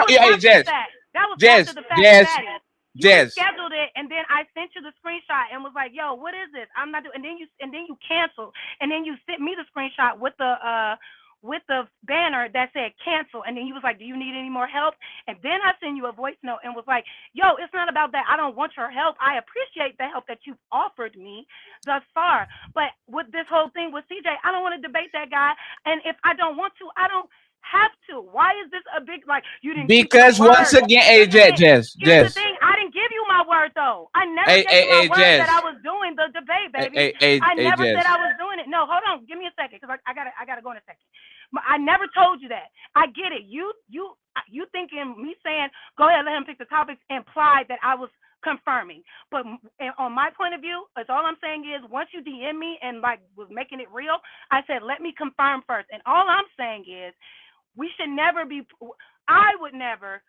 was hey, after the Jess, fact. That was after Jess, the fact, Jess, Fatty. You Jess. rescheduled it, and then I sent you the screenshot and was like, "Yo, what is this? I'm not doing." And then you canceled, and then you sent me the screenshot with the banner that said cancel, and then you was like, "Do you need any more help?" And then I sent you a voice note and was like, "Yo, it's not about that. I don't want your help. I appreciate the help that you've offered me thus far, but with this whole thing with CJ, I don't want to debate that guy, and if I don't want to, I don't have to. Why is this a big like you didn't keep your Because once word?" again, hey, Here's the thing. Jess, Here's the Jess, thing. I didn't give you my word though. I never hey, gave hey, you my hey, word that I Jess, was doing the debate, hey, baby. hey, hey, I hey, never said Jess. I was doing it. No, hold on. Give me a second, because I gotta go in a second. I never told you that. I get it. You thinking me saying go ahead, let him pick the topics implied that I was confirming. But on my point of view, it's all I'm saying is once you DM me and like was making it real, I said let me confirm first. And all I'm saying is we should never be. I would never,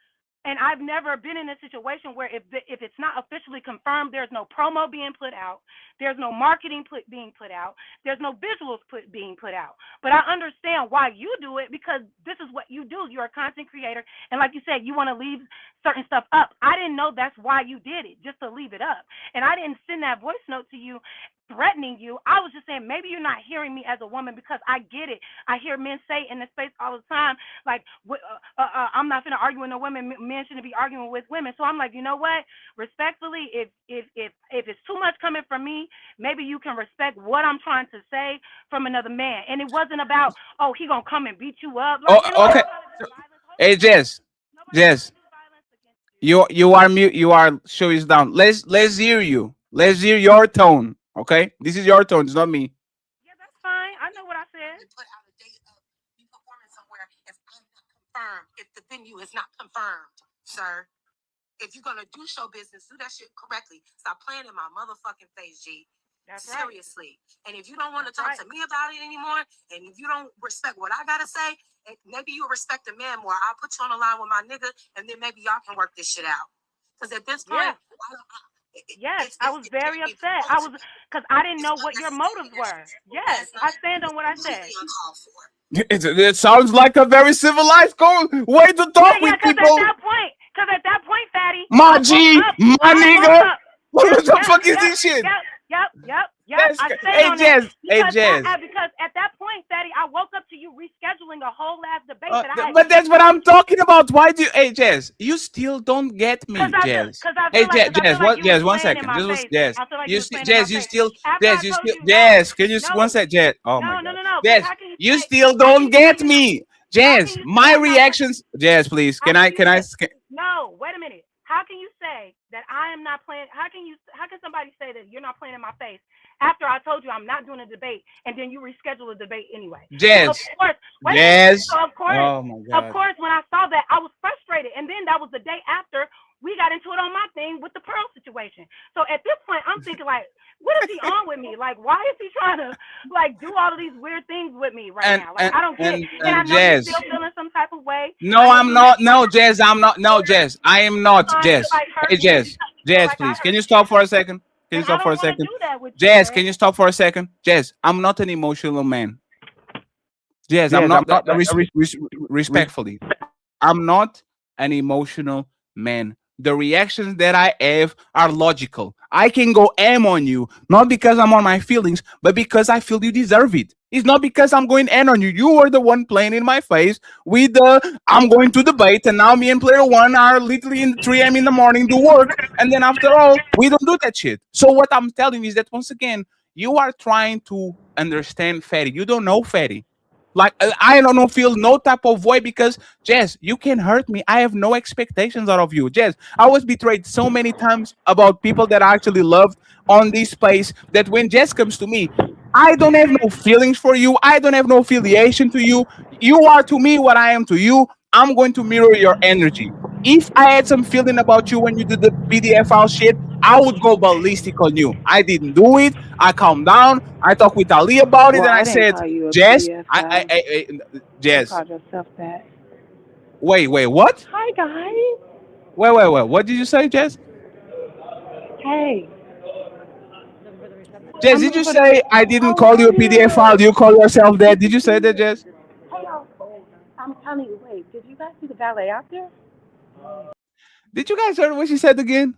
and I've never been in a situation where if it's not officially confirmed, there's no promo being put out, there's no marketing being put out, there's no visuals being put out. But I understand why you do it, because this is what you do. You're a content creator, and like you said, you want to leave certain stuff up. I didn't know that's why you did it, just to leave it up. And I didn't send that voice note to you threatening you. I was just saying maybe you're not hearing me as a woman, because I get it. I hear men say in the space all the time, like, I'm not going to argue with no women. Men shouldn't be arguing with women. So I'm like, you know what? Respectfully, if it's too much coming from me, maybe you can respect what I'm trying to say from another man. And it wasn't about, oh, he gonna come and beat you up. Like, Oh, and nobody's okay. trying to do violence. Hold on, Hey, hold on. Jess, Nobody's trying Jess, to do violence against you. you are mute. You are show is down. Let's hear you. Let's hear your tone. Okay, this is your tone. It's not me. Yeah, that's fine. I know what I said. Put out a date of me performing somewhere if I'm not confirmed, if the venue is not confirmed, sir. If you're gonna do show business, do that shit correctly. Stop playing in my motherfucking face, G. That's right. Seriously. And if you don't want to That's talk right. to me about it anymore, and if you don't respect what I gotta say, maybe you'll respect a man more. I'll put you on the line with my nigga, and then maybe y'all can work this shit out. Because at this point, Yeah. Yes, I was very upset. I was because I didn't it's know what your unnecessary motives and were. disrespectful. Yes, It's not I stand on what I completely said. uncalled for. It sounds like a very civilized way to Yeah, talk yeah, with because people. at that point, Fatty, My I woke G, up. my I woke nigga. up. Yep, What the yep, fuck is yep, this shit? yep, yep. Yes. I stand Hey, on that Jess. Hey, Jess. because at that point, Fatty, I woke up to you rescheduling a whole ass debate that I had But even that's what told I'm you. talking about. Why do you, hey, Jess? You still don't get me, Jess. Hey, Cause I feel like What? you was Jess, one playing in second. my Just was face. Jess. I feel like you You, was playing in my Jess, face. After I You told still, you no, Jess. Can you one no, sec, Jess? Oh my no, no, God, no, no. Because Jess, how can you you say? still How can don't you say get you're not? me, How can Jess. you say My I'm not? reactions, Jess, please. How Can can I? you Can I? say no? Wait a minute. How can you say that I am not playing? How can you? How can somebody say that you're not playing in my face after I told you I'm not doing a debate, and then you reschedule a debate anyway? So of Jess, course, wait a minute. Jess. So Oh my of God. course, when I saw that, I was frustrated, and then that was the day after we got into it on my thing with the Pearl situation. So at this point, I'm thinking like, what is he on with me? Like, why is he trying to like do all of these weird things with me right And now? Like, and I don't get it. And I and know you're Jess. still feeling some type of way. I No, know I'm you not. No, Jess, I'm not. No, Jess, I am you're not. trying to Jess. like hurt Hey, me Jess. because you feel Jess, like I please. Can hurt you you. stop for a second? Can you And I stop for don't a want to second? do that with you, Jess, man. can you stop for a second? Jess, I'm not an emotional man. Jess, I'm Yes, I'm not. not. Respectfully, I'm not an emotional man. The reactions that I have are logical. I can go M on you, not because I'm on my feelings, but because I feel you deserve it. It's not because I'm going N on you. You were the one playing in my face with the I'm going to debate, and now me and player one are literally in 3 a.m. in the morning do work, and then after all, we don't do that shit. So what I'm telling you is that once again, you are trying to understand Fatty. You don't know Fatty. Like I don't know, feel no type of way because Jess, you can hurt me. I have no expectations out of you, Jess. I was betrayed so many times about people that I actually loved on this place that when Jess comes to me, I don't have no feelings for you. I don't have no affiliation to you. You are to me what I am to you. I'm going to mirror your energy. If I had some feeling about you when you did the PDF file shit, I would go ballistic on you. I didn't do it. I calmed down. I talked with Ali about it, Well, and I I didn't said, call you a Jess, PDF file. You Jess, called yourself that. wait, what? Hi, guys. Wait. What did you say, Jess? Hey, Jess, I'm did looking you for the. say I didn't How call are you a PDF file? you? You call yourself that? Good Did to you see say that, you. Jess? Hey, y'all. I'm telling you, wait, did you guys see the valet out there? Did you guys hear what she said again?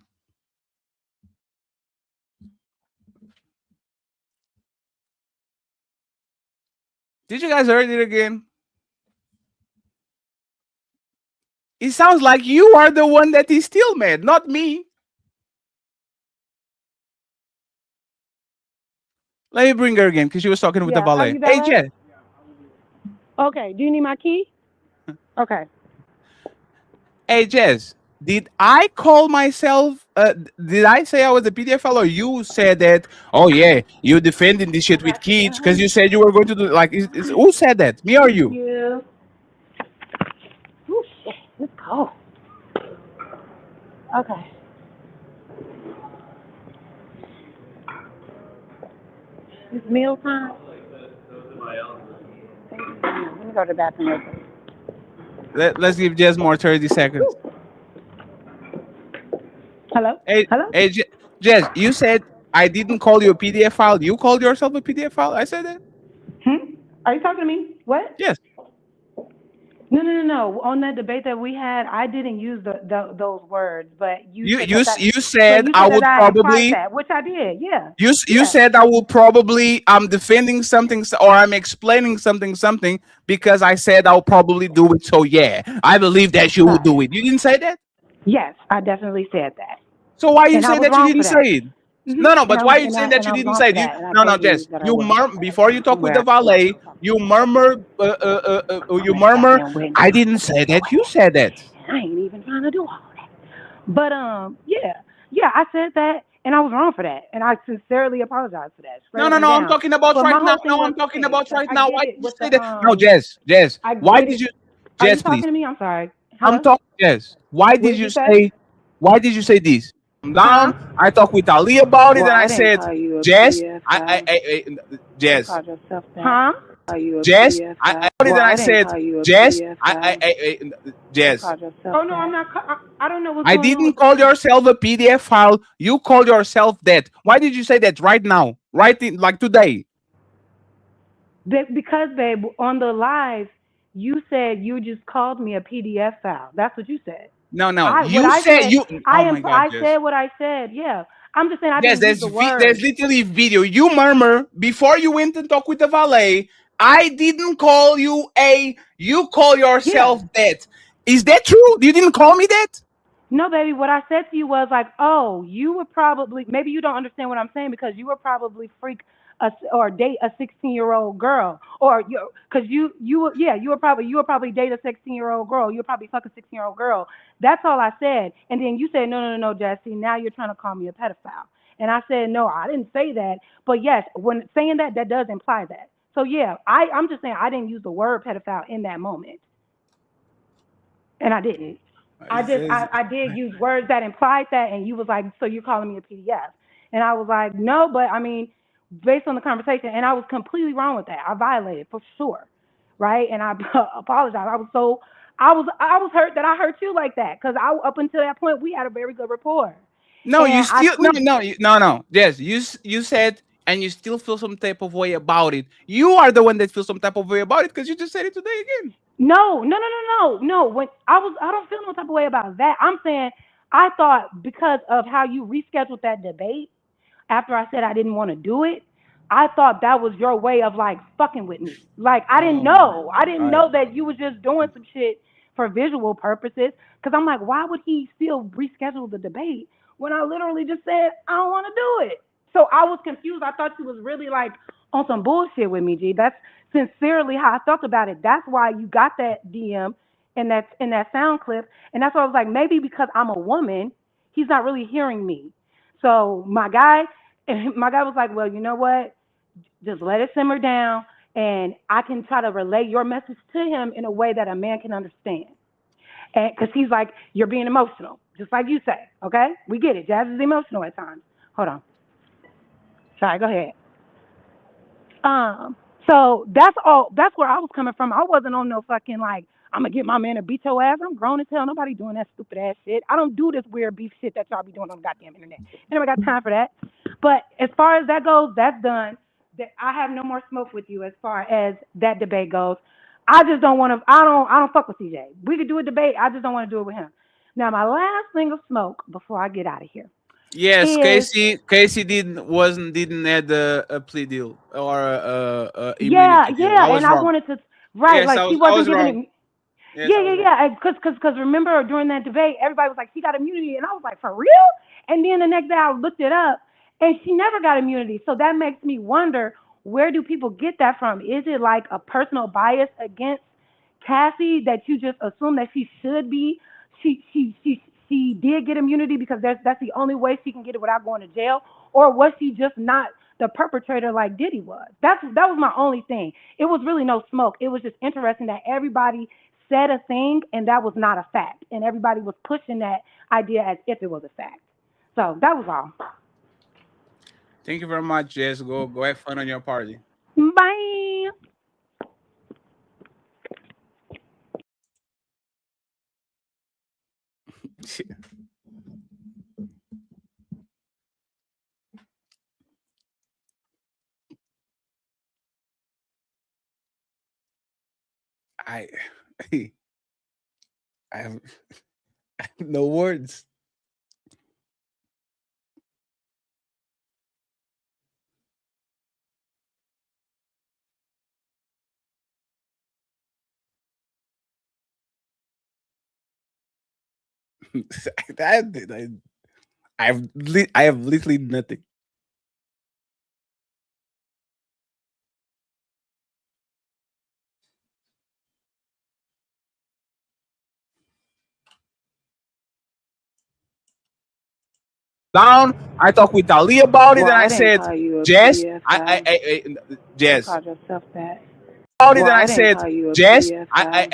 Did you guys heard it again? It sounds like you are the one that is still mad, not me. Let me bring her again because she was talking with the Yeah, are valet. you Hey, valet? Jess. Okay. Do you need my key? Okay. Hey, Jess. Did I call myself? Did I say I was a PDF or you said that? Oh yeah, you defending this I shit with got you. kids because you said you were going to do like. Who said that? Me or Thank you? you. Oh shit. Let's go. Okay. It's meal time. Let me go to the bathroom real quick. Let's give Jess more 30 seconds. Hello? Hey, Hello? hey, Jess. You said I didn't call you a PDF file. You called yourself a PDF file. I said that. Are you talking to me? What? Yes. No. On that debate that we had, I didn't use those words, but you You said you that. you But said you I said that would I implied probably. that, which I did. Yeah. You Yeah. said I will probably I'm defending something or I'm explaining something because I said I'll probably do it. So yeah, I believe that you will Right. do it. You didn't say that. Yes, I definitely said that, So why you and I say was that you wrong didn't for say that. it? No, no. And But I why was you saying that and you I was didn't wrong say for it? that, and I No, no, told you Jess. that I You wasn't. before you talk with the Where valet. You murmur. I'm You at the murmur. goddamn wedding. I I'm didn't fucking say that. You annoying, said that. and I ain't even trying to do all that. But yeah, I said that, and I was wrong for that, and I sincerely apologize for that, straight No, up no, and no. I'm down. talking about But right my now. whole thing No, was I'm talking okay. about Like right I now. get Why it did you with say the that? No, Jess. Jess. I Why get did it. you? Are you Jess, talking please. to me? I'm sorry. I'm Hello. talking. Yes. Why What did did you you say? say? Why did you say this? I'm Huh? down. I talked with Ali about it, Well, and I I didn't said, call you a Jess, PDF file. You Jess, called yourself that. Huh? Call you a Jess, PDF I file. put it, Well, and I I didn't said, call you a Jess, PDF file. You Jess. called yourself Oh no, I'm not. I don't know what's I going on didn't with the call phone. yourself a PDF file. You called yourself that. Why did you say that right now? Right in, like today? Because, babe, on the live, you said you just called me a PDF file. That's what you said. No, no. I what You I said said. you. Oh my God, I Jess. said what I said. Yeah, I'm just saying I Yes, didn't use the there's word. literally video. You murmur before you went and talk with the valet. I didn't call you a. You call Yeah. yourself that. Is that true? You didn't call me that? No, baby, what I said to you was like, oh, you were probably, maybe you don't understand what I'm saying because you were probably or date a 16-year-old girl, or because you were probably date a 16-year-old girl. You were probably fuck a 16-year-old girl. That's all I said. And then you said, no, Jesse, now you're trying to call me a pedophile. And I said, no, I didn't say that. But yes, when saying that, that does imply that. So yeah, I'm just saying I didn't use the word pedophile in that moment, and I didn't. I did use words that implied that, and you was like, so you're calling me a PDF, and I was like, no, but I mean, based on the conversation, and I was completely wrong with that. I violated for sure, right? And I apologize. I was hurt that I hurt you like that because I up until that point we had a very good rapport, No, you and I still tweaked. no. Yes, you said and you still feel some type of way about it. You are the one that feels some type of way about it because you just said it today again. No. When I don't feel no type of way about that. I'm saying I thought because of how you rescheduled that debate after I said I didn't want to do it, I thought that was your way of like fucking with me. Like I didn't Oh my know. I didn't God. know that you was just doing some shit for visual purposes. Cause I'm like, why would he still reschedule the debate when I literally just said I don't want to do it? So I was confused. I thought you was really like on some bullshit with me, G. That's sincerely how I felt about it. That's why you got that DM and that's in that sound clip. And that's why I was like, maybe because I'm a woman, he's not really hearing me. So my guy, and my guy was like, well, you know what? Just let it simmer down, and I can try to relay your message to him in a way that a man can understand. And because he's like, you're being emotional, just like you say. Okay, we get it. Jazz is emotional at times. Hold on. Sorry. Go ahead. Um, so that's all. That's where I was coming from. I wasn't on no fucking like I'm gonna get my man to beat your ass. I'm grown as hell. Nobody doing that stupid ass shit. I don't do this weird beef shit that y'all be doing on the goddamn internet. Anybody got time for that? But as far as that goes, that's done. That I have no more smoke with you as far as that debate goes. I just don't want to. I don't fuck with CJ. We could do a debate. I just don't want to do it with him. Now, my last thing of smoke before I get out of here Yes, is Casey didn't add a plea deal or a yeah, immunity deal. I yeah, and was I wrong. wanted to right, Yes, like she I wasn't was giving wrong. it. Yes, Yeah, I yeah, was wrong. yeah. Cause remember during that debate, everybody was like, she got immunity, and I was like, for real? And then the next day I looked it up, and she never got immunity. So that makes me wonder, where do people get that from? Is it like a personal bias against Cassie that you just assume that she should be? She did get immunity because that's the only way she can get it without going to jail, or was she just not the perpetrator like Diddy was? That was my only thing. It was really no smoke. It was just interesting that everybody said a thing and that was not a fact, and everybody was pushing that idea as if it was a fact. So that was all. Thank you very much, Jess. Go have fun on your party. Bye. I I have no words. that I have literally nothing. Down. I talked with Ali about it, Boy, and I I didn't said, call you a Jess, PFI. You Jess, called yourself that. about it, Boy, and I I didn't said, call you a Jess, PFI.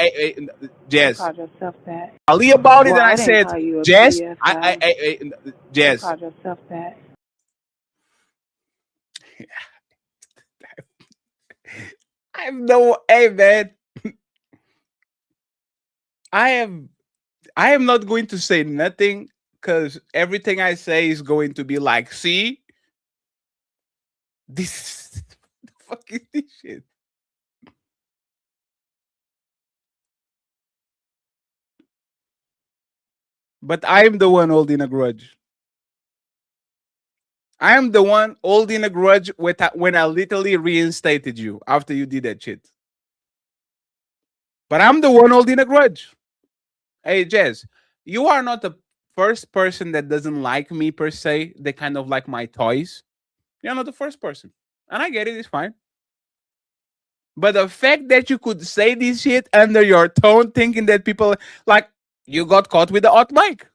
You Jess, called yourself that. Ali about it, Boy, and I I didn't said, call you a Jess, PFI. You Jess. called yourself that. I have no, hey man, I am, I am not going to say nothing because everything I say is going to be like, see, this the fuck is this shit? But I am the one holding a grudge. I am the one holding a grudge when I literally reinstated you after you did that shit. But I'm the one holding a grudge. Hey, Jess, you are not the first person that doesn't like me per se. They kind of like my toys. You're not the first person. And I get it, it's fine. But the fact that you could say this shit under your tone, thinking that people like you got caught with the hot mic.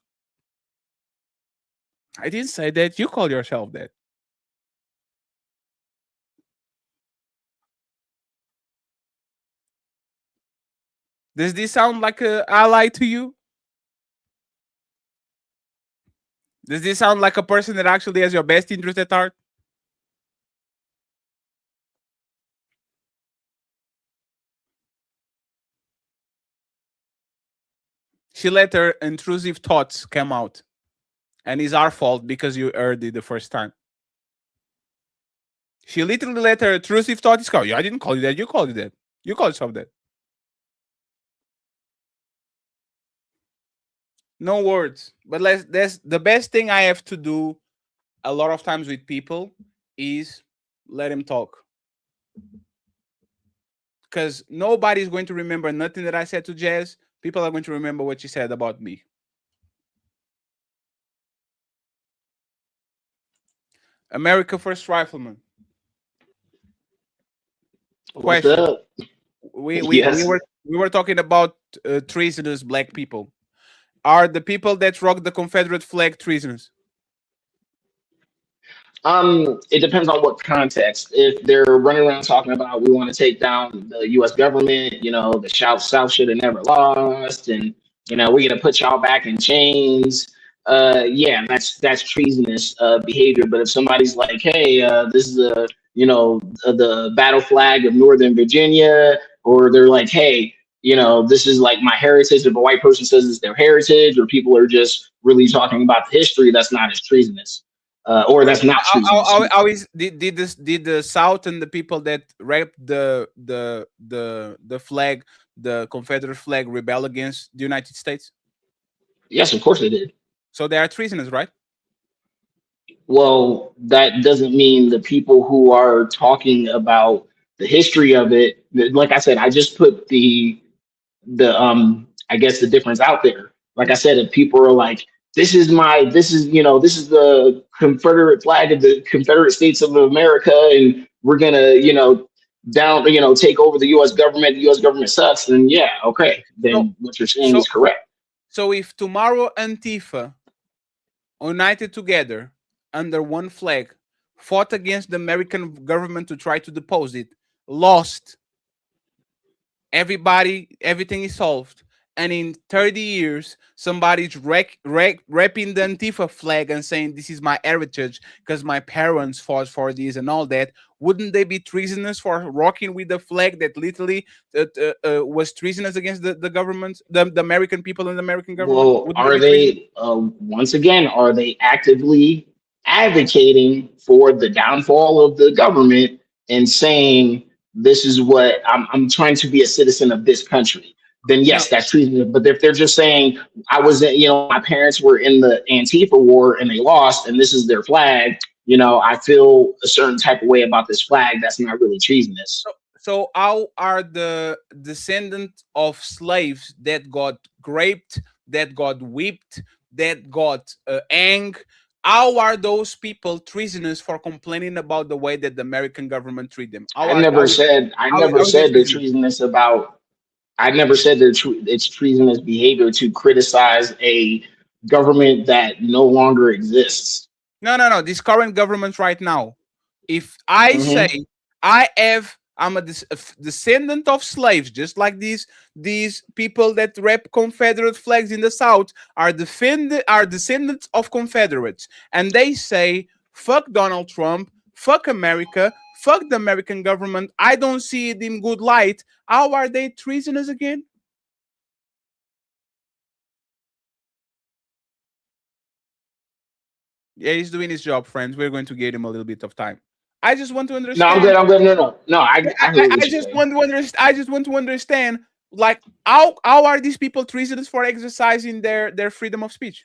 I didn't say that. You call yourself that. Does this sound like a ally to you? Does this sound like a person that actually has your best interest at heart? She let her intrusive thoughts come out, and it's our fault because you heard it the first time. She literally let her intrusive thoughts come. Yeah, I didn't call you that. You called it that. You called yourself that. No words. But that's the best thing I have to do a lot of times with people is let him talk. Because nobody's going to remember nothing that I said to Jazz. People are going to remember what she said about me. America First Rifleman. What's Question. up? We Yes. were talking about treasonous black people. Are the people that rock the Confederate flag treasonous? It depends on what context. If they're running around talking about we want to take down the U.S. government, the South should have never lost, and we're gonna put y'all back in chains. Yeah, that's treasonous behavior. But if somebody's like, hey, this is the battle flag of Northern Virginia, or they're like, hey, this is like my heritage. If a white person says it's their heritage, or people are just really talking about the history, that's not as treasonous. Or that's not treason. Excuse me. Always did the South and the people that raped the flag, the Confederate flag, rebel against the United States? Yes, of course they did. So they are treasonous, right? Well, that doesn't mean the people who are talking about the history of it. Like I said, I just put the I guess the difference out there. Like I said, if people are like, this is the Confederate flag of the Confederate States of America, and we're gonna, take over the US government, the US government sucks, then yeah, okay. So Then what you're saying so is correct. so if tomorrow Antifa united together under one flag fought against the American government to try to depose it, lost, everything is solved, and in 30 years somebody's wrapping the Antifa flag and saying this is my heritage because my parents fought for this and all that, wouldn't they be treasonous for rocking with the flag that literally was treasonous against the government, the American people and the American government? Well, Wouldn't are they be treasonous? they once again, are they actively advocating for the downfall of the government and saying this is what I'm trying to be a citizen of this country? Then No. yes, that's treason. But if they're just saying my parents were in the Antifa war and they lost, and this is their flag, I feel a certain type of way about this flag. That's not really treasonous. So how are the descendants of slaves that got raped, that got whipped, that got hanged? How are those people treasonous for complaining about the way that the American government treat them? I never said how is that they're treasonous? treasonous about. I never said it's treasonous behavior to criticize a government that no longer exists. No. This current government right now. If I Hmm. say I'm a descendant of slaves, just like these people that rep Confederate flags in the South are descendants of Confederates, and they say fuck Donald Trump, fuck America, fuck the American government. I don't see it in good light. How are they treasonous again? Yeah, he's doing his job, friends. We're going to give him a little bit of time. I just want to No, I'm understand. good. I'm good. No. I hear I what you're just saying. want to understand. I just want to understand, like, how are these people treasonous for exercising their freedom of speech?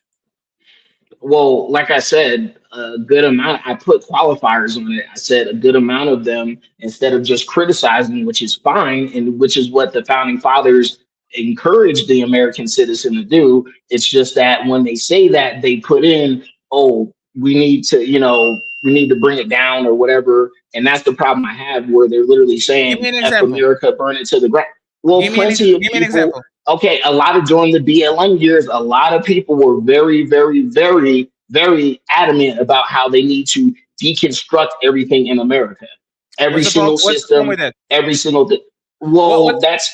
Well, like I said, a good amount, I put qualifiers on it. I said a good amount of them, instead of just criticizing, which is fine, and which is what the founding fathers encouraged the American citizen to do. It's just that when they say that, they put in, oh, we need to bring it down or whatever. And that's the problem I have, where they're literally Give me saying, an F example. America, burn it to the ground. Well, plenty of Give me an people. example. Okay, a lot of during the BLM years, a lot of people were very, very, very, very adamant about how they need to deconstruct everything in America. Every single What's the problem system, with that? every single thing. What, Well, what that's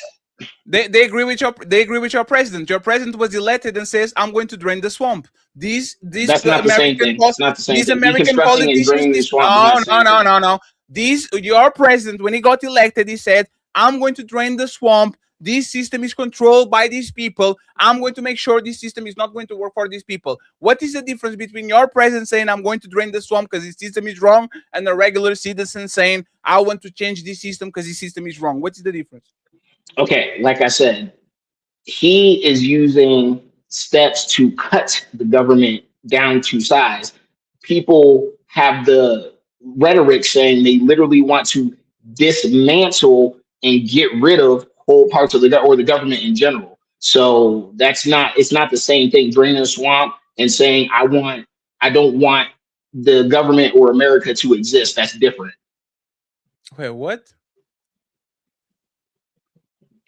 they agree with your president. Your president was elected and says, "I'm going to drain the swamp." These that's not the same thing. It's not the same these thing. American Deconstructing and politicians. draining the swamp is not the same thing. No. These your president, when he got elected, he said, "I'm going to drain the swamp. This system is controlled by these people. I'm going to make sure this system is not going to work for these people." What is the difference between your president saying, "I'm going to drain the swamp because this system is wrong," and a regular citizen saying, "I want to change this system because this system is wrong"? What is the difference? Okay, like I said, he is using steps to cut the government down to size. People have the rhetoric saying they literally want to dismantle and get rid of whole parts of the government in general. So it's not the same thing. Draining a swamp and saying I don't want the government or America to exist. That's different. Wait, what?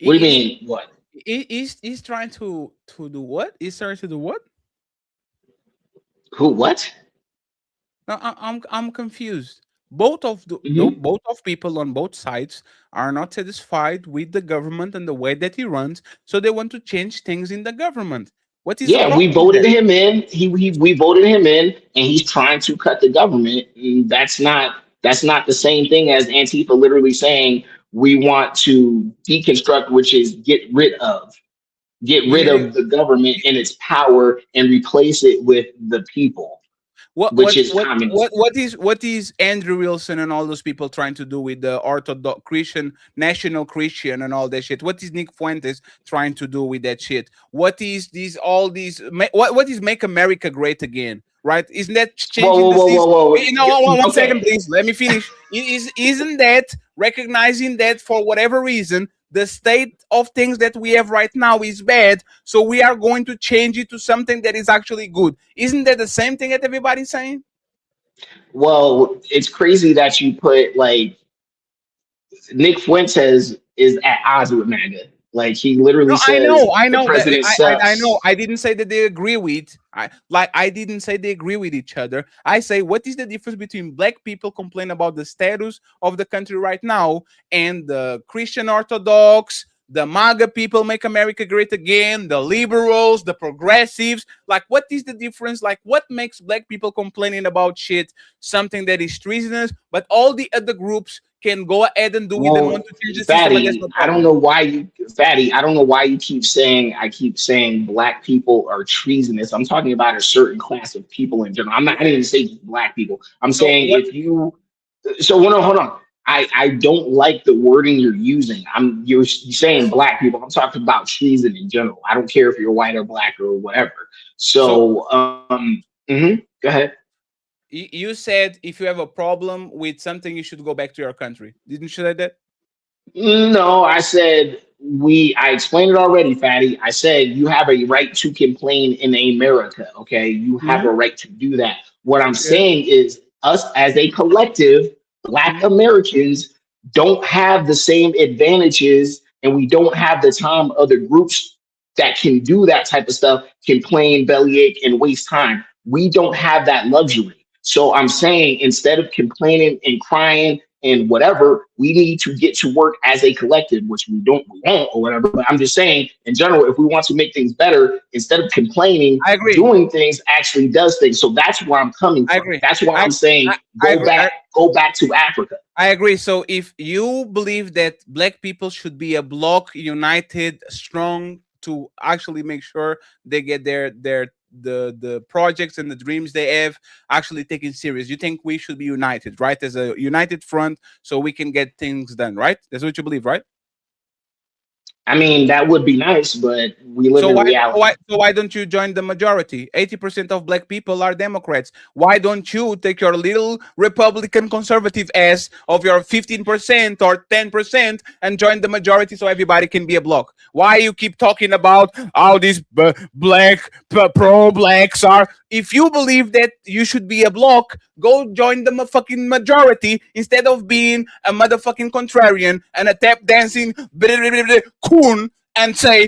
What do you mean? What? He's trying to do what? He's trying to do what? Who? What? No, I'm confused. Both of Mhm. both of people on both sides are not satisfied with the government and the way that he runs, so they want to change things in the government. What is the Yeah, we problem with voted that? him in. We voted him in, and he's trying to cut the government. And that's not the same thing as Antifa literally saying we want to deconstruct, which is get Give rid me of the government and its power and replace it with the people. which is communism. What is Andrew Wilson and all those people trying to do with the Orthodox Christian, National Christian, and all that shit? What is Nick Fuentes trying to do with that shit? What is what is Make America Great Again? Right? Isn't that changing the system? Whoa. You know, one second, please. Let me finish. Isn't that recognizing that for whatever reason the state of things that we have right now is bad, so we are going to change it to something that is actually good? Isn't that the same thing that everybody's saying? Well, it's crazy that you put like Nick Fuentes is at odds with MAGA. Like he literally No, says I the know that president I know. sucks. I didn't say that they agree with. I didn't say they agree with each other. I say what is the difference between black people complain about the status of the country right now and the Christian Orthodox, the MAGA people, Make America Great Again, the liberals, the progressives. Like, what is the difference? Like, what makes black people complaining about shit, something that is treasonous, but all the other groups can go ahead and do it and Well, want to change the system, and that's Fatty, no I don't problem. know why you, Fatty, I don't know why you keep saying, I keep saying black people are treasonous. I'm talking about a certain class of people in general. I didn't even say just black people. I'm So saying what? if you, so hold on. I don't like the wording you're using. You're saying black people. I'm talking about treason in general. I don't care if you're white or black or whatever. So So, go ahead. you said if you have a problem with something, you should go back to your country. Didn't you say that? No, I said I explained it already, Fatty. I said you have a right to complain in America, okay? You have a Hmm. right to do that. What I'm Okay. saying is us as a collective, Black Hmm. Americans don't have the same advantages and we don't have the time other groups that can do that type of stuff, complain, bellyache, and waste time. We don't have that luxury. So I'm saying instead of complaining and crying and whatever, we need to get to work as a collective, which we won't or whatever. But I'm just saying, in general, if we want to make things better, instead of complaining, I agree. doing things actually does things. So that's where I'm coming I from. agree. That's why I I'm I, saying I agree. go back to Africa. I agree. So if you believe that black people should be a block, united, strong to actually make sure they get the projects and the dreams they have actually taken serious, you think we should be united, right? As a united front, so we can get things done, right? That's what you believe, right? I mean, that would be nice, but we live So in why reality. don't you join the majority? 80% of black people are Democrats. Why don't you take your little Republican conservative ass of your 15% or 10% and join the majority so everybody can be a block? Why you keep talking about how these pro blacks are? If you believe that you should be a block, go join the fucking majority instead of being a motherfucking contrarian and a tap dancing coon and say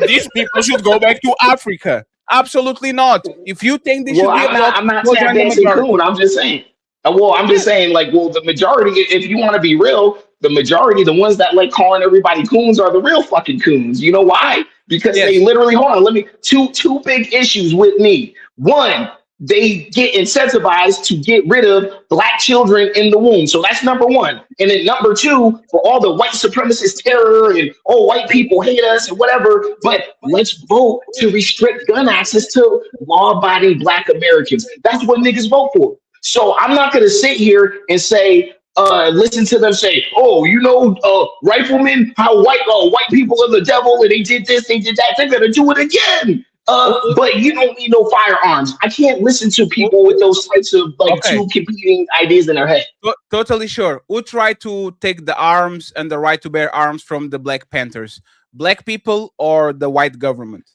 these people should go back to Africa. Absolutely not. If you think they Well, should be a block, I'm not go tap join the dancing majority. coon. I'm just saying. Well, I'm just Yeah, saying, like, well, the majority, if you want to be real, the majority, the ones that like calling everybody coons are the real fucking coons. You know why? Because they yes. literally, hold on, let me, two big issues with me. One, they get incentivized to get rid of black children in the womb. So that's number one. And then number two, for all the white supremacist terror and oh, white people hate us and whatever, but let's vote to restrict gun access to law-abiding black Americans. That's what niggas vote for. So I'm not gonna sit here and say, listen to them say, "Oh, you know, riflemen, how white people are the devil, and they did this, they did that. They're gonna do it again." Oh, oh, But you don't need no firearms. I can't listen to oh, people with those types of like okay. two competing ideas in their head. Totally sure. Who tried to take the arms and the right to bear arms from the Black Panthers? Black people or the white government?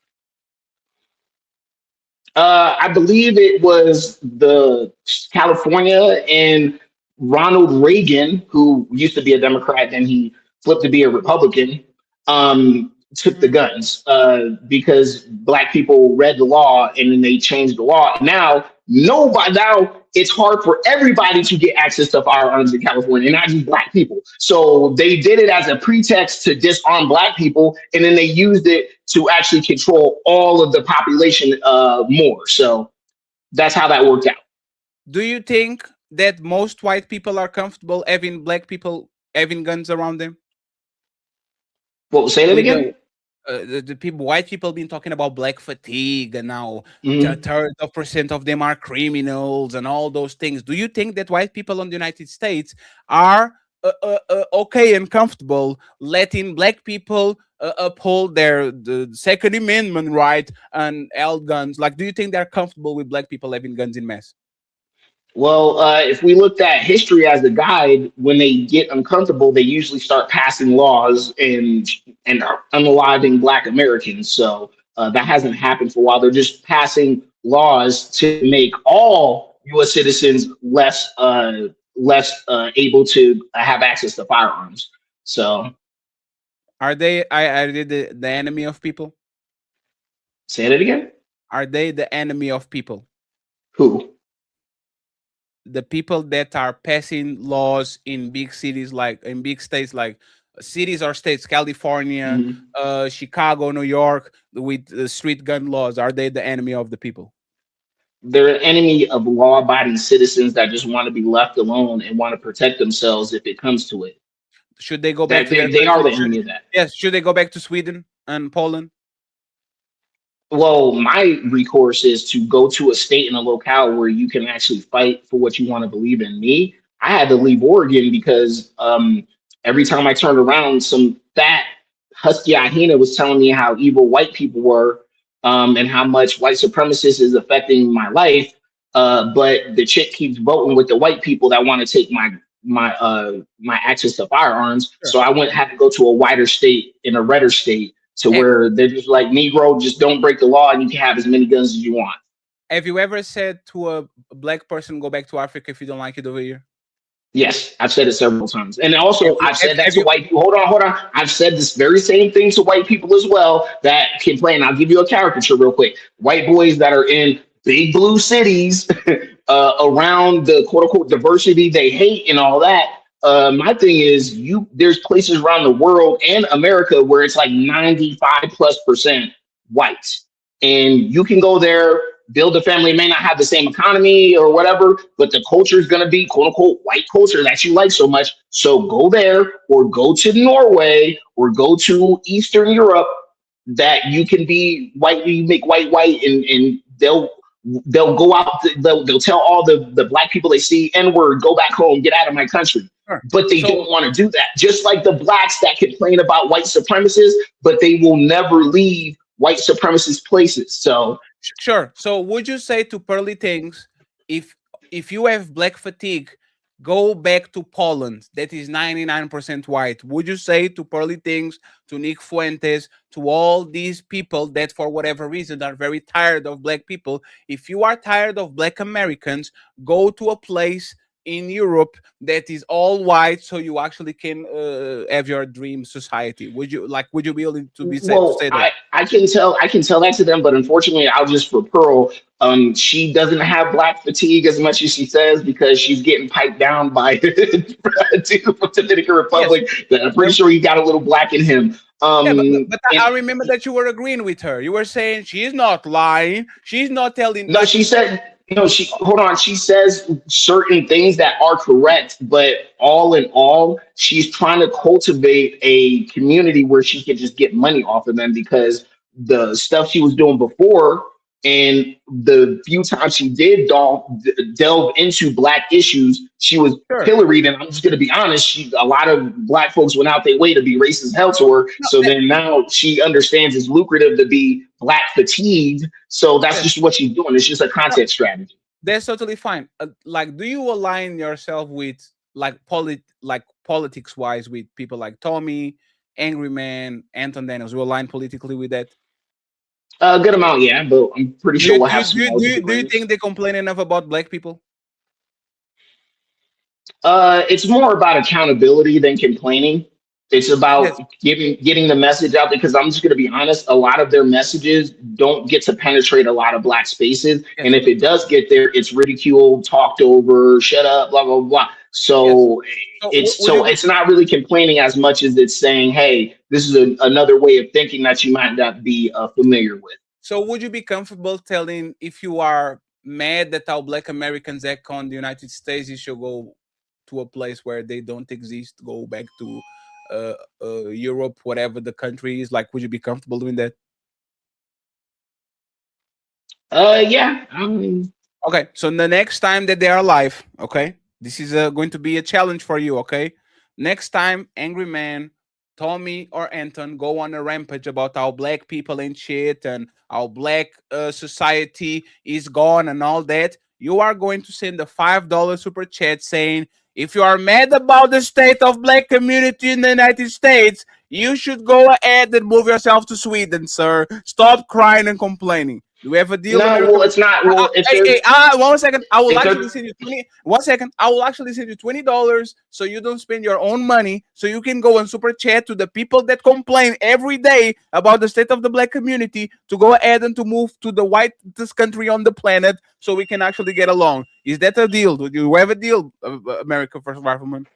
I believe it was the California and Ronald Reagan, who used to be a Democrat, then he flipped to be a Republican, took the Mhm. guns because black people read the law and then they changed the law. Now it's hard for everybody to get access to firearms in California, not just black people. So they did it as a pretext to disarm black people, and then they used it to actually control all of the population more. So that's how that worked out. Do you think that most white people are comfortable having black people having guns around them? Well, say that With the again. the people, white people, been talking about black fatigue, and now Mhm. 30% of them are criminals and all those things. Do you think that white people in the United States are okay and comfortable letting black people uphold their the Second Amendment right and held guns? Like, do you think they're comfortable with black people having guns in mass? Well, if we looked at history as a guide, when they get uncomfortable, they usually start passing laws and unaliving Black Americans. So that hasn't happened for a while. They're just passing laws to make all U.S. citizens less able to have access to firearms. So Are they the enemy of people? say that again. Are they the enemy of people? Who? The people that are passing laws in big cities, like in big states, like cities or states, California, Mhm. Chicago, New York, with street gun laws, are they the enemy of the people? They're an enemy of law-abiding citizens that just want to be left alone and want to protect themselves if it comes to it. Should they go back That to their they are country? the enemy of that. Yes, should they go back to Sweden and Poland? Well, my recourse is to go to a state and a locale where you can actually fight for what you want to believe in. Me, I had to leave Oregon because every time I turned around, some fat husky hyena was telling me how evil white people were, and how much white supremacist is affecting my life. But the chick keeps voting with the white people that want to take my access to firearms. Sure. So I went had to go to a whiter state in a redder state to Have, where they're just like, Negro, just don't break the law and you can have as many guns as you want. have you ever said to a black person, go back to Africa if you don't like it over here? Yes, I've said it several times. And Have also, you, I've said that have to you white people. Hold on. I've said this very same thing to white people as well that complain. I'll give you a caricature real quick. White boys that are in big blue cities around the quote unquote diversity they hate and all that. My thing is, there's places around the world and America where it's like 95+% white. And you can go there, build a family. It may not have the same economy or whatever, but the culture is going to be quote unquote white culture that you like so much. So go there or go to Norway or go to Eastern Europe that you can be white. You make white, and they'll go out. They'll tell all the black people they see N-word, go back home, get out of my country. sure. But they So don't want to do that. Just like the blacks that complain about white supremacists, but they will never leave white supremacist places. So sure. So would you say to Pearly Things, if you have black fatigue, go back to Poland, that is 99% white? Would you say to Pearly Things, to Nick Fuentes, to all these people that for whatever reason are very tired of black people, if you are tired of black Americans, go to a place in Europe that is all white, so you actually can have your dream society? Would you be willing to be said to well, say that? I can tell that to them, but unfortunately, I'll just for Pearl. She doesn't have black fatigue as much as she says because she's getting piped down by a dude from Dominican Yes. Republic that I'm pretty Rem- sure he got a little black in him. Yeah, Um, but and I remember that you were agreeing with her. You were saying she's not lying. She's not telling. No, she said no. She hold on. She says certain things that are correct, but all in all, she's trying to cultivate a community where she can just get money off of them because the stuff she was doing before and the few times she did delve into black issues, she was Sure. pilloried. And I'm just going to be honest, a lot of black folks went out their way to be racist hell to her. No, So then now she understands it's lucrative to be black fatigued, so that's yes, just what she's doing. It's just a no, content strategy. that's totally fine. Like, do you align yourself with like politics wise with people like Tommy, Angry Man, Anton Daniels? You align politically with that? A good amount, yeah, but I'm pretty Do sure you we'll do you, have do you, small do you, do you disagreements. think they complain enough about black people? It's more about accountability than complaining. It's Yes, about getting the message out because I'm just going to be honest. A lot of their messages don't get to penetrate a lot of black spaces, and yes, if it does get there, it's ridiculed, talked over, shut up, blah blah blah. yes. So So it's would so you be it's not really complaining as much as it's saying, hey, this is another way of thinking that you might not be familiar with. comfortable telling if you are mad that how black Americans act on the United States, you should go to a place where they don't exist, go back to Europe, whatever the country is? Like, would you be comfortable doing that? Yeah. I mean, Okay, so the next time that they are alive, okay, this is going to be a challenge for you, okay? Next time, Angry Man, Tommy, or Anton go on a rampage about how black people ain't shit and how black society is gone and all that, you are going to send a $5 super chat saying, if you are mad about the state of black community in the United States, you should go ahead and move yourself to Sweden, sir. Stop crying and complaining. Do we have a deal, no, America? well, it's not. Well, if Hey, they're hey, 1 second. I will if actually they're send you 20. 1 second. I will actually send you $20 so you don't spend your own money. So you can go and super chat to the people that complain every day about the state of the black community to go ahead and to move to the whitest country on the planet so we can actually get along. Is that a deal? Do you have a deal, America First Rifleman?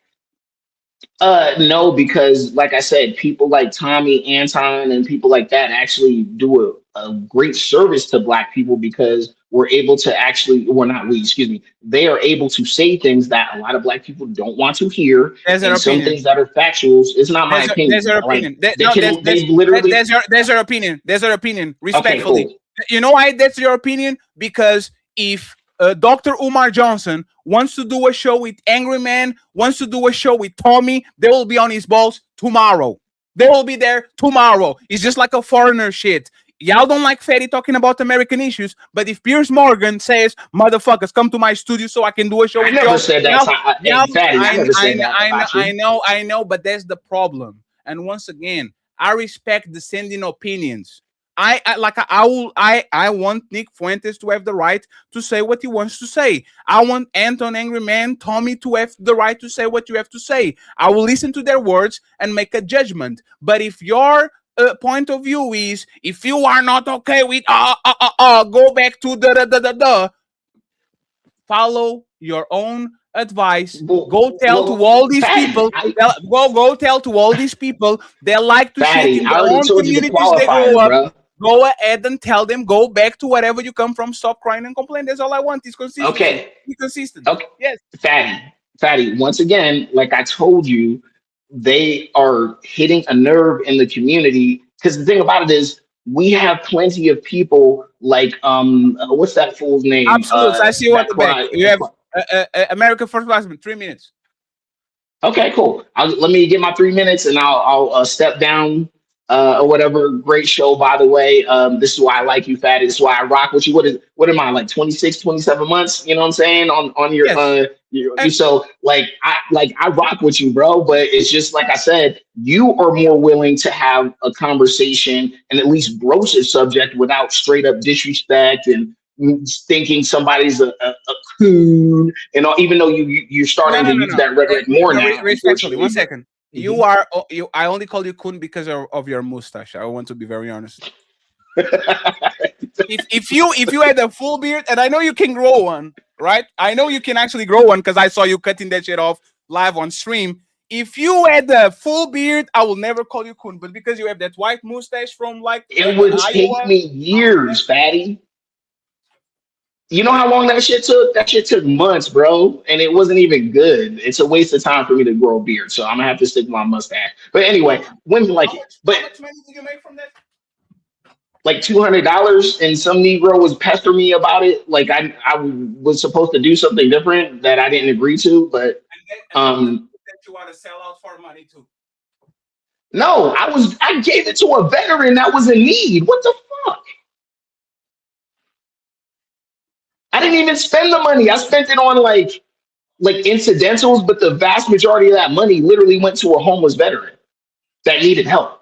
No, because like I said, people like Tommy, Anton, and people like that actually do a great service to black people because we're able to actually, well, not we, excuse me, they are able to say things that a lot of black people don't want to hear, There's their and some opinion. things that are factuals. It's not my There's opinion. your Like opinion. That, they no, can, they've literally. there's your opinion. There's your opinion. Okay, Respectfully, cool. you know why that's your opinion? Because if Dr. Umar Johnson wants to do a show with Angry Man, wants to do a show with Tommy, they will be on his balls tomorrow. They will be there tomorrow. It's just like a foreigner shit. Y'all don't like Fatty talking about American issues, but if Piers Morgan says, "Motherfuckers, come to my studio so I can do a show I with never y'all," said that. y'all, Hey, y'all, Fatty, I never said that about you. I know, but that's the problem. And once again, I respect dissenting opinions. I want Nick Fuentes to have the right to say what he wants to say. I want Anton Angry Man, Tommy to have the right to say what you have to say. I will listen to their words and make a judgment. But if your point of view is if you are not okay with go back to the follow your own advice. Go tell to all these Fatty, people. Go tell to all these people they like to shit Fatty, in I their already own told you the communities they qualifier, grow up. bro. Go ahead and tell them go back to wherever you come from. Stop crying and complain. That's all I want is consistency. Okay, Be consistent. okay, Yes. Fatty. Once again, like I told you, they are hitting a nerve in the community. Because the thing about it is, we have plenty of people like what's that fool's name? Absolutely. I see you at That the back. cry. You have American First Classman. 3 minutes. Okay, cool. Let me get my 3 minutes and I'll step down or whatever. Great show, by the way. This is why I like you, Fatty. This is why I rock with you. What am I like 26, 27 months? You know what I'm saying? On your Yes. you so I rock with you, bro. But it's just like I said, you are more willing to have a conversation and at least broach a subject without straight up disrespect and thinking somebody's a coon, and all, even though you're starting to use that rhetoric more now, Respectfully, unfortunately. 1 second. Mhm. You are you. I only call you Kun because of your mustache. I want to be very honest. If you had a full beard, and I know you can grow one, right? I know you can actually grow one because I saw you cutting that shit off live on stream. If you had a full beard, I will never call you Kun. But because you have that white mustache from like It would take Iowa, me years, Fatty. You know how long that shit took? That shit took months, bro, and it wasn't even good. It's a waste of time for me to grow a beard, so I'm gonna have to stick with my mustache. But anyway, women like it. how But much money did you make from that? like $200, and some Negro was pestering me about it. Like I was supposed to do something different that I didn't agree to, but And um that you want to sell out for money too. no, I gave it to a veteran that was in need. What the fuck? I didn't even spend the money. I spent it on like incidentals, but the vast majority of that money literally went to a homeless veteran that needed help.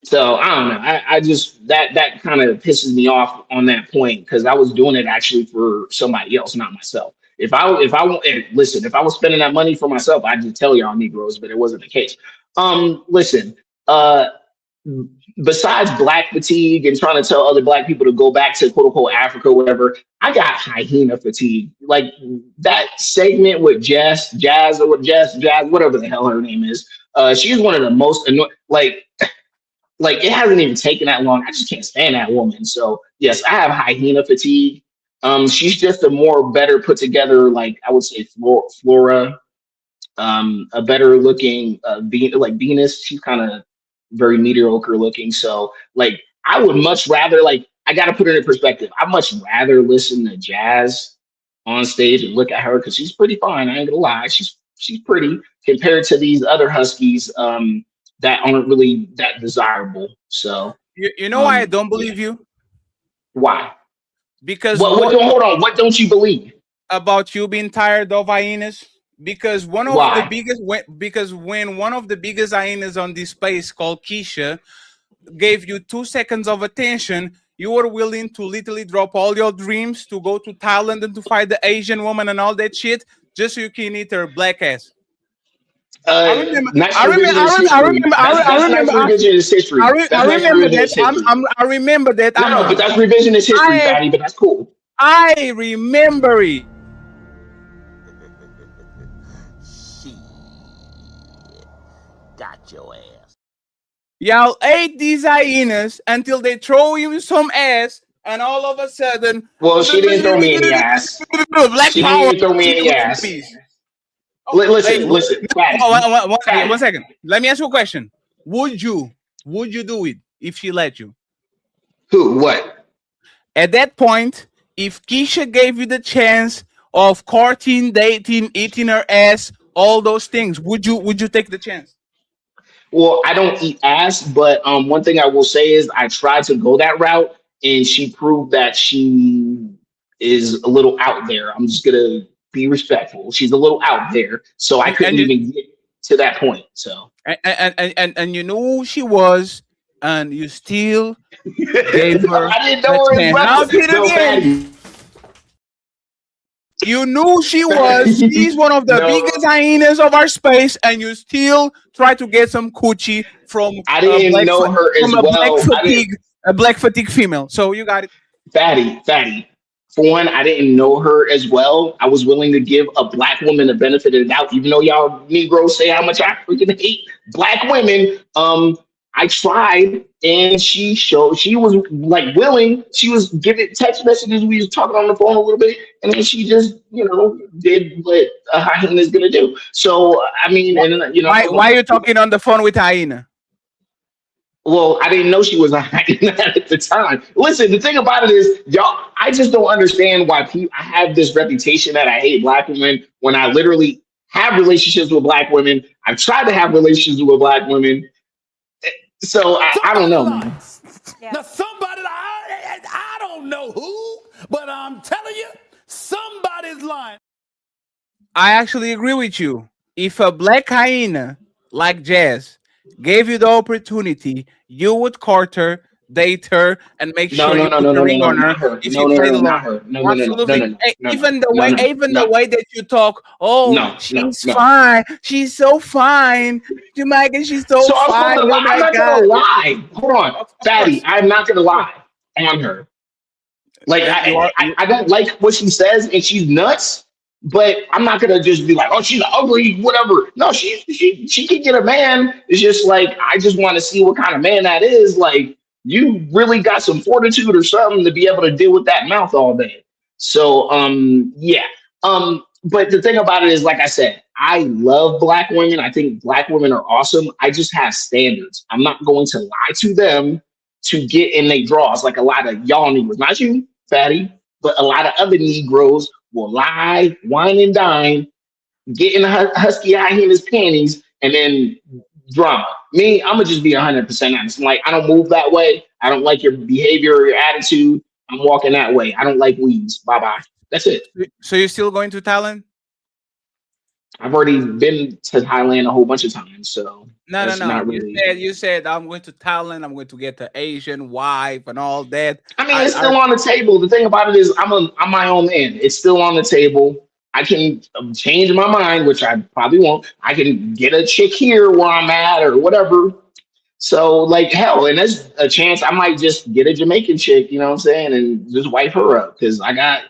So I don't know. I just that kind of pisses me off on that point because I was doing it actually for somebody else, not myself. Listen, if I was spending that money for myself, I'd just tell y'all Negroes, but it wasn't the case. Listen, uh, besides black fatigue and trying to tell other black people to go back to quote unquote Africa or whatever, I got hyena fatigue. Like that segment with Jazz, whatever the hell her name is. She's one of the most annoying. Like it hasn't even taken that long. I just can't stand that woman. So yes, I have hyena fatigue. She's just a more better put together, like I would say, Flora. A better looking like Venus. She's kind of very mediocre looking. So like I would much rather like I got to put it in perspective. I much rather listen to Jazz on stage and look at her because she's pretty fine. I ain't gonna lie, she's pretty compared to these other huskies that aren't really that desirable. So You know why I don't yeah. believe you? Why? Because What? Hold on. What don't you believe? about you being tired of hyenas? Because Why? when one of the biggest hyenas on this place called Keisha gave you 2 seconds of attention, you were willing to literally drop all your dreams to go to Thailand and to fight the Asian woman and all that shit just so you can eat her black ass. I remember. Nice I remember. I revisionist remember. I history. remember. That's I nice remember. revisionist history. I That's nice remember that. revisionist history. I remember that. No, but that's revisionist history, I Fatty. But that's cool. I remember it. She got your ass. Y'all ate these hyenas until they throw you some ass, and all of a sudden, Well, she didn't throw me in the ass. black She power. didn't even throw me in the ass. Listen, Fatty. Fatty. 1 second. Let me ask you a question. Would you do it if she let you? Who? What? At that point, if Keisha gave you the chance of courting, dating, eating her ass, all those things, would you take the chance? Well, I don't eat ass, but one thing I will say is I tried to go that route, and she proved that she is a little out there. I'm just gonna be respectful. She's a little out there, so I couldn't And you, even get to that point. So and you knew who she was, and you still gave no, her I didn't the know her as chance. Now well. repeat No, again. Fatty. You knew she was. She's one of the No, biggest hyenas of our space, and you still try to get some coochie from I a didn't know her as well. a black fatigue female. So you got it. Fatty. For one, I didn't know her as well. I was willing to give a black woman the benefit of the doubt, even though y'all Negroes say how much I freaking hate black women. I tried, and she was like willing. She was giving text messages. We was talking on the phone a little bit, and then she just did what a hyena is gonna do. So I mean, Why, and why are you talking on the phone with hyena? well, I didn't know she was a hyena at the time. Listen, the thing about it is, y'all, I just don't understand why I have this reputation that I hate black women when I literally have relationships with black women. I've tried to have relationships with black women. So I don't know, man. Yeah. Now, somebody, I don't know who, but I'm telling you, somebody's lying. I actually agree with you. If a black hyena like Jazz gave you the opportunity, you would court her, date her, and make No, sure no, you no, put no, the no, no, ring no, on her not her. if No, you no, played no, not along. her. No, no, no, no, no, Absolutely. no, no, no, no, Even the no, way, no, even the no, way that you talk. Oh, no, no, she's no. fine. She's so fine. Jamaica, she's so So I'm supposed fine. to Oh lie. I'm my not God. gonna lie. Hold on, Of Fatty. course. I'm not gonna Of course. lie on her. Like You are. I don't like what she says, and she's nuts. But I'm not gonna just be like, oh, she's ugly, whatever. No, she can get a man. It's just like I just want to see what kind of man that is. Like you really got some fortitude or something to be able to deal with that mouth all day. So yeah. But the thing about it is, like I said, I love black women. I think black women are awesome. I just have standards. I'm not going to lie to them to get in their draws like a lot of y'all Negroes. Not you, Fatty, but a lot of other Negroes will lie, wine and dine, get in the husky hyena's panties, and then drama. Me, I'm gonna just be 100% honest. I'm like, I don't move that way. I don't like your behavior or your attitude. I'm walking that way. I don't like weeds. Bye bye. That's it. So you're still going to Thailand? I've already been to Thailand a whole bunch of times, so No, no, that's no. not really. You said I'm going to Thailand. I'm going to get the Asian wife and all that. I mean, it's still on the table. The thing about it is, I'm my own man. It's still on the table. I can change my mind, which I probably won't. I can get a chick here where I'm at or whatever. So, like, hell, and there's a chance I might just get a Jamaican chick, you know what I'm saying, and just wipe her up because I got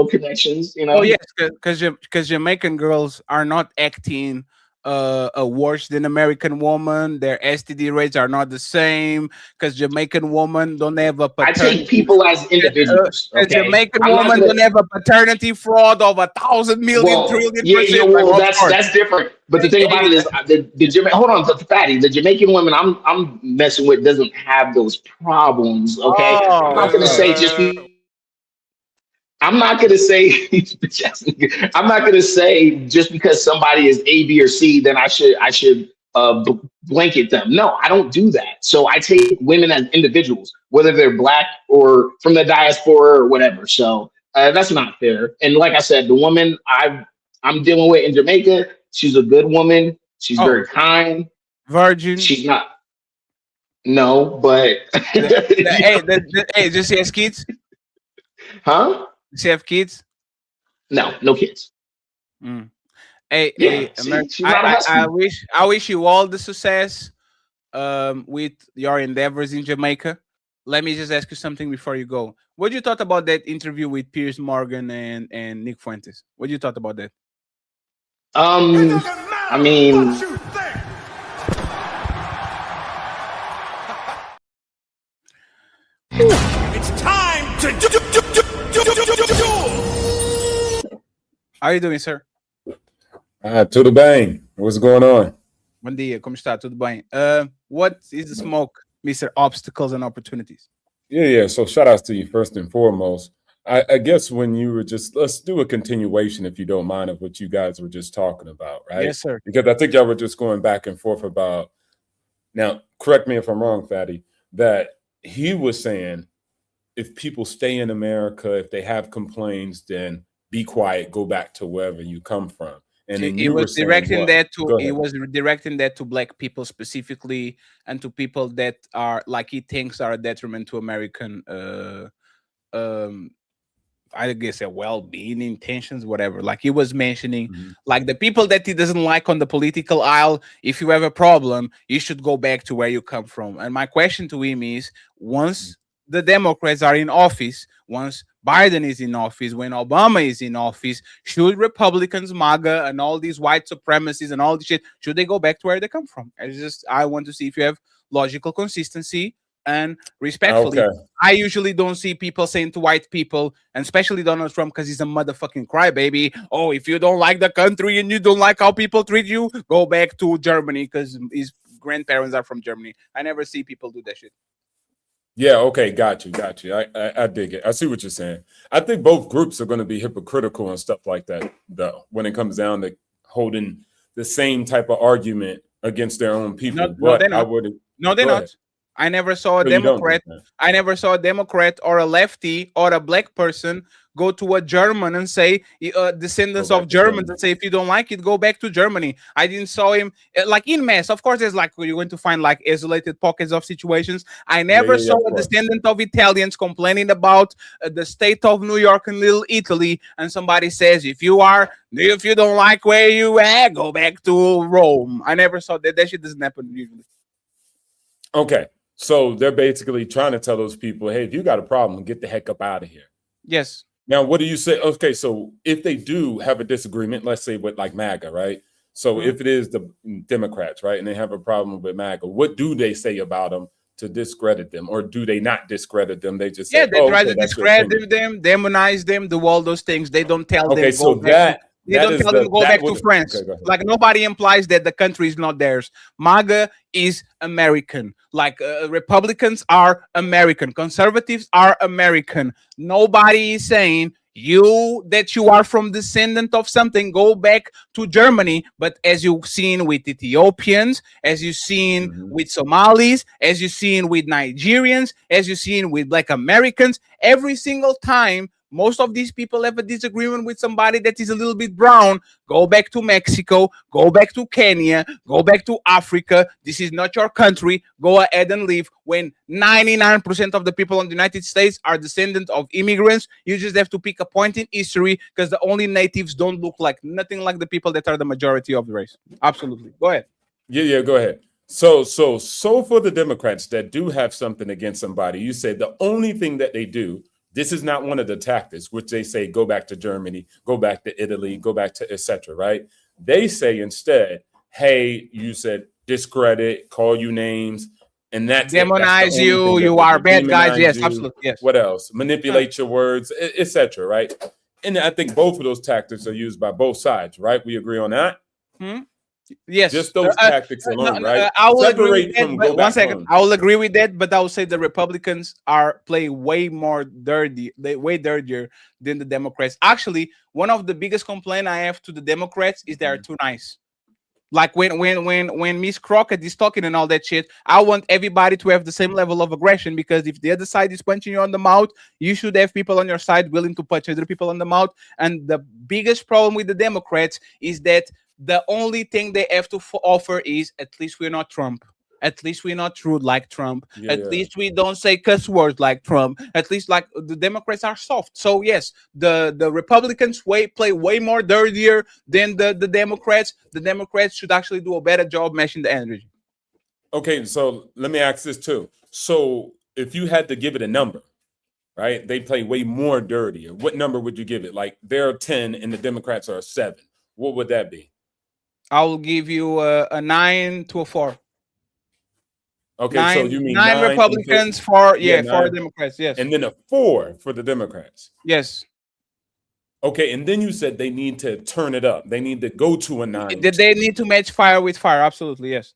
connections, Oh yes, because Jamaican girls are not acting worse than American woman. Their STD rates are not the same because Jamaican woman don't have a I take paternity. people as individuals. A Okay, Jamaican I'm not woman gonna. don't have a paternity fraud of 1,000,000,000 Well, trillion yeah, yeah. percent. Like, Well, of course. that's different. But the thing about it is, hold on, Fatty. The Jamaican women I'm messing with doesn't have those problems. Okay, I'm not gonna say just. Oh, I'm not gonna say. I'm not gonna say just because somebody is A, B, or C, then I should blanket them. No, I don't do that. So I take women as individuals, whether they're black or from the diaspora or whatever. So that's not fair. And like I said, the woman I'm dealing with in Jamaica, she's a good woman. She's oh, very kind. virgin. She's not. No, but Hey, does she have kids? huh? Does she have kids? No, no kids. Mm. Hey, Yeah, America, she's not a husband. I wish you all the success with your endeavors in Jamaica. Let me just ask you something before you go. What you thought about that interview with Piers Morgan and Nick Fuentes? What you thought about that? It doesn't I matter mean, what you think. It's time to do. How are you doing, sir? Tudo bem? What's going on? Bom dia, como está? Tudo bem? What is the smoke, Mr. Obstacles and Opportunities? Yeah. So shout outs to you first and foremost. I guess when you were just, let's do a continuation, if you don't mind, of what you guys were just talking about, right? Yes, sir. Because I think y'all were just going back and forth about, now, correct me if I'm wrong, Fatty, that he was saying if people stay in America, if they have complaints, then be quiet, go back to wherever you come from. And then He you were was saying directing what? that to Go he ahead. was directing that to black people specifically, and to people that are like he thinks are a detriment to American um I guess well-being intentions, whatever. Like he was mentioning, Mhm. like the people that he doesn't like on the political aisle. If you have a problem, you should go back to where you come from. And my question to him is: once the Democrats are in office, once Biden is in office, when Obama is in office, should Republicans, MAGA, and all these white supremacists and all this shit, should they go back to where they come from? I want to see if you have logical consistency and respectfully. Okay. I usually don't see people saying to white people, and especially Donald Trump, because he's a motherfucking crybaby. Oh, if you don't like the country and you don't like how people treat you, go back to Germany because his grandparents are from Germany. I never see people do that shit. Yeah, okay, got you. I dig it. I see what you're saying. I think both groups are going to be hypocritical and stuff like that, though, when it comes down to holding the same type of argument against their own people. No, But they're I not. would. No, they're Go not. ahead. I never saw a So you don't Democrat. think that? I never saw a Democrat or a lefty or a black person go to a German and say, descendants Go of back to Germans, Germany. and say, if you don't like it, go back to Germany. I didn't saw him like in mass. Of course, there's like you're going to find like isolated pockets of situations. I never Yeah, saw of a course. descendant of Italians complaining about the state of New York and Little Italy, and somebody says, if you don't like where you at, go back to Rome. I never saw that. That shit doesn't happen usually. Okay. So they're basically trying to tell those people, hey, if you got a problem, get the heck up out of here. Yes. Now, what do you say? Okay, so if they do have a disagreement, let's say with like MAGA, right? So if it is the Democrats, right, and they have a problem with MAGA, what do they say about them to discredit them, or do they not discredit them? They just say, Yeah, they "Oh, try okay, to that's your opinion." discredit them, demonize them, do all those things. They don't tell Okay, them so go back to, they that don't is tell them the go that back to would France. okay, go ahead. Like nobody implies that the country is not theirs. MAGA is American. Like Republicans are American. Conservatives are American. Nobody is saying that you are from descendant of something, go back to Germany. But as you've seen with Ethiopians, as you've seen with Somalis, as you've seen with Nigerians, as you've seen with Black Americans, every single time most of these people have a disagreement with somebody that is a little bit brown, go back to Mexico, go back to Kenya, go back to Africa. This is not your country. Go ahead and leave. When 99% of the people in the United States are descendants of immigrants, you just have to pick a point in history because the only natives don't look like nothing like the people that are the majority of the race. Absolutely. Go ahead. Yeah, go ahead. So for the Democrats that do have something against somebody, you say the only thing that they do, this is not one of the tactics, which they say go back to Germany, go back to Italy, go back to etc. Right? They say instead, hey, you said discredit, call you names, and that's it. That's the Demonize only thing you. that You they are do. bad guys. Demonize Yes, you. absolutely. Yes. What else? Manipulate your words, etc. Right? And I think both of those tactics are used by both sides. Right? We agree on that. Yes. Just those tactics alone, right? I will agree with Separate that. from But go one back second, home. I will agree with that. But I will say the Republicans are play way more dirty, way dirtier than the Democrats. Actually, one of the biggest complaint I have to the Democrats is they are too nice. Like when Miss Crockett is talking and all that shit, I want everybody to have the same level of aggression, because if the other side is punching you on the mouth, you should have people on your side willing to punch other people on the mouth. And the biggest problem with the Democrats is that the only thing they have to offer is, at least we're not Trump. At least we're not rude like Trump. Yeah, At yeah. least we don't say cuss words like Trump. At least, like, the Democrats are soft. So yes, the Republicans play way more dirtier than the Democrats. The Democrats should actually do a better job matching the energy. Okay, so let me ask this too. So if you had to give it a number, right? They play way more dirtier. What number would you give it? Like they're 10 and the Democrats are 7. What would that be? I will give you a 9 to a 4. Okay, so you mean 9 9 Republicans for Yeah, for 9. Democrats. Yes. and then a 4 for the Democrats. Yes. Okay, and then you said they need to turn it up. They need to go to a 9. They need to match fire with fire. Absolutely. Yes.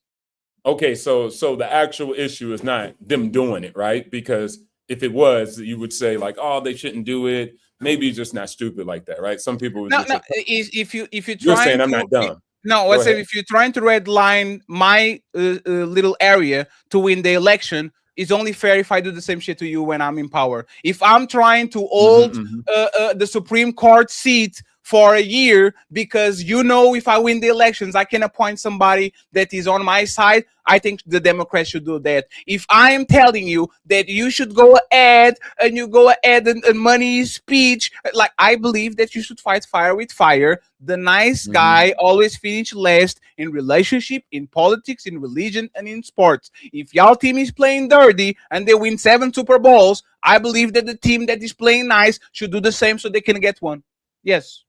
Okay, so the actual issue is not them doing it, right? Because if it was, you would say like, oh, they shouldn't do it. Maybe it's just not stupid like that, right? Some people would No, just no. say, If you you're saying I'm not dumb. No, Go let's say ahead. if you're trying to redline my little area to win the election, it's only fair if I do the same shit to you when I'm in power. If I'm trying to hold the Supreme Court seat for a year, because if I win the elections, I can appoint somebody that is on my side, I think the Democrats should do that. If I am telling you that you should go ahead and money is speech, like, I believe that you should fight fire with fire. The nice guy always finish last in relationship, in politics, in religion, and in sports. If y'all team is playing dirty and they win 7 Super Bowls, I believe that the team that is playing nice should do the same so they can get one. Yes.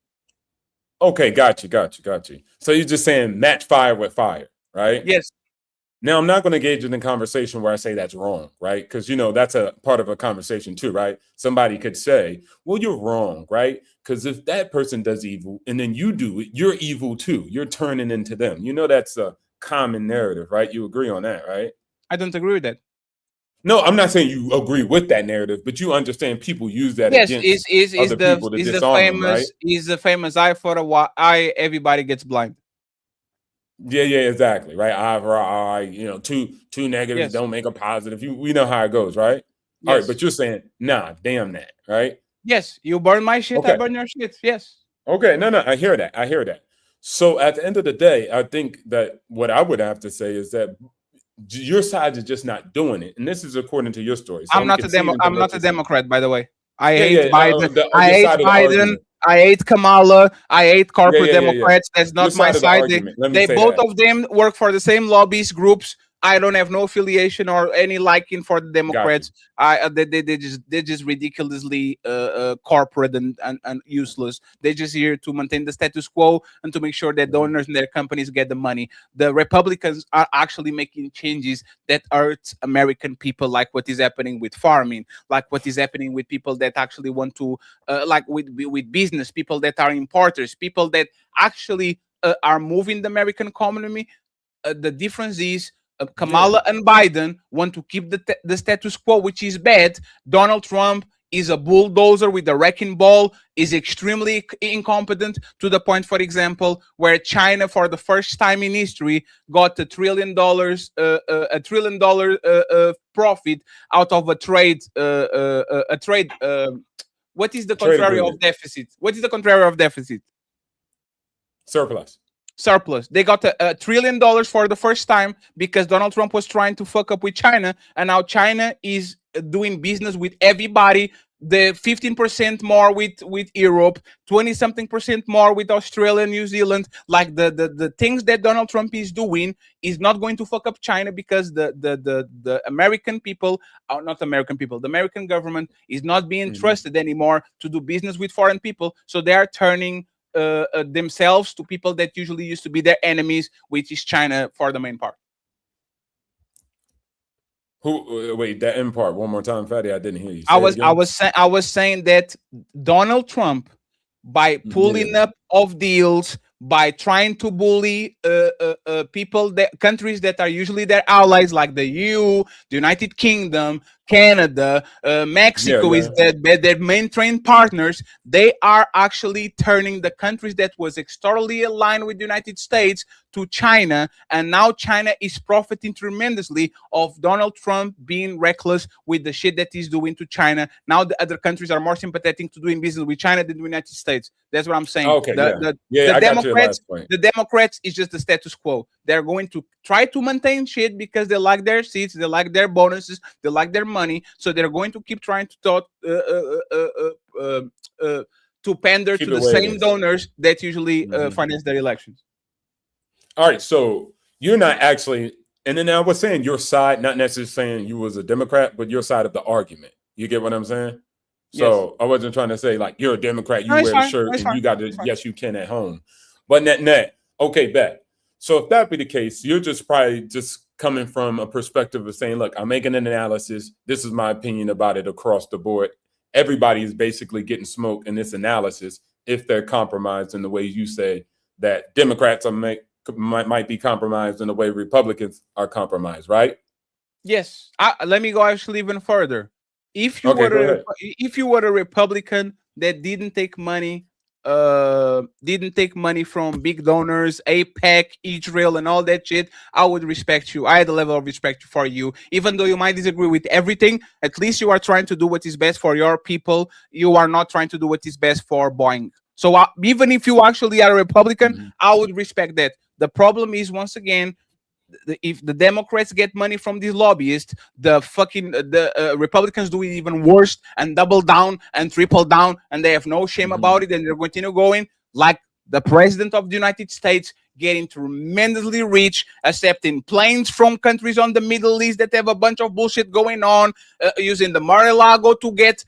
Okay, got you. So you're just saying match fire with fire, right? Yes. Now, I'm not going to engage in a conversation where I say that's wrong, right? Because, that's a part of a conversation too, right? Somebody could say, well, you're wrong, right? Because if that person does evil and then you do it, you're evil too. You're turning into them. That's a common narrative, right? You agree on that, right? I don't agree with that. No, I'm not saying you agree with that narrative, but you understand people use that Yes, against is other the people to is the disarm them, right? famous eye for a eye, everybody gets blind. Yeah, exactly, right? Eye for eye, two negatives Yes. don't make a positive. We know how it goes, right? All right, Yes. but you're saying, nah, damn that, right? Yes, you burn my shit, I Okay. burn your shit. Yes. Okay, no, I hear that. So at the end of the day, I think that what I would have to say is that your side is just not doing it, and this is according to your story. So I'm not a Democrat, by the way. I Yeah, hate yeah, Biden. your I hate side of the Biden. argument. I hate Kamala. I hate corporate Yeah. Democrats. That's Your not my side of the side. argument. Let me They say both that. of them work for the same lobbyist groups. I don't have no affiliation or any liking for the Democrats. They're just ridiculously corporate and useless. They're just here to maintain the status quo and to make sure that donors and their companies get the money. The Republicans are actually making changes that hurt American people, like what is happening with farming, like what is happening with people that actually want to, like with business, people that are importers, people that actually are moving the American economy. The difference is Kamala and Biden want to keep the status quo, which is bad. Donald Trump is a bulldozer with a wrecking ball, is extremely incompetent, to the point, for example, where China, for the first time in history, got $1 trillion profit out of a trade. What is the contrary of deficit? What is the contrary of deficit? Surplus. They got $1 trillion for the first time because Donald Trump was trying to fuck up with China, and now China is doing business with everybody. The 15% more with Europe, 20-something% more with Australia, New Zealand. Like the things that Donald Trump is doing is not going to fuck up China, because the American people, not American people, the American government is not being trusted anymore to do business with foreign people. So they are turning themselves to people that usually used to be their enemies, which is China for the main part. Who? Wait, that end part one more time, Fatty. I didn't hear you. Say I it was again. I was saying that Donald Trump, by pulling Yeah. up of deals, by trying to bully people, that countries that are usually their allies, like the EU, the United Kingdom, Canada, Yeah. Mexico, is Yeah. their main trade partners. They are actually turning the countries that was externally aligned with the United States to China, and now China is profiting tremendously of Donald Trump being reckless with the shit that he's doing to China. Now the other countries are more sympathetic to doing business with China than the United States. That's what I'm saying. Okay. Yeah. The Yeah. I got your Democrats, last point. the Democrats is just the status quo. They're going to try to maintain shit because they like their seats, they like their bonuses, they like their money. So they're going to keep trying to talk to pander Keep to it the where it same is. donors that usually Mhm. finance their elections. All right, so you're not actually, and then I was saying your side, not necessarily saying you was a Democrat, but your side of the argument. You get what I'm saying? Yes. So I wasn't trying to say like you're a Democrat, you No, it's wear the fine. shirt It's and you fine. got to, It's fine. yes, you can at home. But net, okay, bet. So if that be the case, you're just probably just coming from a perspective of saying, look, I'm making an analysis. This is my opinion about it across the board. Everybody is basically getting smoked in this analysis if they're compromised in the way you say that Democrats are might be compromised in the way Republicans are compromised, right? Yes. Let me go actually even further. If you Okay, go were ahead. a Republican that didn't take money from big donors, APEC, Israel, and all that shit, I would respect you. I had a level of respect for you. Even though you might disagree with everything, at least you are trying to do what is best for your people. You are not trying to do what is best for Boeing. So even if you actually are a Republican, Mhm. I would respect that. The problem is, once again, if the Democrats get money from these lobbyists, the Republicans do it even worse and double down and triple down, and they have no shame about it, and they're continue going like the president of the United States, getting tremendously rich, accepting planes from countries on the Middle East that have a bunch of bullshit going on, using the Mar-a-Lago to get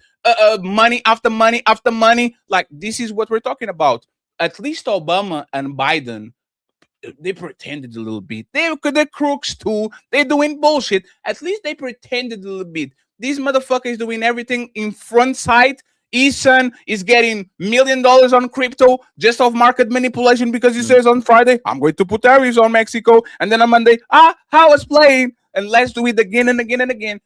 money after money after money. Like, this is what we're talking about. At least Obama and Biden, they pretended a little bit. They're crooks too. They're doing bullshit. At least they pretended a little bit. These motherfuckers doing everything in front side. Eason is getting $1 million on crypto just off market manipulation because he says on Friday, I'm going to put tariffs on Mexico. And then on Monday, how was playing? And let's do it again and again and again.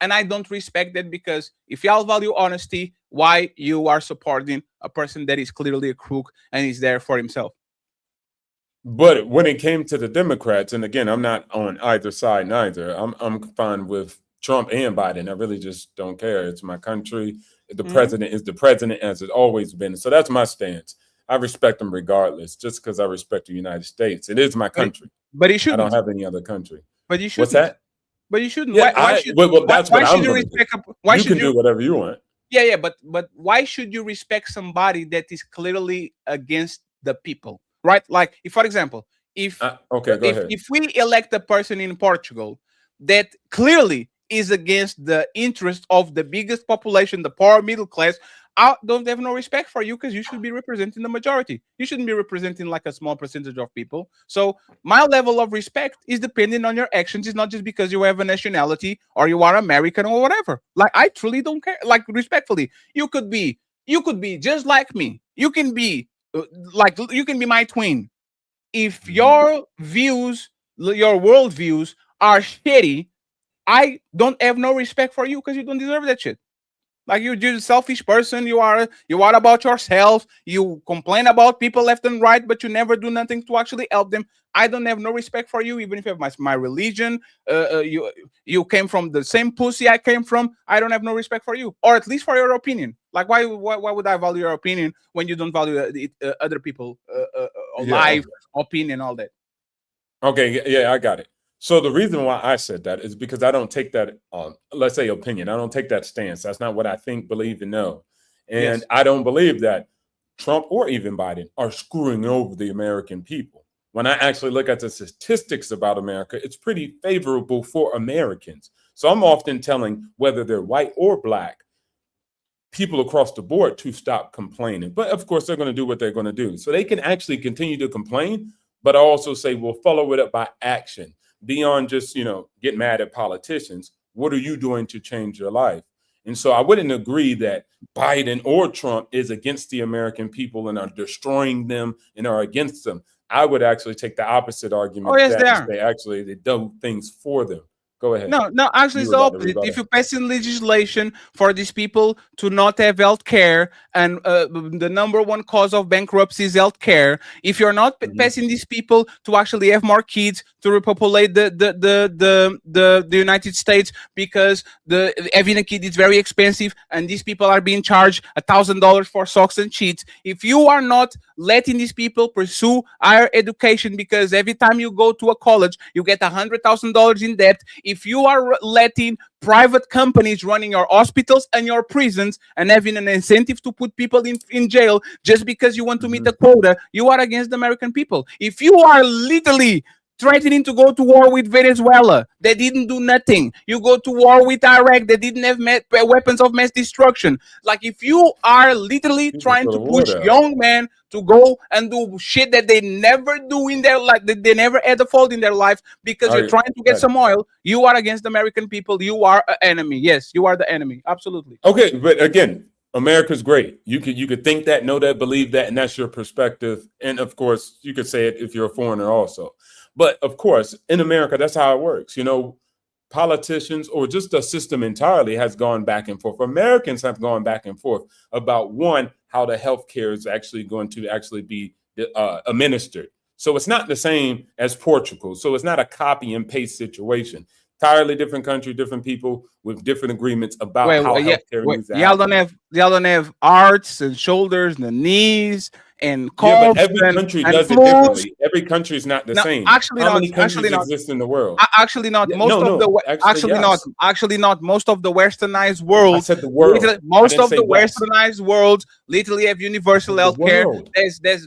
And I don't respect that, because if y'all value honesty, why you are supporting a person that is clearly a crook and is there for himself? But when it came to the Democrats, and again, I'm not on either side neither. I'm fine with Trump and Biden. I really just don't care. It's my country. The president is the president, as it's always been. So that's my stance. I respect him regardless, just because I respect the United States. It is my country. But he I shouldn't. don't have any other country. But you shouldn't. What's that? But you shouldn't. Yeah, Why should? well, that's Why what should I'm you going to do. respect? Why You should can you? do whatever you want. Yeah. But why should you respect somebody that is clearly against the people, right? Like, if, for example, if Okay, go ahead. if we elect a person in Portugal that clearly is against the interest of the biggest population, the poor middle class, I don't have no respect for you, because you should be representing the majority. You shouldn't be representing like a small percentage of people. So my level of respect is depending on your actions. It's not just because you have a nationality or you are American or whatever. Like, I truly don't care. Like, respectfully, you could be just like me. You can be you can be my twin. If your views, your world views are shitty, I don't have no respect for you, because you don't deserve that shit. Like, you're just a selfish person. You are about yourself. You complain about people left and right, but you never do nothing to actually help them. I don't have no respect for you, even if you have my religion. You came from the same pussy I came from. I don't have no respect for you, or at least for your opinion. Like, why would I value your opinion when you don't value other people life, opinion, all that? Okay, yeah, I got it. So the reason why I said that is because I don't take that, let's say, opinion. I don't take that stance. That's not what I think, believe, and know. And Yes. I don't believe that Trump or even Biden are screwing over the American people. When I actually look at the statistics about America, it's pretty favorable for Americans. So I'm often telling, whether they're white or black, people across the board to stop complaining. But of course, they're going to do what they're going to do. So they can actually continue to complain, but also say, we'll follow it up by action beyond just, get mad at politicians. What are you doing to change your life? And so I wouldn't agree that Biden or Trump is against the American people and are destroying them and are against them. I would actually take the opposite argument. Oh, yes, that they do things for them. Go ahead. No, actually, it's the opposite. If you pass in legislation for these people to not have health care, and the number one cause of bankruptcy is health care, if you're not passing these people to actually have more kids to repopulate the United States, because having a kid is very expensive, and these people are being charged $1,000 for socks and sheets. If you are not letting these people pursue higher education, because every time you go to a college, you get $100,000 in debt. If you are letting private companies running your hospitals and your prisons and having an incentive to put people in jail just because you want to meet the quota, you are against the American people. If you are literally threatening to go to war with Venezuela, they didn't do nothing. You go to war with Iraq, they didn't have weapons of mass destruction. Like, if you are literally trying to push young men to go and do shit that they never do in their life, that they never had a fault in their life, because you're trying to get some oil, you are against the American people. You are an enemy. Yes, you are the enemy. Absolutely. Okay, but again, America's great. You could think that, know that, believe that, and that's your perspective. And of course, you could say it if you're a foreigner also. But of course, in America, that's how it works. Politicians, or just the system entirely, has gone back and forth. Americans have gone back and forth about, one, how the healthcare is actually going to be administered. So it's not the same as Portugal. So it's not a copy and paste situation. Entirely different country, different people with different agreements about how healthcare needs to happen. Y'all don't have hearts and shoulders and the knees and coughs. Yeah, but every country does it differently. Every country is not the same. How many countries exist in the world? Actually not. Most of the westernized world. I said the world. Most of the westernized world literally have universal health care. There's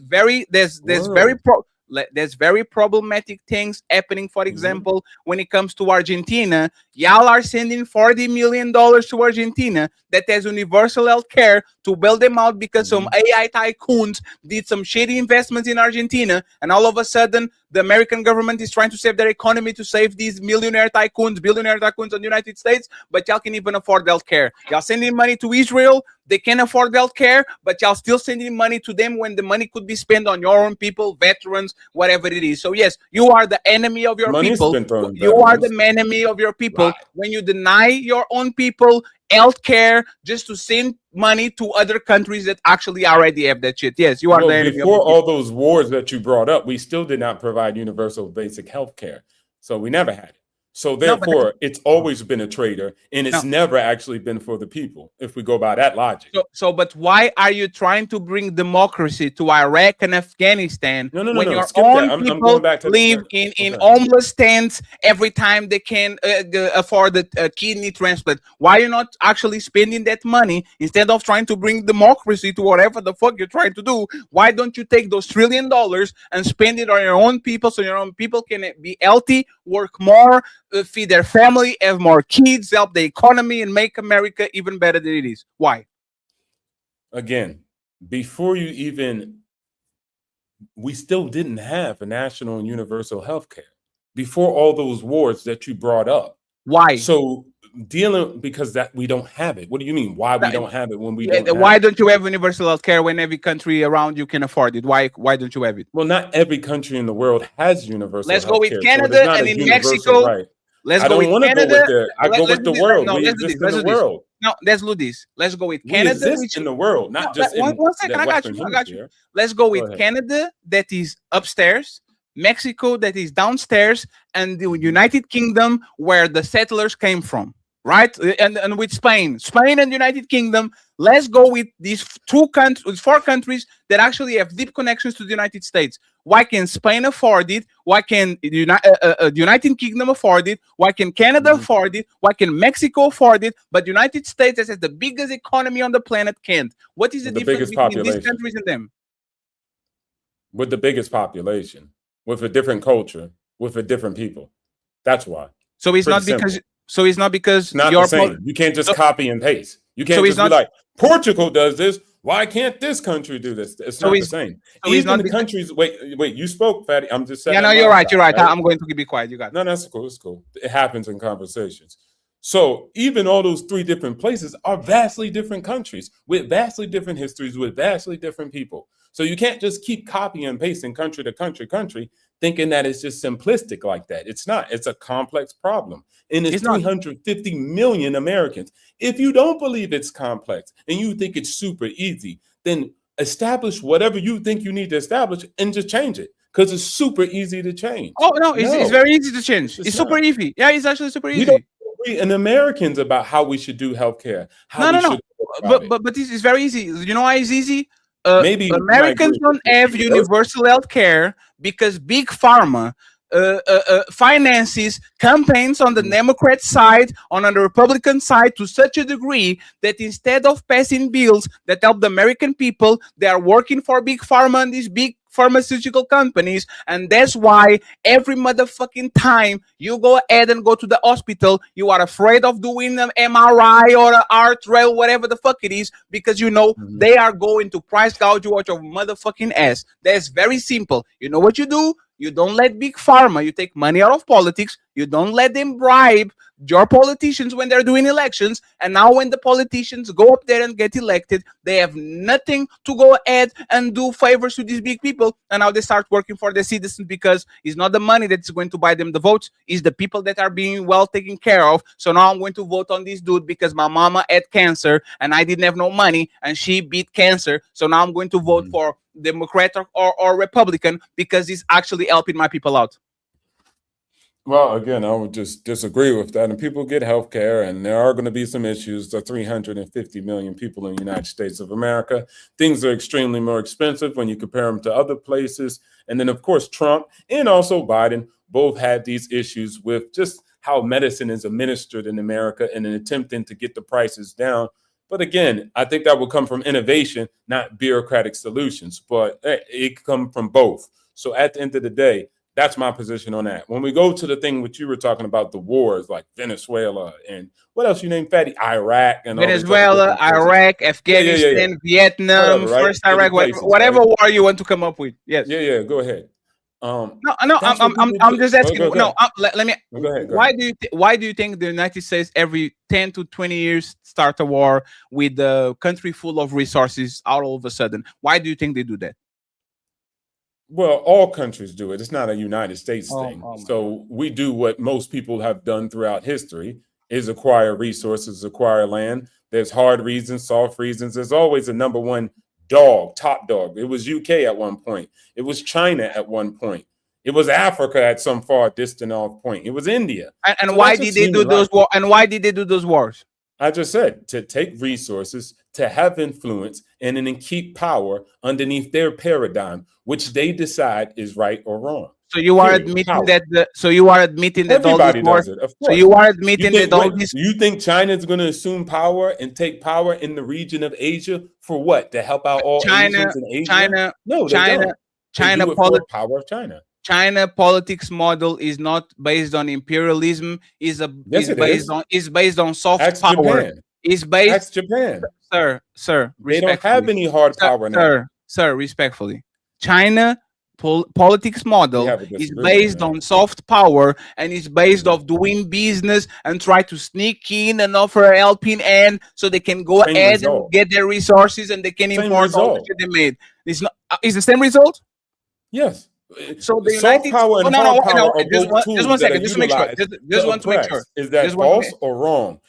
very problematic things happening. For example, when it comes to Argentina, y'all are sending $40 million to Argentina that has universal health care to bail them out because some AI tycoons did some shitty investments in Argentina, and all of a sudden the American government is trying to save their economy to save these billionaire tycoons in the United States, but y'all can't even afford health care. Y'all sending money to Israel, they can't afford health care, but y'all still sending money to them when the money could be spent on your own people, veterans, whatever it is. So yes, you are the enemy of your people. You are the enemy of your people when you deny your own people health care just to send money to other countries that actually already have that shit. Yes, you are the enemy. Before all those wars that you brought up, we still did not provide universal basic health care. So we never had it. So therefore, it's always been a traitor, and it's never actually been for the people, if we go by that logic. But why are you trying to bring democracy to Iraq and Afghanistan when your Skip own that. people live in homeless tents every time they can afford a kidney transplant? Why are you not actually spending that money instead of trying to bring democracy to whatever the fuck you're trying to do? Why don't you take those $1 trillion and spend it on your own people so your own people can be healthy, work more, feed their family, have more kids, help the economy, and make America even better than it is? Why? Again, before you even, we still didn't have a national and universal health care before all those wars that you brought up. Why? So because that we don't have it. What do you mean? Why we don't have it when we don't? Why don't you have universal health care when every country around you can afford it? Why don't you have it? Well, not every country in the world has universal. Let's go with Canada and in Mexico. Right. Let's go with Canada. I go with the world. We exist in the world. No, let's do this. Let's go with Canada. We exist in the world, not just in one second. I got you. Let's go with Canada, that is upstairs, Mexico, that is downstairs, and the United Kingdom, where the settlers came from. Right? And with Spain and United Kingdom, let's go with these four countries that actually have deep connections to the United States. Why can Spain afford it? Why can the United Kingdom afford it? Why can Canada afford it? Why can Mexico afford it? But the United States, that has the biggest economy on the planet, can't. What is the difference between these countries and them? With the biggest population, with a different culture, with a different people. That's why. So it's not because... So it's not because it's not the same. You can't just copy and paste. You can't just be like, Portugal does this. Why can't this country do this? It's So not the it's same. so it's Even not the because, countries. Wait. You spoke, Fatty. I'm just saying. yeah, no, you're right. You're right. I'm going to be quiet. You got it. No, that's cool. It's cool. It happens in conversations. So even all those 3 different places are vastly different countries with vastly different histories, with vastly different people. So you can't just keep copying and pasting country to country, thinking that it's just simplistic like that. It's not. It's a complex problem. And it's not. 350 million Americans. If you don't believe it's complex and you think it's super easy, then establish whatever you think you need to establish and just change it. Because it's super easy to change. Oh no, it's very easy to change. It's super easy. Yeah, it's actually super easy. We don't agree in Americans about how we should do healthcare. No. But this is very easy. You know why it's easy? Maybe Americans don't have universal health care because big pharma finances campaigns on the Democrat side, on the Republican side, to such a degree that instead of passing bills that help the American people, they are working for big pharma and these big pharmaceutical companies. And that's why every motherfucking time you go ahead and go to the hospital, you are afraid of doing an MRI or an art rail, whatever the fuck it is, because you know they are going to price gouge you out your motherfucking ass. That's very simple. You know what you do? You don't let big pharma, you take money out of politics, you don't let them bribe your politicians when they're doing elections. And now when the politicians go up there and get elected, they have nothing to go ahead and do favors to these big people. And now they start working for the citizens, because it's not the money that's going to buy them the votes, it's the people that are being well taken care of. So now I'm going to vote on this dude because my mama had cancer and I didn't have no money and she beat cancer. So now I'm going to vote for Democrat or Republican because it's actually helping my people out. Well, again, I would just disagree with that. And people get health care, and there are going to be some issues. The 350 million people in the United States of America. Things are extremely more expensive when you compare them to other places. And then, of course, Trump and also Biden both had these issues with just how medicine is administered in America and in attempting to get the prices down. But again, I think that will come from innovation, not bureaucratic solutions. But it come from both. So at the end of the day, that's my position on that. When we go to the thing which you were talking about, the wars like Venezuela and what else you named, Fatty? Iraq and Venezuela, Iraq, Afghanistan, Vietnam, whatever, right? First Iraq, whatever right? War you want to come up with. Yes. Yeah. Go ahead. No. I'm just asking. Go let me. Go ahead. Why do you think the United States every 10 to 20 years start a war with a country full of resources all of a sudden? Why do you think they do that? Well, all countries do it. It's not a United States thing. So we do what most people have done throughout history, is acquire resources, acquire land. There's hard reasons, soft reasons. There's always a number one dog, top dog. It was UK at one point. It was China at one point. It was Africa at some far distant off point. It was India. And so why did they do those wars? And why did they do those wars? I just said, to take resources, to have influence, and then keep power underneath their paradigm, which they decide is right or wrong. So you are admitting that. So you are admitting that everybody does it. Of course. So you are admitting that all these. You think China is going to assume power and take power in the region of Asia for what? To help out all Asians in Asia? China power of China. China politics model is not based on imperialism. Is based on soft Ask power. Japan. Is based. Ask Japan. Sir. They don't have any hard power now. Sir, respectfully, China politics model is based on soft power and is based off doing business and try to sneak in and offer a helping hand so they can go ahead and get their resources and they can import all the shit they made. It's not. Is the same result? Yes. So the soft United power and hard power are both tools. Just one second. Just to make sure. Just want to make sure. Is that false or wrong?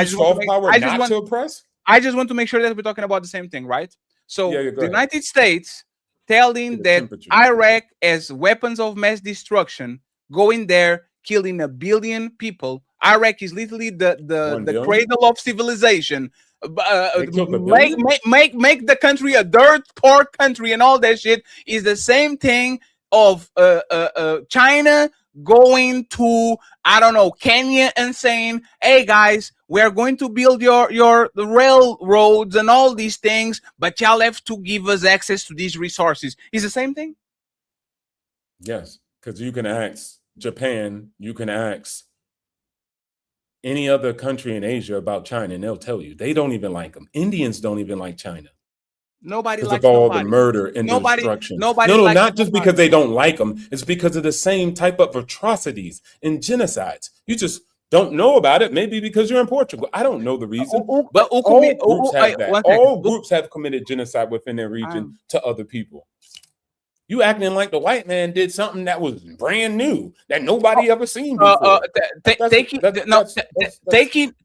Soft power not to oppress? I just want to make sure that we're talking about the same thing, right? So the United States telling that Iraq has weapons of mass destruction, going there, killing 1 billion people. Iraq is literally the cradle of civilization. Make the country a dirt poor country and all that shit is the same thing of China going to, I don't know, Kenya and saying, hey guys, we're going to build the railroads and all these things, but y'all have to give us access to these resources. Is the same thing? Yes, because you can ask Japan, you can ask any other country in Asia about China, and they'll tell you they don't even like them. Indians don't even like China Nobody because of likes all the nobody. murder and Nobody, destruction. nobody No, likes not just nobody. because they don't like them. It's because of the same type of atrocities and genocides. You just don't know about it. Maybe because you're in Portugal. I don't know the reason. But all groups have that. All groups have committed genocide within their region to other people. You acting like the white man did something that was brand new that nobody ever seen before. Taking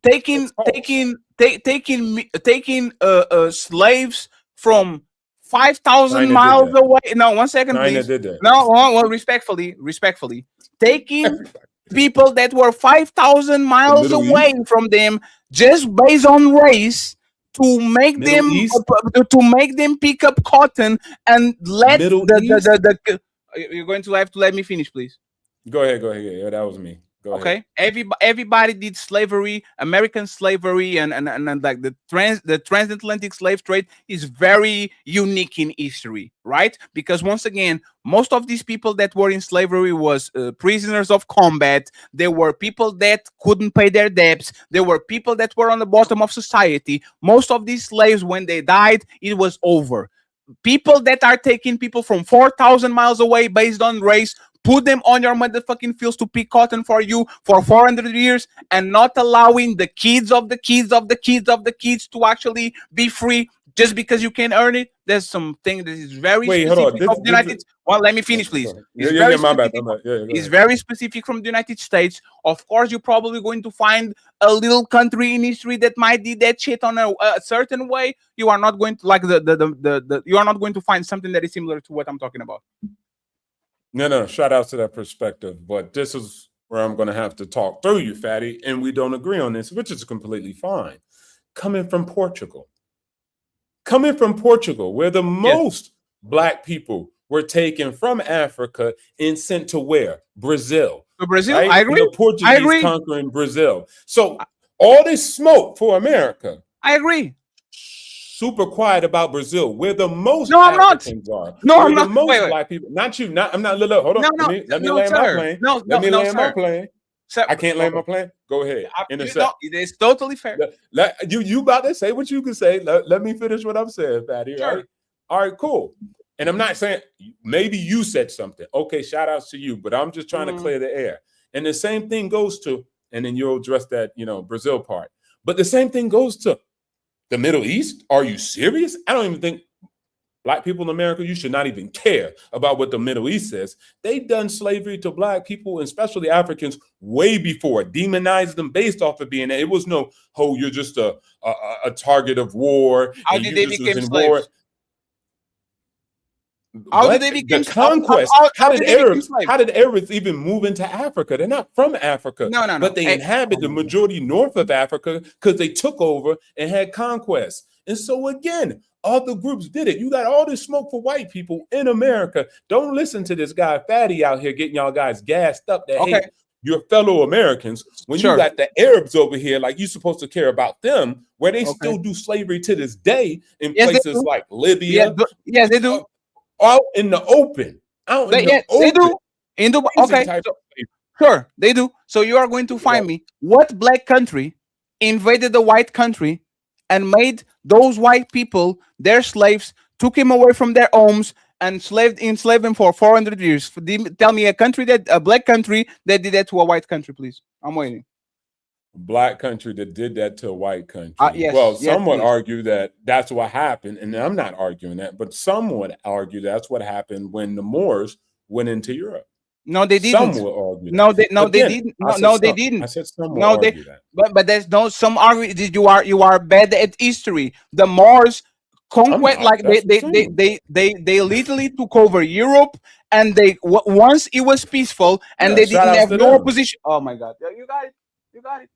slaves from 5,000 China miles did that. away. No, 1 second, China please. did that. No, well, respectfully, taking people that were 5,000 miles Middle away East? from them just based on race to make Middle them East? to make them pick up cotton and let Middle East? You're going to have to let me finish, please. Go ahead. Yeah, that was me. Go ahead. Okay. Everybody did slavery, American slavery, and like the transatlantic slave trade is very unique in history, right? Because once again, most of these people that were in slavery was prisoners of combat. There were people that couldn't pay their debts. There were people that were on the bottom of society. Most of these slaves, when they died, it was over. People that are taking people from 4,000 miles away based on race, put them on your motherfucking fields to pick cotton for you for 400 years and not allowing the kids of the kids of the kids of the kids to actually be free just because you can earn it. There's something that is very specific from the United States. Well, let me finish, please. It's very specific from the United States. Of course, you're probably going to find a little country in history that might do that shit on a certain way. You are not going to like you are not going to find something that is similar to what I'm talking about. No, shout out to that perspective. But this is where I'm going to have to talk through you, Fatty, and we don't agree on this, which is completely fine. Coming from Portugal, where the most Black people were taken from Africa and sent to where? Brazil. To Brazil, right? I agree. And the Portuguese conquering Brazil. So all this smoke for America. I agree. Super quiet about Brazil, where the most Africans are. No, where I'm not. The most Black people. Not you. I'm not. Look, hold on. Let me land my plane. Let me land my plane. Sir, I can't land my plane. Go ahead. It's totally fair. You about to say what you can say. Let me finish what I'm saying, Fatty. Sure. Right? All right, cool. And I'm not saying maybe you said something. Okay, shout outs to you, but I'm just trying to clear the air. And the same thing goes to, and then you'll address that, Brazil part. But the same thing goes to the Middle East. Are you serious? I don't even think Black people in America, you should not even care about what the Middle East says. They done slavery to Black people, and especially Africans, way before. Demonized them based off of being there. It was no, you're just a target of war. How did they become slaves? How did they become the conquest? How did Arabs even move into Africa? They're not from Africa. No. But they inhabit the majority north of Africa because they took over and had conquest. And so again, other groups did it. You got all this smoke for white people in America. Don't listen to this guy Fatty out here getting y'all guys gassed up that hate your fellow Americans when you got the Arabs over here, like you're supposed to care about them, where they still do slavery to this day in places like Libya. Yes, they do. Out in the open. They do. Sure, they do. So you are going to find me what Black country invaded the white country and made those white people their slaves, took him away from their homes, and enslaved them for 400 years. Tell me a Black country that did that to a white country, please. I'm waiting. Black country that did that to a white country. Some would argue that that's what happened, and I'm not arguing that, but some would argue that's what happened when the Moors went into Europe. No, they didn't. Some will argue. They didn't. They didn't. I said some will argue that. But there's no some argue. You are bad at history. The Moors conquest, like they literally took over Europe, and once it was peaceful, and they didn't have no opposition. Oh my God, you got it.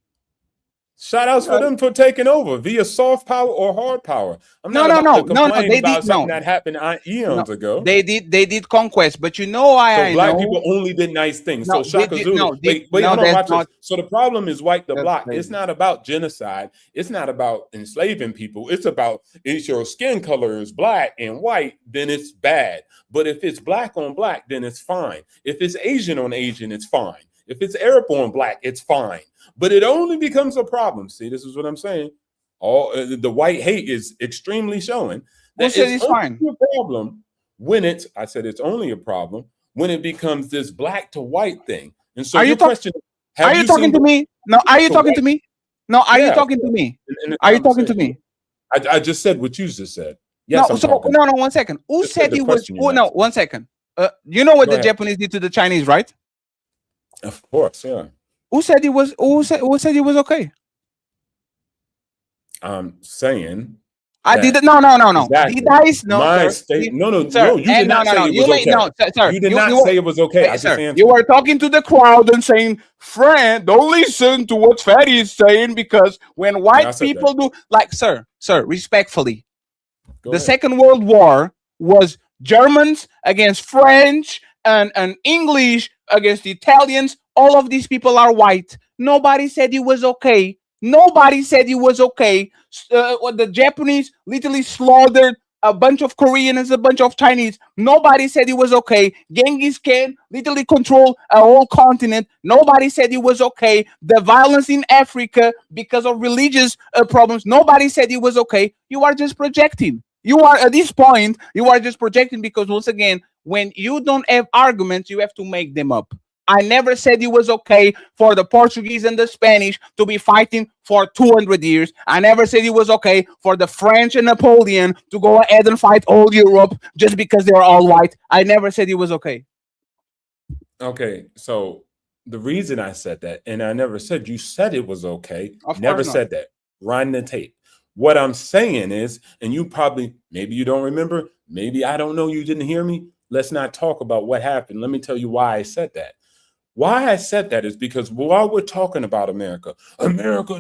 Shout outs for them for taking over via soft power or hard power. I'm not they about did something that happened eons ago. They did conquest, but you know why? So Black people only did nice things. So Shaka Zulu. Wait, hold on, watch this. So the problem is white the Black. Crazy. It's not about genocide. It's not about enslaving people. It's about if your skin color is Black and white, then it's bad. But if it's Black on Black, then it's fine. If it's Asian on Asian, it's fine. If it's airborne black, it's fine. But it only becomes a problem. See, this is what I'm saying. All the white hate is extremely showing Who said it's fine? A problem when I said it's only a problem when it becomes this black to white thing. And so Are you question, are you talking to me? No, are you talking to me? No, are you talking to me? Are you talking to me? I just said what you just said. Yes, no, 1 second. Who said it was? Oh, no, 1 second. You know what the Japanese did to the Chinese, right? Of course, yeah. Who said it was? Who said it was okay? I'm saying I didn't. No. Exactly. Did I? No, my sir. No. You did not say it was okay. No, sir. You did not say it was okay. Sir, you were talking to the crowd and saying, "Friend, don't listen to what Fatty is saying because when white people do, like, sir, respectfully, the Second World War was Germans against French and English against Italians. All of these people are white. Nobody said it was okay. Nobody said it was okay. The Japanese literally slaughtered a bunch of Koreans, a bunch of Chinese. Nobody said it was okay. Genghis Khan literally controlled a whole continent. Nobody said it was okay. The violence in Africa because of religious problems. Nobody said it was okay. You are just projecting. You are at this point, you are just projecting because once again, when you don't have arguments, you have to make them up. I never said it was okay for the Portuguese and the Spanish to be fighting for 200 years. I never said it was okay for the French and Napoleon to go ahead and fight all Europe just because they're all white. I never said it was okay. Okay, so the reason I said that, and I never said you said it was okay. Never said that. Run the tape. What I'm saying is, and you probably, maybe you don't remember, maybe I don't know, you didn't hear me. Let's not talk about what happened. Let me tell you why I said that. Why I said that is because while we're talking about America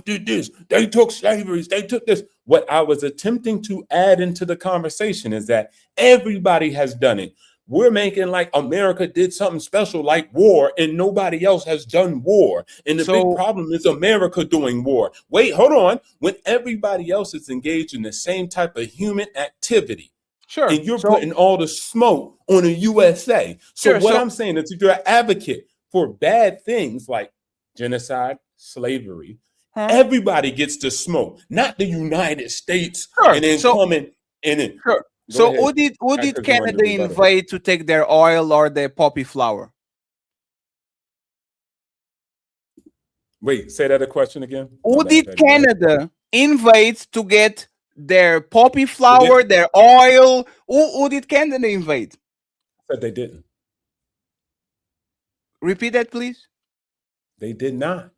did this, they took slavery, they took this. What I was attempting to add into the conversation is that everybody has done it. We're making like America did something special like war and nobody else has done war. And the big problem is America doing war. Wait, hold on. When everybody else is engaged in the same type of human activity. Sure. And you're putting all the smoke on the USA. So I'm saying is if you're an advocate for bad things like genocide, slavery, everybody gets to smoke, not the United States. Sure. And then coming in it. Sure. So who did Canada invade to take their oil or their poppy flower? Wait, say that a question again. Who did Canada invade to get their poppy flower, their oil? Who did Canada invade? I said they didn't. Repeat that, please. They did not.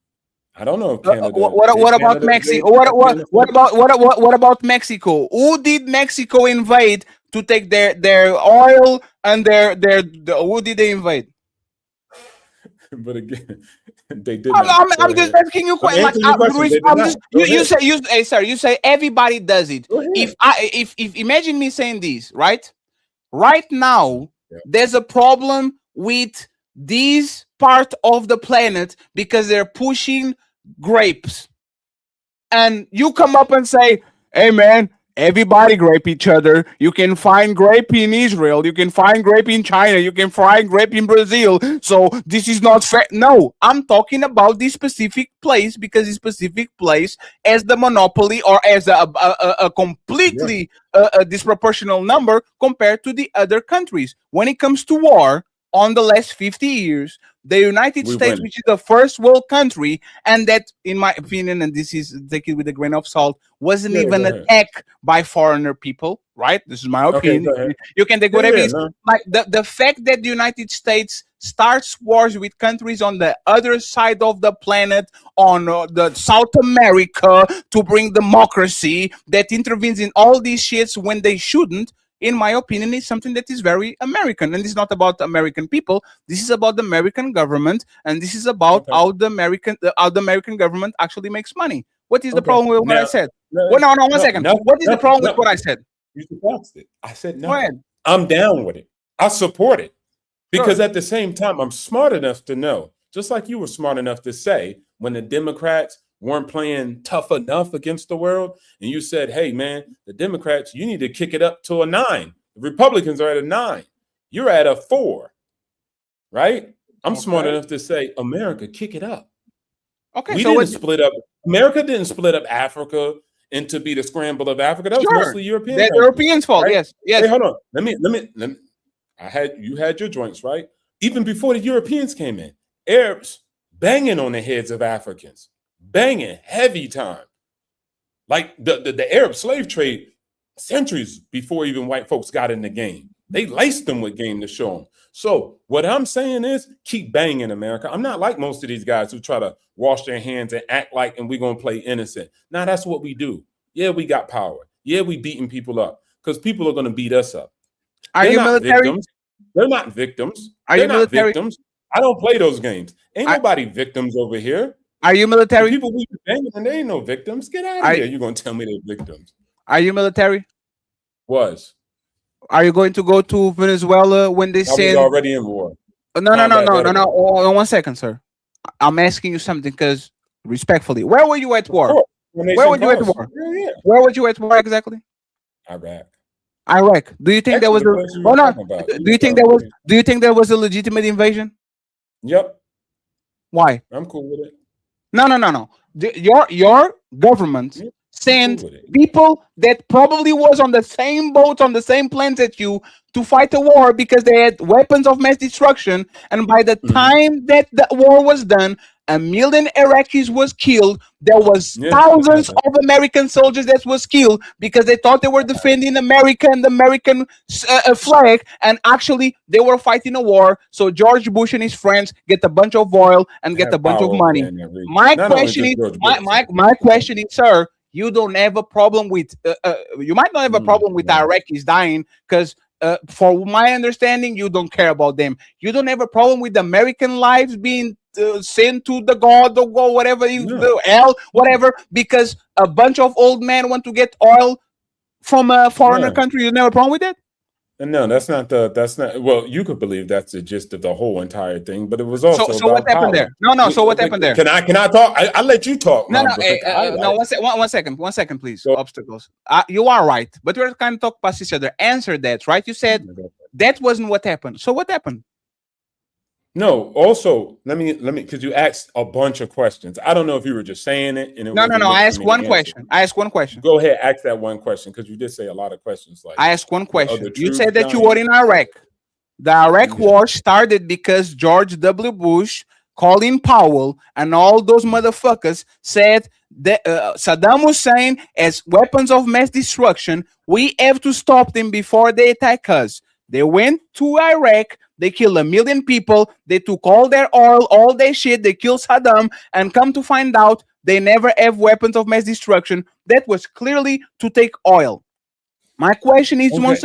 I don't know if Canada. What about Mexico? What about Mexico? Who did Mexico invade to take their oil and their who did they invade? But again, they did. I'm just asking you questions. You say everybody does it. If imagine me saying this, right? Right now, there's a problem with this part of the planet because they're pushing grapes, and you come up and say, "Hey, man, everybody grape each other. You can find grape in Israel. You can find grape in China. You can find grape in Brazil. So this is not fair." No, I'm talking about this specific place because this specific place has the monopoly or as a completely disproportional number compared to the other countries. When it comes to war, on the last 50 years, the United States, which is the first world country, and that, in my opinion, and this is take it with a grain of salt, wasn't even attacked by foreigner people, right? This is my opinion. You can take whatever it is. Like the fact that the United States starts wars with countries on the other side of the planet, on the South America, to bring democracy, that intervenes in all these shits when they shouldn't, in my opinion, is something that is very American. And this is not about American people. This is about the American government. And this is about how the American government actually makes money. What is the problem with what I said? One second. What is the problem with what I said? You surpassed it. I said no. Go ahead. I'm down with it. I support it. Because at the same time, I'm smart enough to know, just like you were smart enough to say, when the Democrats weren't playing tough enough against the world, and you said, hey, man, the Democrats, you need to kick it up to a 9. The Republicans are at a 9. You're at a 4, right? I'm smart Okay. enough to say, America, kick it up. Okay. We So didn't what? split up. America didn't split up Africa into be the scramble of Africa. That was Sure. mostly European The countries, Europeans' fault. right? Yes. Hey, Yes. hold on. Let me. You had your joints, right? Even before the Europeans came in, Arabs banging on the heads of Africans, banging heavy time. Like the Arab slave trade, centuries before even white folks got in the game. They laced them with game to show them. So what I'm saying is keep banging, America. I'm not like most of these guys who try to wash their hands and act like and we're going to play innocent. Now that's what we do. Yeah, we got power. Yeah, we beating people up because people are going to beat us up. Are They're you not military? victims. They're not victims. Are They're you not military? victims. I don't play those games. Ain't Are, nobody victims over here. are you The military? people we banging, and they ain't no victims. Get out of Are here. You're going to tell me they're victims. Are you military? Was. Are you going to go to Venezuela when they I was send? already in war. No, Combat veteran. Oh, 1 second, sir. I'm asking you something because respectfully, where were you at Of war? course. Where were you at war? Yeah. Where were you at war exactly? Iraq. Iraq. Do you think that was Actually, the a? place you Oh were no. talking about. Do you think that was? Do you think that was a legitimate invasion? Yep. Why? I'm cool with it. No. Your government Yeah, I'm sent cool with it. people that probably was on the same boat, on the same planes as you to fight a war because they had weapons of mass destruction. And by the Mhm. time that the war was done, 1 million Iraqis was killed. There was Yeah, thousands that of American soldiers that was killed because they thought they were defending America and the American flag, and actually they were fighting a war. So George Bush and his friends get a bunch of oil and get have a bunch of power money. over in that region. My Not only question just is, George Bush. my question is, sir, you don't have a problem with you might not have a problem with Iraqis dying because for my understanding, you don't care about them. You don't have a problem with American lives being sent to the god or whatever you No. hell, whatever, because a bunch of old men want to get oil from a foreigner No. country. You never a problem with that? No, that's not well, you could believe that's the gist of the whole entire thing, but it was also So what about happened power. there? No. So what happened there? Can I talk? I let you talk, No, my no, brother. no. 1 second, please. Go. Obstacles. You are right, but we're kind of talking past each other. Answer that, right? You said that wasn't what happened. So what happened? No. Also, let me because you asked a bunch of questions. I don't know if you were just saying it and it No. wasn't meant I for asked me to one answer. question. I asked one question. Go ahead, ask that one question because you did say a lot of questions. Like I asked one are question. the You troops said that you dying? were in Iraq. The Iraq Yeah. war started because George W. Bush, Colin Powell, and all those motherfuckers said that Saddam Hussein has weapons of mass destruction. We have to stop them before they attack us. They went to Iraq. They killed 1 million people. They took all their oil, all their shit. They killed Saddam. And come to find out, they never have weapons of mass destruction. That was clearly to take oil. My question is Okay, once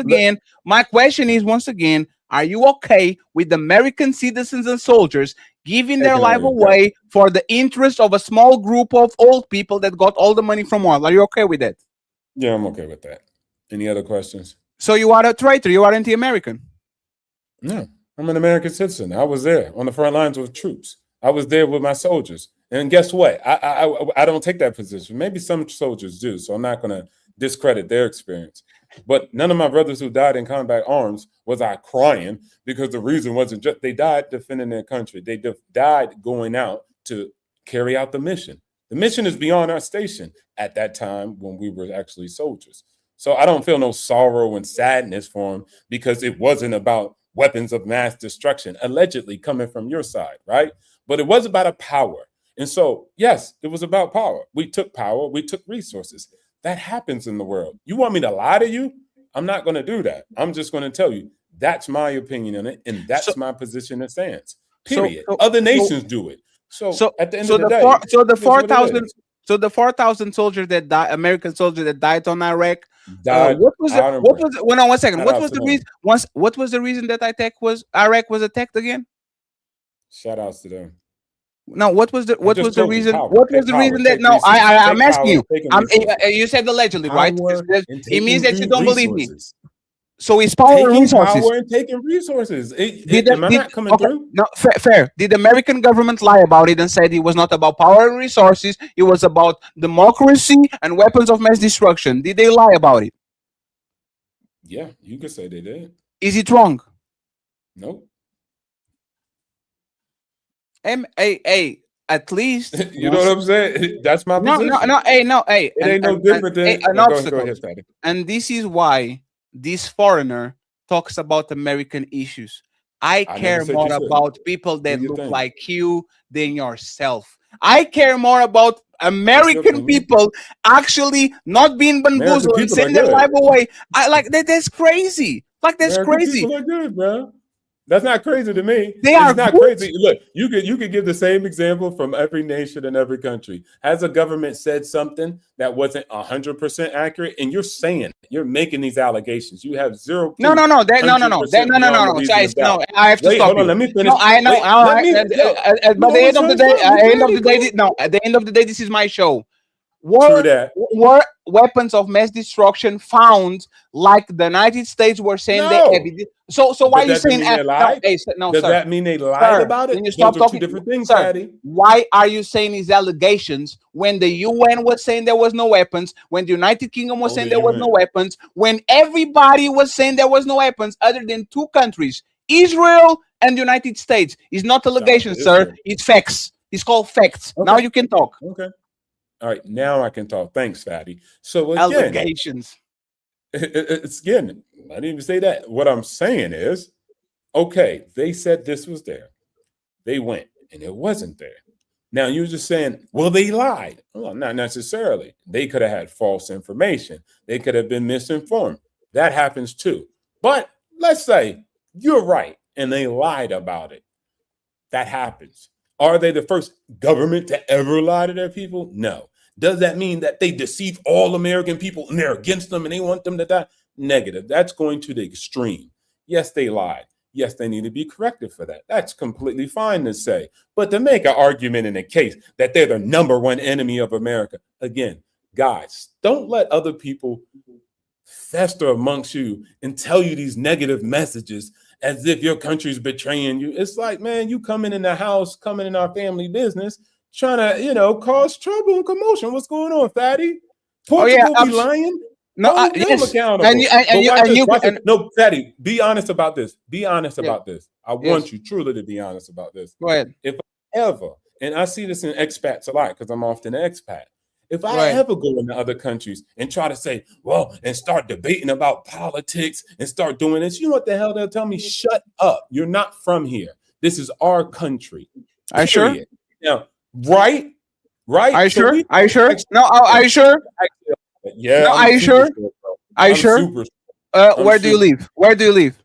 again, are you okay with American citizens and soldiers giving their taking life away. away for the interest of a small group of old people that got all the money from oil? Are you okay with that? Yeah, I'm okay with that. Any other questions? So you are a traitor. You are anti-American. No, I'm an American citizen. I was there on the front lines with troops. I was there with my soldiers. And guess what? I don't take that position. Maybe some soldiers do, so I'm not going to discredit their experience. But none of my brothers who died in combat arms was I crying because the reason wasn't just they died defending their country. They died going out to carry out the mission. The mission is beyond our station at that time when we were actually soldiers. So I don't feel no sorrow and sadness for them because it wasn't about weapons of mass destruction, allegedly coming from your side, right? But it was about a power. And so, yes, it was about power. We took power, we took resources. That happens in the world. You want me to lie to you? I'm not going to do that. I'm just going to tell you that's my opinion on it, and that's my position and stance. Period. Other nations do it. So at the end of the day, the 4,000. So the 4,000 soldiers that died, American soldiers that died on Iraq, what was well, no, 1 second. What was the reason? What was the reason that Iraq was attacked again? Shout outs to them. No, what was the reason? Power. What was the reason that? No, I'm asking you. You said allegedly, right? It means that you don't believe me. So it's power and resources. Power and taking resources. Am I not coming through? No, fair. Did the American government lie about it and said it was not about power and resources? It was about democracy and weapons of mass destruction. Did they lie about it? Yeah, you could say they did. Is it wrong? Nope. Hey, at least You know what I'm saying? That's my no, position. hey, It ain't no different than an go obstacle. ahead, Fatty. And this is why this foreigner talks about American issues. I I care never said more you shouldn't. about people Do that your look thing. like you than yourself. I care more about That's your American opinion. people actually not being American bamboozled and people are sending their good. life away. I like that. That's crazy. Like that's American crazy. people are good, bro. That's not crazy to me. They It's are not good. crazy. Look, you could give the same example from every nation and every country. Has a government said something that wasn't 100% accurate, and you're saying it. You're making these allegations. You have zero proof. No. That, no. 100% beyond the reason Guys, of doubt. no. I have to Wait, stop hold on. you. Let me finish. No, I know. Wait, let me. Yo, By the end of the day, at the end of the day, this is my show. True that. Were weapons of mass destruction found like the United States were saying No. they so why are you saying they lied? no, Does sir. that mean they lied Sir, about it? Can you stop Those are two talking? different things, Sir, Fatty. why are you saying these allegations when the UN was saying there was no weapons, when the United Kingdom was Oh, saying the there was no UN. weapons, when everybody was saying there was no weapons other than two countries, Israel and the United States? It's not allegations, sir. Israel. It's facts. It's called facts. Okay. Now you can talk. Okay. All right, now I can talk. Thanks, Fatty. So again, Allegations. it's again, I didn't even say that. What I'm saying is, okay, they said this was there. They went and it wasn't there. Now you're just saying, well, they lied. Well, not necessarily. They could have had false information. They could have been misinformed. That happens too. But let's say you're right and they lied about it. That happens. Are they the first government to ever lie to their people? No. Does that mean that they deceive all American people and they're against them and they want them to die? Negative. That's going to the extreme. Yes, they lied. Yes, they need to be corrected for that. That's completely fine to say. But to make an argument in a case that they're the number one enemy of America, again, guys, don't let other people fester amongst you and tell you these negative messages as if your country's betraying you. It's like, man, you coming in the house, coming in our family business, trying to, cause trouble and commotion. What's going on, Fatty? Portugal be lying? No, yes. Accountable. No, Fatty, be honest about this. Be honest about this. I want you truly to be honest about this. Go ahead. If I ever, and I see this in expats a lot because I'm often an expat. If I ever go into other countries and try to say, well, and start debating about politics and start doing this, you know what the hell they'll tell me? Shut up. You're not from here. This is our country. Are you sure? Now, right? Are you sure? Are you sure? No, are you sure? Yeah. No, are you sure? Are you sure? Where do you live? Where do you live?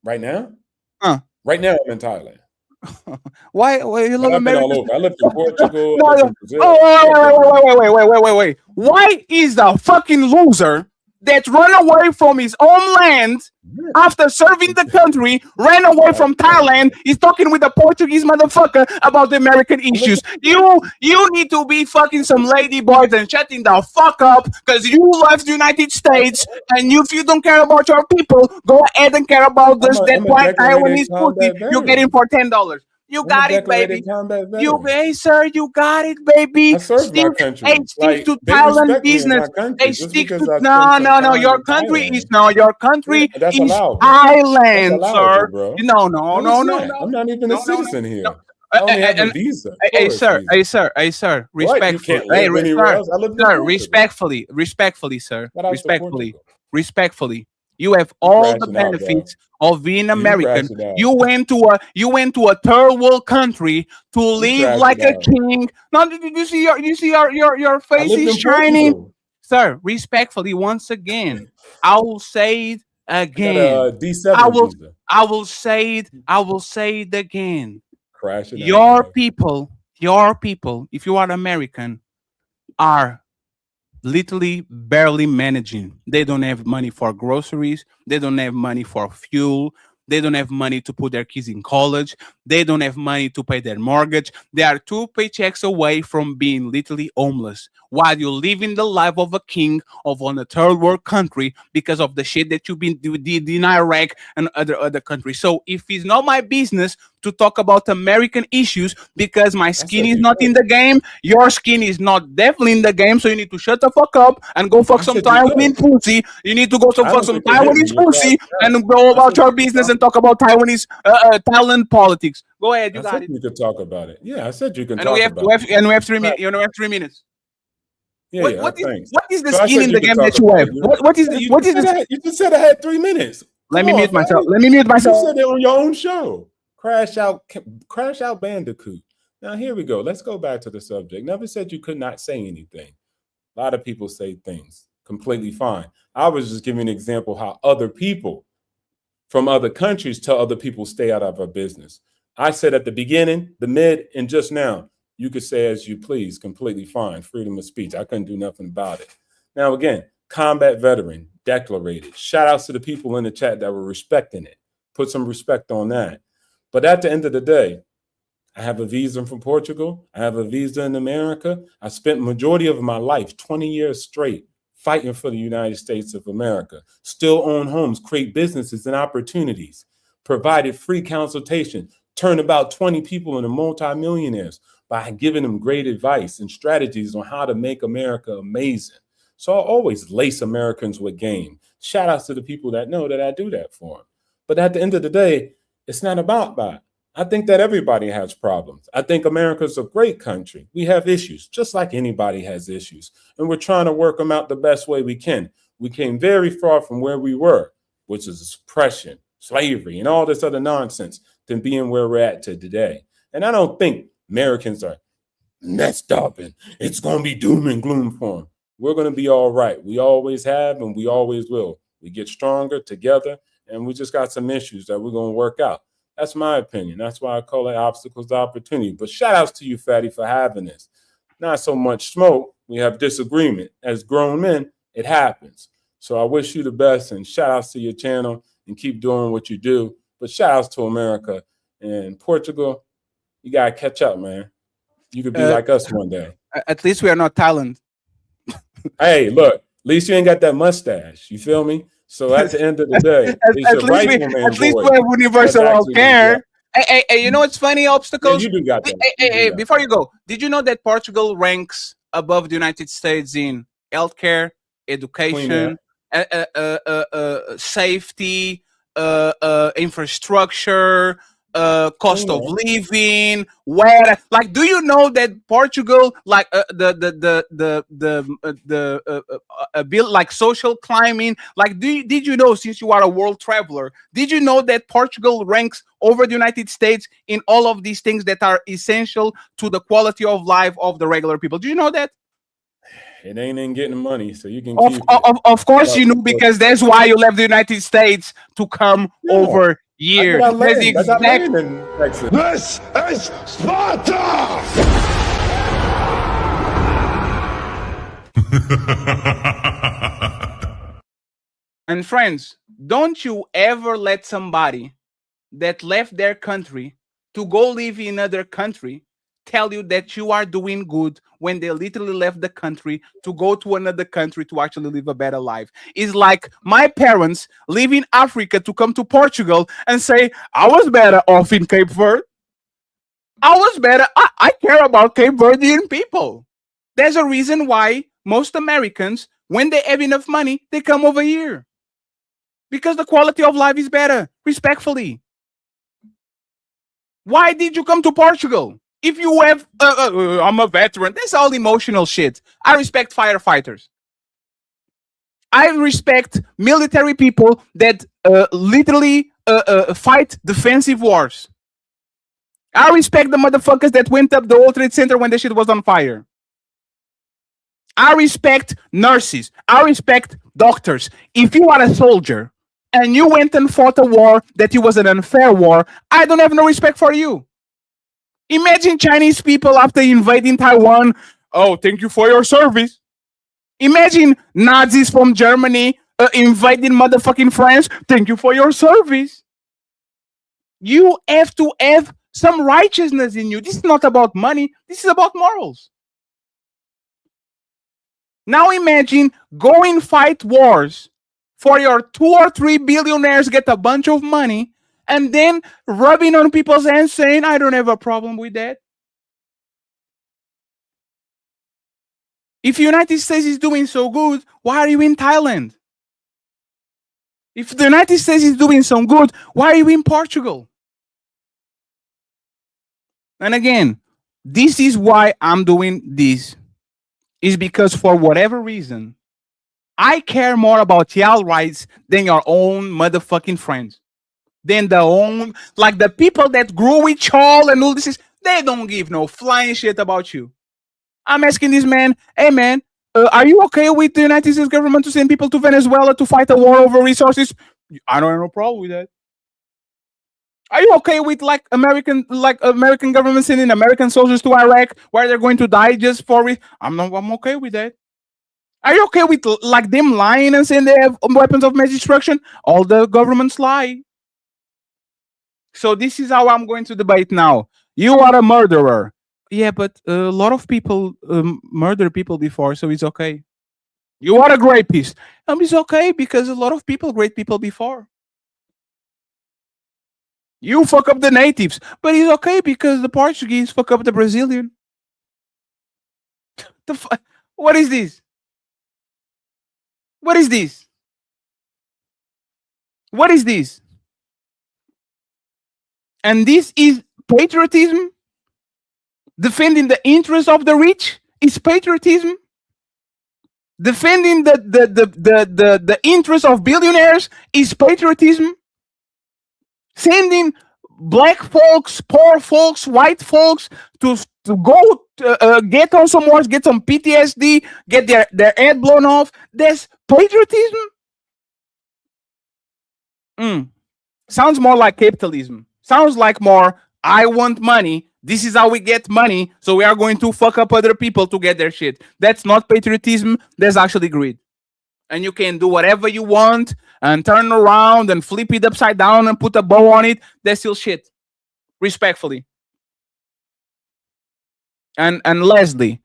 Right now? Huh? Right now I'm in Thailand. Why you love America? All over. I lived in Portugal. No, I lived in Brazil. Wait. Why is the fucking loser that ran away from his homeland after serving the country, ran away from Thailand, is talking with a Portuguese motherfucker about the American issues? You need to be fucking some lady boys and shutting the fuck up because you left the United States, and if you don't care about your people, go ahead and care about this that white Taiwanese pussy you're getting for $10. You got it, baby. Hey, sir, you got it, baby. I served my country. Hey, stick to Thailand business. Hey, stick to no. Your country is that's allowed, Thailand, sir. Bro. No. I'm not even a citizen here. I only have a visa. Hey, sir. Respectfully, sir. Respectfully. You have all the benefits of being American. You went to a third world country to live like a king. Now, you see your face is shining, sir. Respectfully, once again, I will say it again. I will say it again. Your people, if you are American, are literally barely managing. They don't have money for groceries. They don't have money for fuel. They don't have money to put their kids in college. They don't have money to pay their mortgage. They are 2 paychecks away from being literally homeless while you're living the life of a king of a third world country because of the shit that you've been did in Iraq and other countries. So if it's not my business to talk about American issues because my skin is not in the game, your skin is not definitely in the game, so you need to shut the fuck up and go fuck some Taiwanese pussy. You need to go fuck some Taiwanese pussy and go about your business and talk about Taiwanese Thailand politics. topics. Go ahead, you I got said it. we could talk about it. Yeah, I said you can And talk we have, about we have it. and we have 3 Right. minutes. You know, we have 3 minutes. Yeah, yeah. Thanks. What is the So I skin said in you the could game talk that you about have? it. What is Yeah, the, what is the, you just said I had 3 minutes. let Come me on, mute myself. Fatty. Let me mute You myself. said it on your own show. Crash out Bandicoot. Now here we go. Let's go back to the subject. Never said you could not say anything. A lot of people say things completely fine. I was just giving an example how other people from other countries tell other people stay out of our business. I said at the beginning, the mid, and just now, you could say as you please, completely fine, freedom of speech. I couldn't do nothing about it. Now, again, combat veteran, declarated. Shout outs to the people in the chat that were respecting it. Put some respect on that. But at the end of the day, I have a visa from Portugal. I have a visa in America. I spent majority of my life, 20 years straight, fighting for the United States of America. Still own homes, create businesses and opportunities, provided free consultation, turned about 20 people into multimillionaires by giving them great advice and strategies on how to make America amazing. So I always lace Americans with game. Shout outs to the people that know that I do that for them. But at the end of the day, it's not about that. I think that everybody has problems. I think America's a great country. We have issues, just like anybody has issues. And we're trying to work them out the best way we can. We came very far from where we were, which is suppression, slavery, and all this other nonsense, than being where we're at to today. And I don't think Americans are messed up and it's going to be doom and gloom for them. We're going to be all right. We always have and we always will. We get stronger together, and we just got some issues that we're going to work out. That's my opinion. That's why I call it obstacles to opportunity. But shout outs to you, Fatty, for having this. Not so much smoke. We have disagreement. As grown men, it happens. So I wish you the best, and shout outs to your channel, and keep doing what you do. But shout outs to America and Portugal. You got to catch up, man. You could be like us one day. At least we are not Thailand. Hey, look, at least you ain't got that mustache. You feel me? So at the end of the day, it's At your least we, rifleman at least voice we have universal that's health actually gonna care. Hey, you know what's funny? Yeah, Obstacles. you do got that. You do Hey, got before you go, did you know that Portugal ranks above the United States in healthcare, Clean education, safety, infrastructure, cost Clean of air. living? Where, like, do you know that Portugal, like build like social climbing? Like, did you know, since you are a world traveler, did you know that Portugal ranks over the United States in all of these things that are essential to the quality of life of the regular people? Do you know that? It ain't in getting money, so you can Of, keep it. of course But you know, because that's why you left the United States to come yeah, over I here. got That's the land. I got exact. land in Texas. This is Sparta! And friends, don't you ever let somebody that left their country to go live in another country tell you that you are doing good when they literally left the country to go to another country to actually live a better life. It's like my parents leaving Africa to come to Portugal and say, I was better off in Cape Verde. I was better. I care about Cape Verdean people. There's a reason why most Americans, when they have enough money, they come over here. Because the quality of life is better, respectfully. Why did you come to Portugal? If you have, I'm a veteran, that's all emotional shit. I respect firefighters. I respect military people that literally fight defensive wars. I respect the motherfuckers that went up the World Trade Center when the shit was on fire. I respect nurses. I respect doctors. If you are a soldier and you went and fought a war that it was an unfair war, I don't have no respect for you. Imagine Chinese people after invading Taiwan. Oh, thank you for your service. Imagine Nazis from Germany invading motherfucking France. Thank you for your service. You have to have some righteousness in you. This is not about money. This is about morals. Now imagine going fight wars for your 2 or 3 billionaires get a bunch of money and then rubbing on people's hands saying, I don't have a problem with that. If the United States is doing so good, why are you in Thailand? If the United States is doing so good, why are you in Portugal? And again, this is why I'm doing this. Is because for whatever reason, I care more about y'all rights than your own motherfucking friends. Than the own, like the people that grew with y'all and all this is, they don't give no flying shit about you. I'm asking this man, hey man, are you okay with the United States government to send people to Venezuela to fight a war over resources? I don't have no problem with that. Are you okay with like American government sending American soldiers to Iraq where they're going to die just for it? I'm okay with that. Are you okay with like them lying and saying they have weapons of mass destruction? All the governments lie. So this is how I'm going to debate now. You are a murderer. Yeah, but a lot of people murder people before, so it's okay. You are a rapist. It's okay because a lot of people rape people before. You fuck up the natives, but it's okay because the Portuguese fuck up the Brazilian. What is this? What is this? What is this? And this is patriotism? Defending the interests of the rich is patriotism? Defending the interests of billionaires is patriotism? Sending black folks, poor folks, white folks to go get on some wars, get some PTSD, get their head blown off, that's patriotism? Sounds more like capitalism. Sounds like more, I want money. This is how we get money. So we are going to fuck up other people to get their shit. That's not patriotism. That's actually greed. And you can do whatever you want and turn around and flip it upside down and put a bow on it. That's still shit. Respectfully. And Leslie,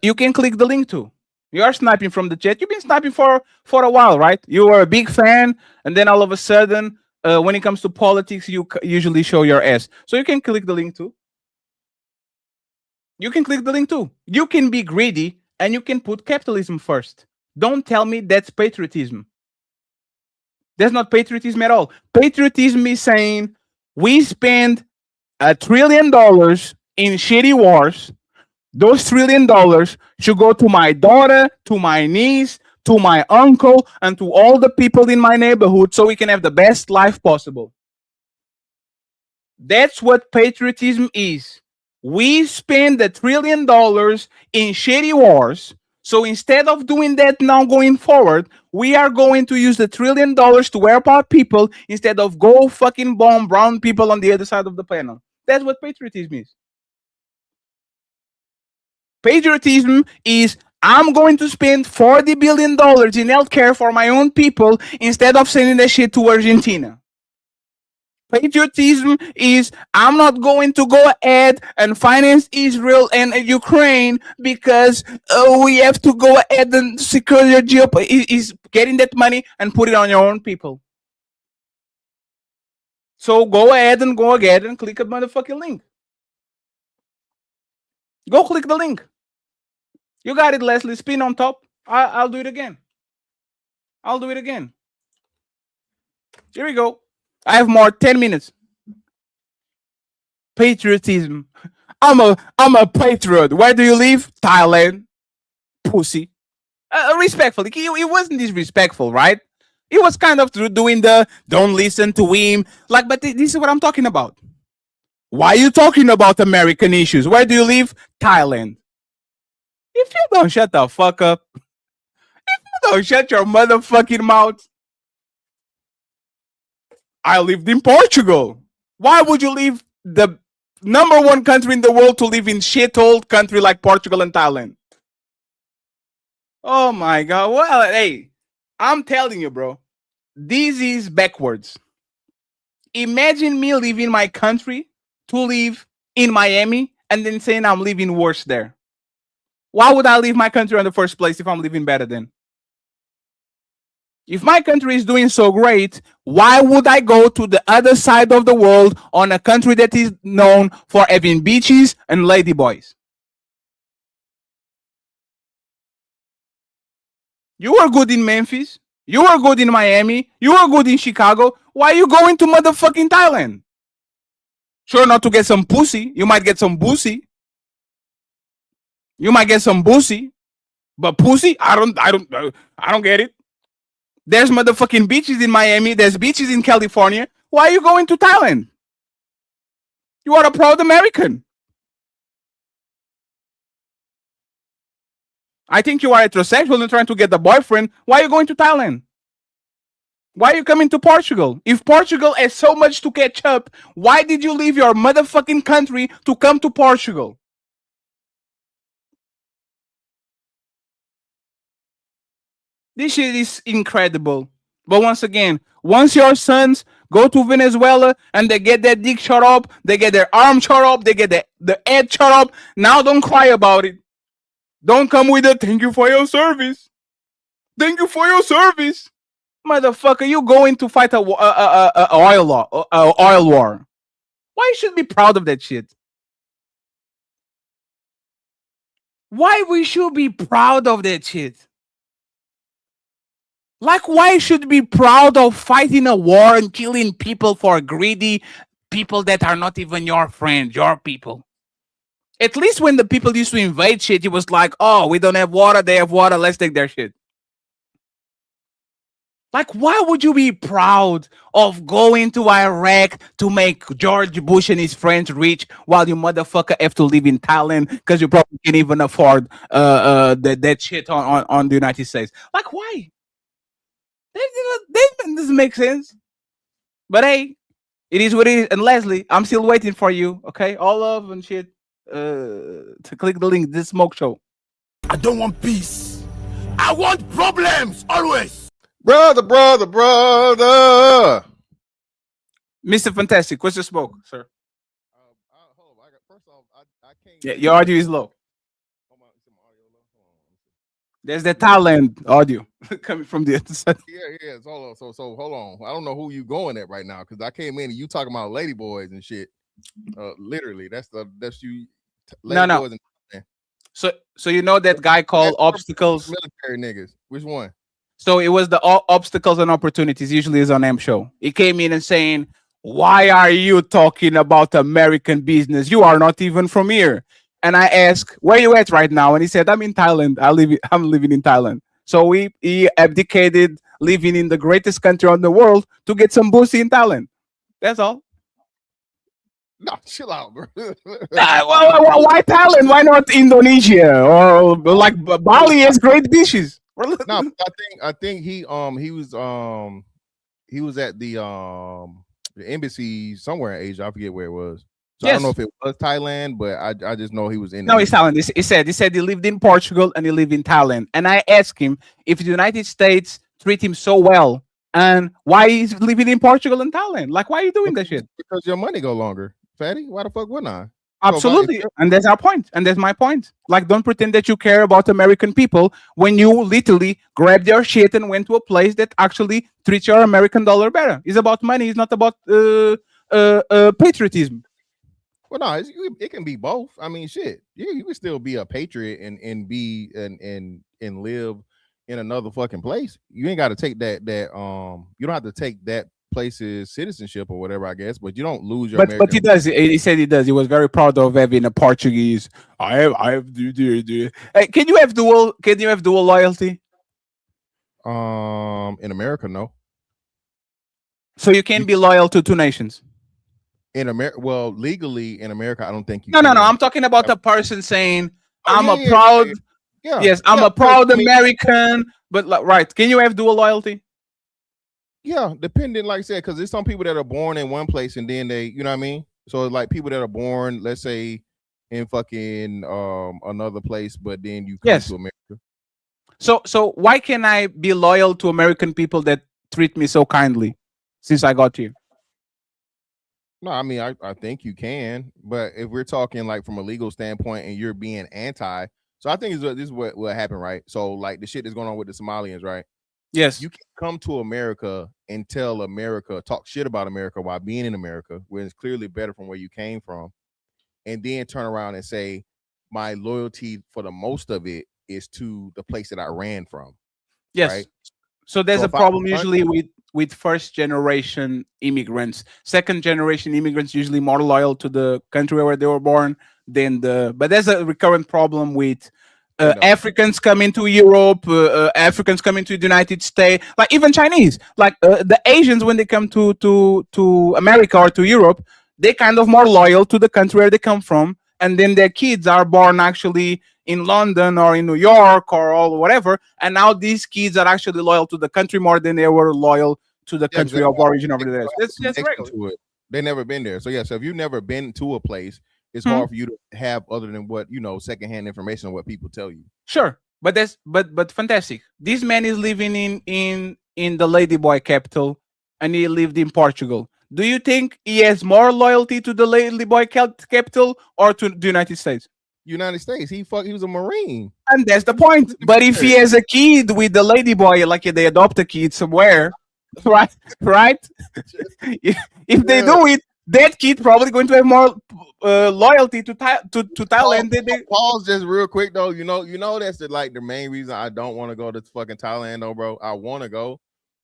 you can click the link too. You are sniping from the chat. You've been sniping for a while, right? You were a big fan, and then all of a sudden, when it comes to politics, you usually show your ass. So you can click the link too. You can click the link too. You can be greedy and you can put capitalism first. Don't tell me that's patriotism. That's not patriotism at all. Patriotism is saying we spend $1 trillion in shitty wars. Those $1 trillion should go to my daughter, to my niece, to my uncle, and to all the people in my neighborhood so we can have the best life possible. That's what patriotism is. We spend $1 trillion in shitty wars. So instead of doing that now going forward, we are going to use the $1 trillion to help our people instead of go fucking bomb brown people on the other side of the panel. That's what patriotism is. Patriotism is I'm going to spend $40 billion in healthcare for my own people instead of sending that shit to Argentina. Patriotism is I'm not going to go ahead and finance Israel and Ukraine because we have to go ahead and secure your is getting that money and put it on your own people. So go ahead and click a motherfucking link. Go click the link. You got it, Leslie. Spin on top. I'll do it again. I'll do it again. Here we go. I have more 10 minutes. Patriotism. I'm a patriot. Where do you live? Thailand. Pussy. Respectfully. It wasn't disrespectful, right? It was kind of doing the don't listen to him. Like, but this is what I'm talking about. Why are you talking about American issues? Where do you live? Thailand. If you don't shut the fuck up, if you don't shut your motherfucking mouth, I lived in Portugal. Why would you leave the number one country in the world to live in shit old country like Portugal and Thailand? Oh my God. Well, hey, I'm telling you, bro, this is backwards. Imagine me leaving my country to live in Miami and then saying I'm living worse there. Why would I leave my country in the first place if I'm living better then? If my country is doing so great, why would I go to the other side of the world on a country that is known for having beaches and ladyboys? You were good in Memphis. You were good in Miami. You were good in Chicago. Why are you going to motherfucking Thailand? Sure, not to get some pussy. You might get some pussy. You might get some pussy, but pussy, I don't get it. There's motherfucking beaches in Miami. There's beaches in California. Why are you going to Thailand? You are a proud American. I think you are heterosexual and trying to get a boyfriend. Why are you going to Thailand? Why are you coming to Portugal? If Portugal has so much to catch up, why did you leave your motherfucking country to come to Portugal? This shit is incredible. But once again, once your sons go to Venezuela and they get their dick shot up, they get their arm shot up, they get the head shot up, now don't cry about it. Don't come with a thank you for your service. Thank you for your service. Motherfucker, you going to fight a oil war. Why you should be proud of that shit? Why we should be proud of that shit? Like, why should be proud of fighting a war and killing people for greedy people that are not even your friends, your people? At least when the people used to invade shit, it was like, oh, we don't have water, they have water, let's take their shit. Like, why would you be proud of going to Iraq to make George Bush and his friends rich while you motherfucker have to live in Thailand because you probably can't even afford that shit on the United States? Like, why? That doesn't make sense. But hey, it is what it is. And Leslie, I'm still waiting for you. Okay, all love and shit. To click the link. This smoke show. I don't want peace. I want problems always. Brother. Mr. Fantastic, what's your smoke, sir? Hold on. First off, I can't. Yeah, your audio is low. There's the Thailand audio coming from the other side. Yeah. Hold on. So hold on. I don't know who you going at right now because I came in and you talking about lady boys and shit. Literally, that's you. No. And, so you know that guy called Obstacles. Military niggas. Which one? So it was the Obstacles and Opportunities. Usually is on M Show. He came in and saying, "Why are you talking about American business? You are not even from here." And I asked, "Where you at right now?" And he said, "I'm in Thailand. I'm living in Thailand." So he abdicated living in the greatest country on the world to get some pussy in Thailand. That's all. No, chill out, bro. Why Thailand? Why not Indonesia or like Bali has great dishes? No, I think he was at the embassy somewhere in Asia. I forget where it was. So yes. I don't know if it was Thailand, but I just know he was in. No, it's Thailand. He said he lived in Portugal and he lived in Thailand. And I asked him if the United States treat him so well and why he's living in Portugal and Thailand. Like, why are you doing that shit? Because your money go longer, fatty. Why the fuck wouldn't I? Absolutely. And that's our point. And that's my point. Like, don't pretend that you care about American people when you literally grabbed your shit and went to a place that actually treats your American dollar better. It's about money. It's not about patriotism. Well, no, it can be both. I mean, shit. You can still be a patriot and be and live in another fucking place. You ain't got to take that you don't have to take that place's citizenship or whatever, I guess, but you don't lose your. But he does. He said he does. He was very proud of having a Portuguese. I have. Hey, can you have dual loyalty? In America, no. So you can't be loyal to two nations. In America, well, legally in America, I don't think you. No. I'm talking about a person saying, "I'm a proud." Yeah. Yes, I'm a proud American. But right, can you have dual loyalty? Yeah, depending, like I said, because there's some people that are born in one place and then they, you know what I mean? So like people that are born, let's say, in fucking another place, but then you come to America. So why can I be loyal to American people that treat me so kindly since I got here? No, I mean I think you can, but if we're talking like from a legal standpoint and you're being anti, so I think this is what happened, right? So like the shit that's going on with the Somalians, right? Yes. You can come to America and tell America, talk shit about America while being in America, where it's clearly better from where you came from, and then turn around and say, my loyalty for the most of it is to the place that I ran from. Yes. Right? So there's a problem usually with with first generation immigrants. Second generation immigrants usually more loyal to the country where they were born than the. But there's a recurrent problem with Africans coming to Europe, Africans coming to the United States, like even Chinese, like the Asians when they come to America or to Europe, they kind of more loyal to the country where they come from, and then their kids are born actually in London or in New York or all whatever, and now these kids are actually loyal to the country more than they were loyal to the country of origin over there. That's regular. They never been there, so yeah. So if you've never been to a place, it's Hmm. hard for you to have other than what secondhand information on what people tell you. Sure, but that's but fantastic. This man is living in the Ladyboy capital, and he lived in Portugal. Do you think he has more loyalty to the Ladyboy capital or to the United States? United States. He was a Marine. And that's the point. But if he has a kid with the Ladyboy, like they adopt a kid somewhere, right? Right? If they do it, that kid probably going to have more loyalty to Thailand than they. Pause just real quick though. You know that's the main reason I don't want to go to fucking Thailand though, bro. I want to go,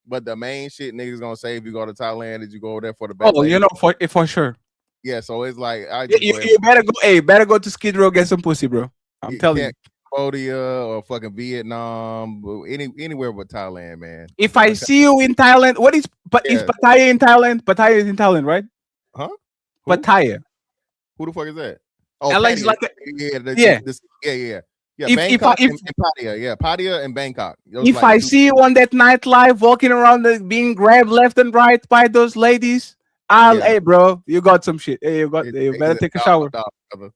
but the main shit niggas gonna say if you go to Thailand is you go over there for the best. Oh, for sure. Yeah, so it's like you better go. Hey, better go to Skid Row, get some pussy, bro. I'm telling you. Cambodia or fucking Vietnam, anywhere but Thailand, man. If I see you in Thailand, is Pattaya in Thailand? Pattaya is in Thailand, right? Huh? Pattaya. Who the fuck is that? Oh, LA's Pattaya. like yeah. Bangkok and Pattaya, yeah, Pattaya and Bangkok. If I see you on that nightlife walking around being grabbed left and right by those ladies, hey, bro, you got some shit. Hey, you better take a shower.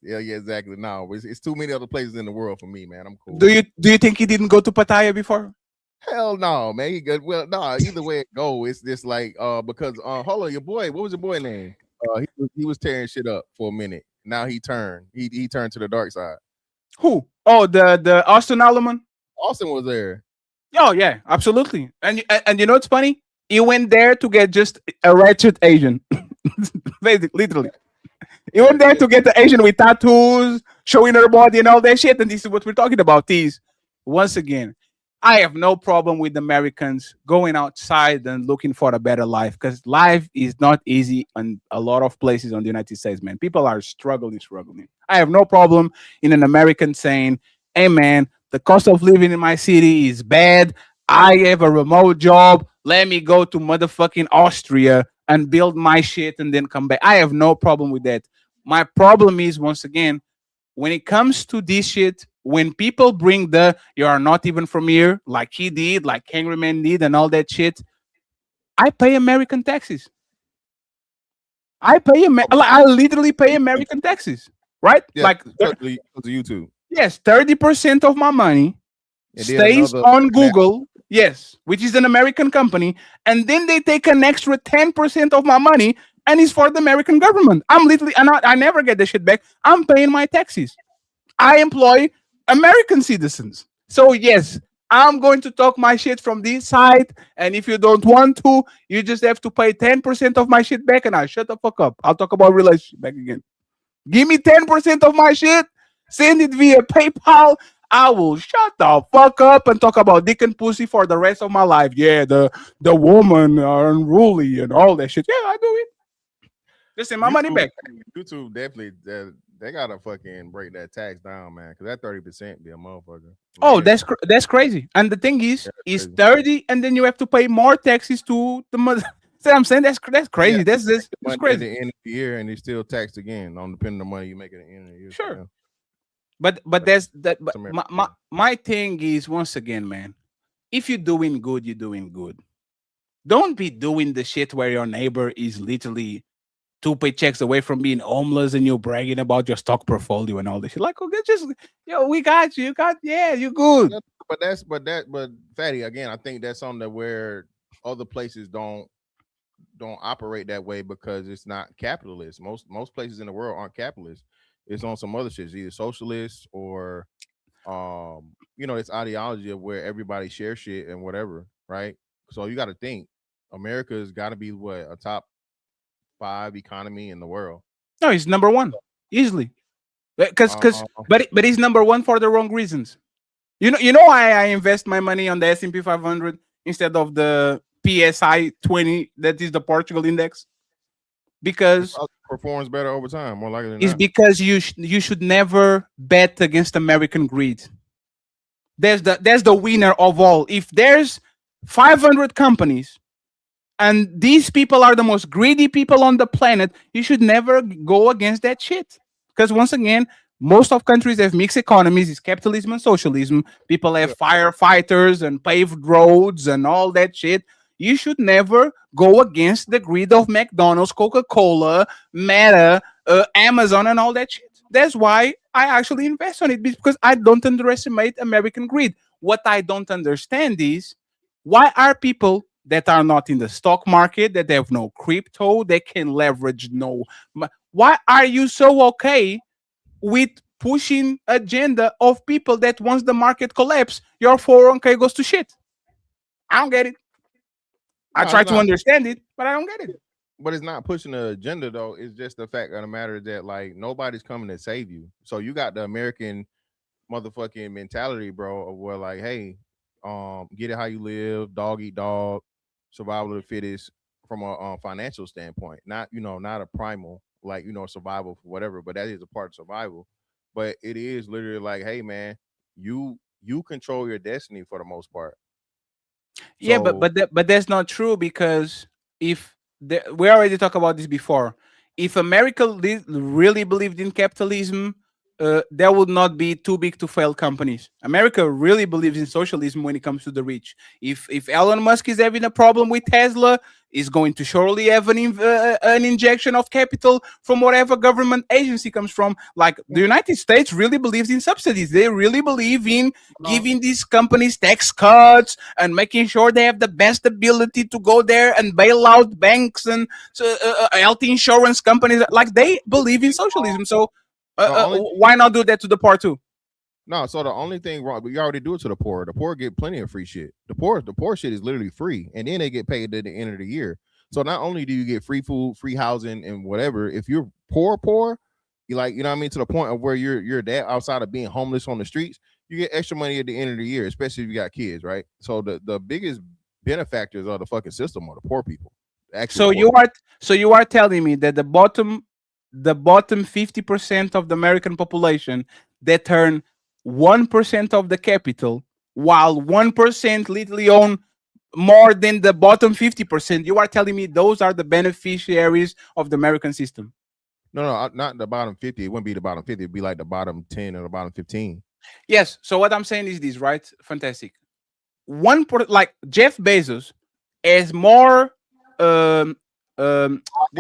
Yeah, exactly. No, it's too many other places in the world for me, man. I'm cool. Do you think he didn't go to Pattaya before? Hell no, man. He good. Well, no, either way it go, it's just like because hold on, your boy, what was your boy name? He was tearing shit up for a minute. Now he turned to the dark side. Who? Oh, the Austin Alleman. Austin was there. Oh yeah, absolutely. And you know what's funny? He went there to get just a wretched Asian. Basically, literally. He went there to get the Asian with tattoos, showing her body and all that shit. And this is what we're talking about. Once again, I have no problem with Americans going outside and looking for a better life, because life is not easy in a lot of places on the United States, man. People are struggling. I have no problem in an American saying, hey, man, the cost of living in my city is bad. I have a remote job. Let me go to motherfucking Austria and build my shit and then come back. I have no problem with that. My problem is, once again, when it comes to this shit, when people bring you are not even from here, like he did, like Henry Man did, and all that shit, I pay American taxes. I literally pay American taxes, right? Yeah, like to YouTube. Yes, 30% of my money stays on Google. Yes, which is an American company, and then they take an extra 10% of my money, and it's for the American government. I'm literally, and I never get the shit back. I'm paying my taxes. I employ American citizens. So yes, I'm going to talk my shit from this side, and if you don't want to, you just have to pay 10% of my shit back, and I shut the fuck up. I'll talk about relationship back again. Give me 10% of my shit, send it via PayPal. I will shut the fuck up and talk about dick and pussy for the rest of my life. Yeah, the woman are unruly and all that shit. Yeah, I do it. Just send my money back. YouTube definitely they gotta fucking break that tax down, man. Because that 30% be a motherfucker. Oh, that's crazy. And the thing is, it's 30, and then you have to pay more taxes to the mother. See what I'm saying? That's crazy. Yeah, that's crazy. At the end of the year, and they still taxed again on depending on the money you make at the end of the year. Sure. But that's that. But my thing is, once again, man, if you're doing good, you're doing good. Don't be doing the shit where your neighbor is literally 2 paychecks away from being homeless and you're bragging about your stock portfolio and all this shit. Like, okay, just we got you. You're good. But Fatty, again, I think that's something that where other places don't operate that way because it's not capitalist. Most places in the world aren't capitalist. It's on some other shit, it's either socialist or this ideology of where everybody shares shit and whatever, right? So you got to think America's got to be a top 5 economy in the world. No, he's number 1 easily. But he's number 1 for the wrong reasons. You know why I invest my money on the S&P 500 instead of the PSI 20, that is the Portugal index? Because Performs better over time, more likely than it's not. because you should never bet against American greed. There's the winner of all. If there's 500 companies and these people are the most greedy people on the planet, you should never go against that shit. Because once again, most of countries have mixed economies. It's capitalism and socialism. People have firefighters and paved roads and all that shit. You should never go against the greed of McDonald's, Coca-Cola, Meta, Amazon, and all that shit. That's why I actually invest on it, because I don't underestimate American greed. What I don't understand is, why are people that are not in the stock market, that have no crypto, they can leverage no, why are you so okay with pushing agenda of people that once the market collapse, your 401k goes to shit? I don't get it. I try to understand it, but I don't get it. But it's not pushing the agenda though. It's just the fact of the matter that like nobody's coming to save you. So you got the American motherfucking mentality, bro, of where like, hey, get it how you live, dog eat dog, survival of the fittest from a financial standpoint. Not not a primal like survival for whatever, but that is a part of survival. But it is literally like, hey man, you control your destiny for the most part. Yeah, but that's not true, because if we already talked about this before. If America really believed in capitalism, there would not be too big to fail companies. America really believes in socialism when it comes to the rich. If Elon Musk is having a problem with Tesla, is going to surely have an injection of capital from whatever government agency comes from. Like the United States really believes in subsidies. They really believe in giving these companies tax cuts and making sure they have the best ability to go there and bail out banks and health insurance companies. Like they believe in socialism. So why not do that to the poor too? No, so the only thing wrong, but you already do it to the poor. The poor get plenty of free shit. The poor shit is literally free, and then they get paid at the end of the year. So not only do you get free food, free housing, and whatever, if you're poor, you like, you know what I mean, to the point of where you're that outside of being homeless on the streets, you get extra money at the end of the year, especially if you got kids, right? So the biggest benefactors of the fucking system are the poor people. So you are telling me that the bottom 50% of the American population that earn 1% of the capital, while 1% literally own more than the bottom 50%, you are telling me those are the beneficiaries of the American system? No, not the bottom 50. It wouldn't be the bottom 50. It'd be like the bottom 10 or the bottom 15. Yes. So what I'm saying is this, right? Fantastic. Like Jeff Bezos has more. What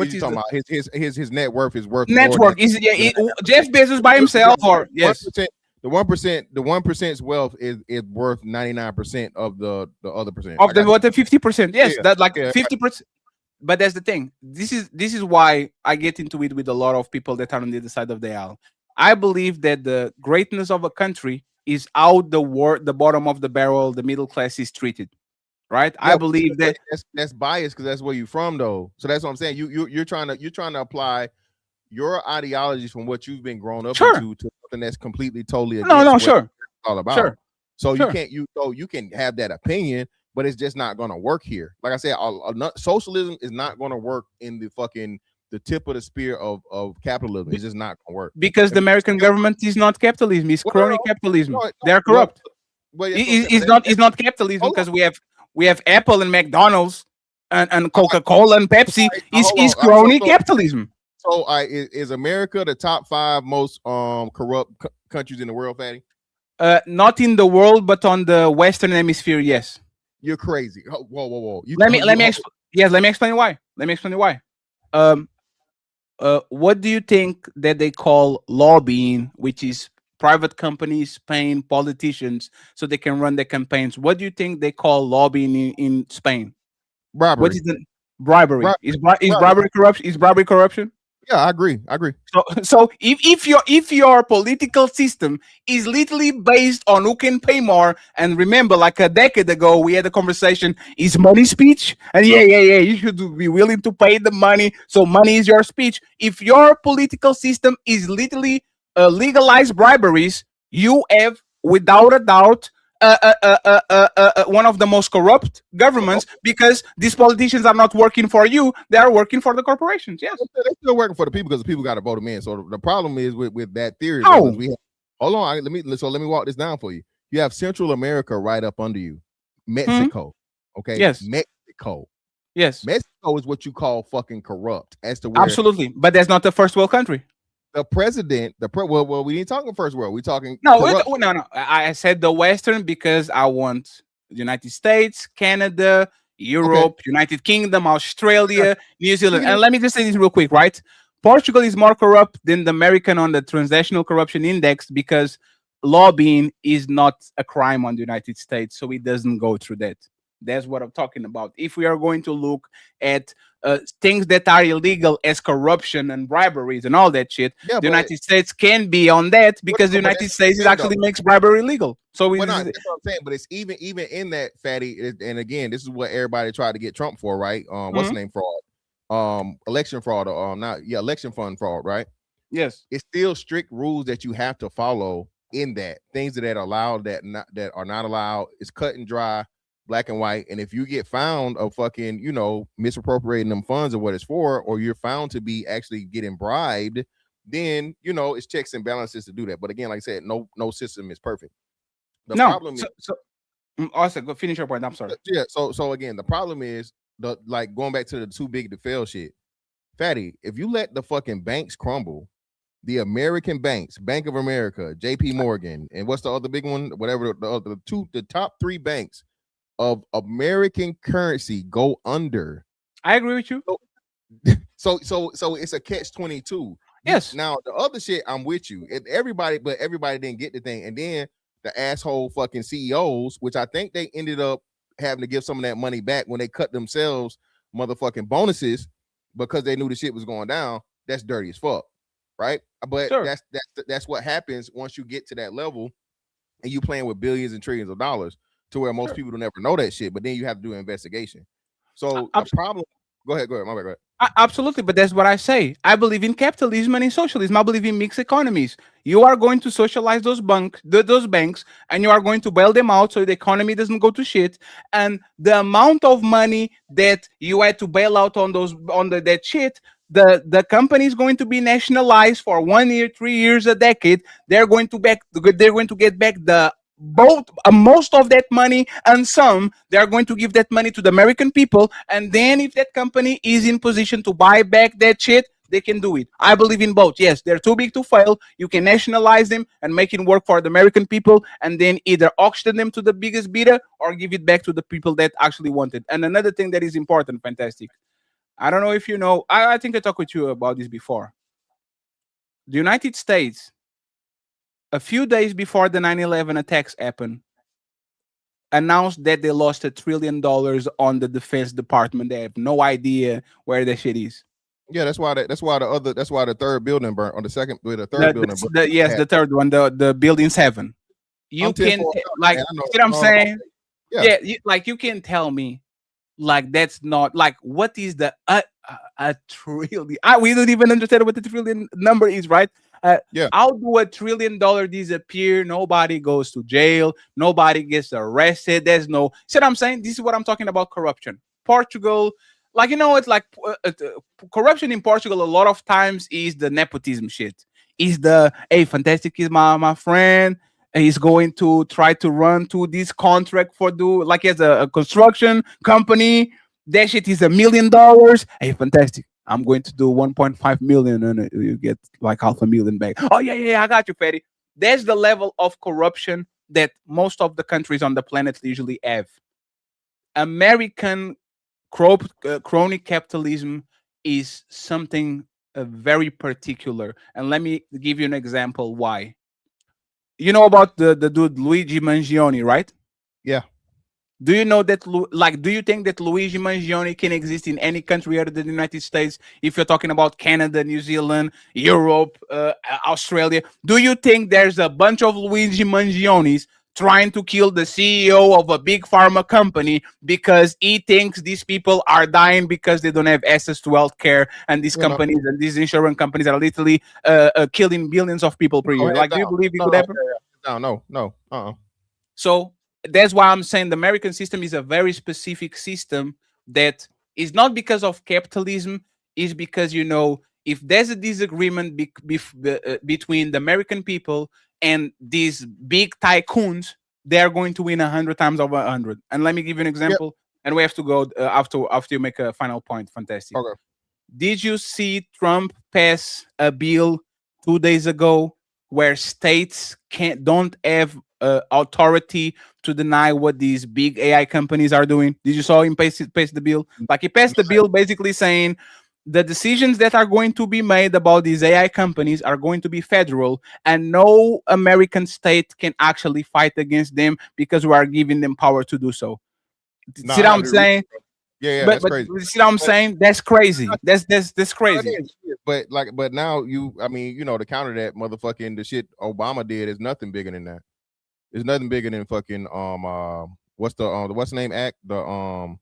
is you talking about? His net worth is worth. Net worth is Jeff Bezos by himself, or yes. The 1%'s wealth is worth 99% of the other percent. Of the 50%. Yes, that like 50%. But that's the thing. This is why I get into it with a lot of people that are on the other side of the aisle. I believe that the greatness of a country is how the bottom of the barrel, the middle class, is treated. Right? Yeah, I believe that's biased because that's where you're from, though. So that's what I'm saying. You're trying to apply your ideologies from what you've been grown up into to something that's completely totally against sure. It's all about. So you can't you can have that opinion, but it's just not going to work here. Like I said, socialism is not going to work in the tip of the spear of capitalism. It's just not going to work because the American government is not capitalism. It's crony capitalism. They're corrupt. It's not capitalism because we have Apple and McDonald's and Coca-Cola and Pepsi. It's crony capitalism. So, is America the top 5 most corrupt countries in the world, Fatty? Not in the world, but on the Western Hemisphere, yes. You're crazy. Whoa. Let me explain why. What do you think that they call lobbying, which is private companies paying politicians so they can run their campaigns? What do you think they call lobbying in Spain? Bribery. What is the bribery? Is bribery corruption? Is bribery corruption? Yeah, I agree. So if your political system is literally based on who can pay more, and remember, like a decade ago, we had a conversation: is money speech? And yeah, you should be willing to pay the money. So money is your speech. If your political system is literally legalized briberies, you have, without a doubt, one of the most corrupt governments because these politicians are not working for you; they are working for the corporations. Yes, they're still working for the people because the people got to vote them in. So the problem is with that theory. How? We have, hold on, let me walk this down for you. You have Central America right up under you, Mexico. Okay, Yes. Mexico. Yes, Mexico is what you call fucking corrupt. As to where absolutely. But that's not the first world country. the president, well, we ain't talking first world. We talking No, corrupt. no. I said the Western because I want the United States, Canada, Europe, United Kingdom, Australia, New Zealand. And let me just say this real quick, right? Portugal is more corrupt than the American on the Transnational Corruption Index because lobbying is not a crime on the United States, so it doesn't go through that. That's what I'm talking about. If we are going to look at things that are illegal as corruption and briberies and all that shit, the United States can be on that because the United States actually makes bribery illegal. So that's what I'm saying. But it's even in that, Fatty. And again, this is what everybody tried to get Trump for, right? What's the name? Fraud, election fraud, or election fund fraud, right? Yes, it's still strict rules that you have to follow in that. Things that are allowed, that are not allowed. It's cut and dry, black and white. And if you get found of fucking, misappropriating them funds or what it's for, or you're found to be actually getting bribed, then it's checks and balances to do that. But again, like I said, no system is perfect. The problem is also go finish your point. I'm sorry. Yeah. So again, the problem is going back to the too big to fail shit. Fatty, if you let the fucking banks crumble, the American banks, Bank of America, JP Morgan, and what's the other big one? Whatever the top three banks of American currency go under. I agree with you. So it's a catch-22. Yes. Now the other shit, I'm with you. Everybody didn't get the thing, and then the asshole fucking CEOs, which I think they ended up having to give some of that money back when they cut themselves motherfucking bonuses because they knew the shit was going down. That's dirty as fuck, right? But that's what happens once you get to that level and you playing with billions and trillions of dollars to where most people don't ever know that shit. But then you have to do an investigation. So the problem. Go ahead. My bad. Go ahead. Absolutely, but that's what I say. I believe in capitalism and in socialism. I believe in mixed economies. You are going to socialize those banks, and you are going to bail them out so the economy doesn't go to shit. And the amount of money that you had to bail out on that shit, the company is going to be nationalized for 1 year, 3 years, a decade. They're going to get back most of that money, and some they are going to give that money to the American people. And then if that company is in position to buy back that shit, they can do it. I believe in both. Yes, they're too big to fail. You can nationalize them and make it work for the American people, and then either auction them to the biggest bidder or give it back to the people that actually want it. And another thing that is important, Fantastic, I don't know if you know, I think I talked with you about this before. The United States, a few days before the 9/11 attacks happened, announced that they lost $1 trillion on the Defense Department. They have no idea where that shit is. Yeah, that's why the third building burnt, or the second, the third building. The third one, the building 7. You can like, you know what I'm saying? Yeah, you can tell me, like, that's not like, what is the a trillion? We don't even understand what the trillion number is, right? How do $1 trillion disappear? Nobody goes to jail. Nobody gets arrested. There's no. See what I'm saying? This is what I'm talking about. Corruption. Portugal, like, it's like corruption in Portugal. A lot of times is the nepotism shit. Is the Fantastic is my friend. He's going to try to run to this contract he has a construction company. That shit is $1 million. Hey, Fantastic, I'm going to do 1.5 million, and you get like $500,000 back. Oh yeah, I got you, Fatty. That's the level of corruption that most of the countries on the planet usually have. American crony capitalism is something very particular, and let me give you an example why. You know about the dude Luigi Mangione, right? Yeah. Do you know that, do you think that Luigi Mangione can exist in any country other than the United States? If you're talking about Canada, New Zealand, Europe, Australia, do you think there's a bunch of Luigi Mangiones trying to kill the CEO of a big pharma company because he thinks these people are dying because they don't have access to health care, and these companies and these insurance companies are literally killing billions of people per year? Like, do you believe it could happen? No. So that's why I'm saying the American system is a very specific system that is not because of capitalism, is because if there's a disagreement between the American people and these big tycoons, they are going to win 100 times over 100. And let me give you an example. And we have to go after you make a final point. Fantastic. Okay. Did you see Trump pass a bill 2 days ago where states don't have authority to deny what these big AI companies are doing? Did you saw him pass the bill? Like, he passed the bill basically saying the decisions that are going to be made about these AI companies are going to be federal, and no American state can actually fight against them because we are giving them power to do so. Nah, See what I'm saying? Yeah, but, that's but crazy. see what I'm saying? That's crazy. That's crazy. But now to counter that motherfucking the shit Obama did is nothing bigger than that. It's nothing bigger than fucking what's the name act, the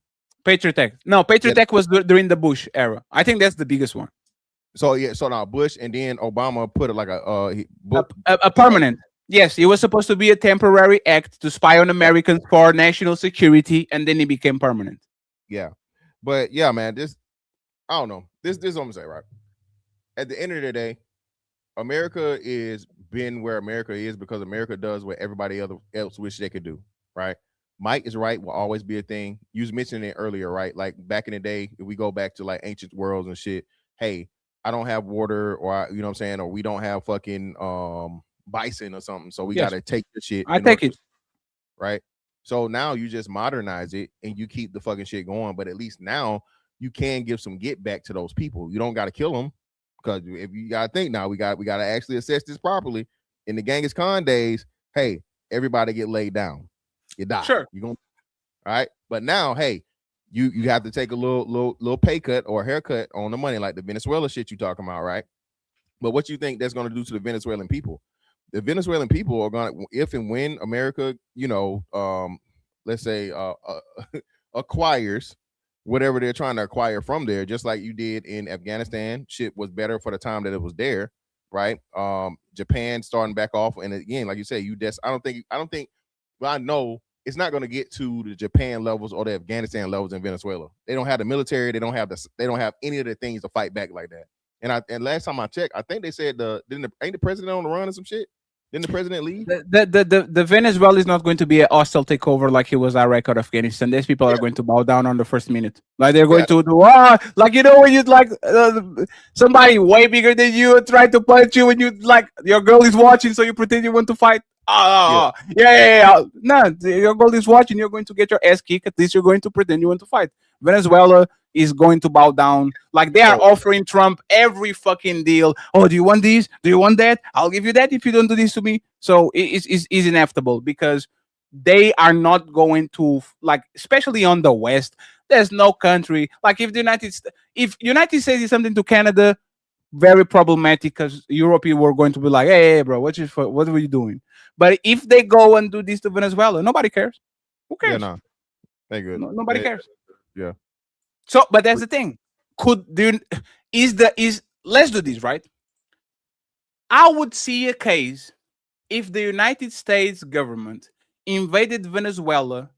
Patriot Act. No, Patriot Act was during the Bush era. I think that's the biggest one. So now Bush, and then Obama put it like a permanent. Yes, it was supposed to be a temporary act to spy on Americans for national security, and then it became permanent. Yeah, but yeah, man, I don't know. This is what I'm saying, right? At the end of the day, America is been where America is because America does what everybody else wish they could do, right? Might is right will always be a thing. You was mentioning it earlier, right? Like back in the day, if we go back to like ancient worlds and shit, hey, I don't have water, or you know what I'm saying, or we don't have fucking bison or something, so we gotta take the shit. I take it, right? So now you just modernize it and you keep the fucking shit going, but at least now you can give some get back to those people. You don't got to kill them, because if you gotta think now, we got to actually assess this properly. In the Genghis Khan days, hey, everybody get laid down, you die. Sure, you gonna, all right. But now, hey, you have to take a little pay cut or haircut on the money, like the Venezuela shit you talking about, right? But what you think that's going to do to the Venezuelan people? The Venezuelan people are going to, if and when America, let's say acquires whatever they're trying to acquire from there, just like you did in Afghanistan, shit was better for the time that it was there, right? Japan starting back off, and again, like you say, I don't think, well, I know it's not going to get to the Japan levels or the Afghanistan levels in Venezuela. They don't have the military, they don't have any of the things to fight back like that. And last time I checked, I think they said ain't the president on the run or some shit? Didn't the president leave? The Venezuela is not going to be a hostile takeover like it was Iraq or Afghanistan. These people are going to bow down on the first minute. Like they're going to do like when you like somebody way bigger than you try to punch you when you like your girl is watching, so you pretend you want to fight. Yeah. No, your girl is watching. You're going to get your ass kicked. At least you're going to pretend you want to fight. Venezuela is going to bow down. Like they are offering Trump every fucking deal. Oh, do you want this? Do you want that? I'll give you that if you don't do this to me. So it's inevitable, because they are not going to, like, especially on the West. There's no country like if United States is something to Canada, very problematic, because Europe were going to be like, hey bro, what were you doing? But if they go and do this to Venezuela, nobody cares. Who cares? Yeah, no, they good. Nobody cares. Yeah. So, but that's the thing. Let's do this, right? I would see a case if the United States government invaded Venezuela,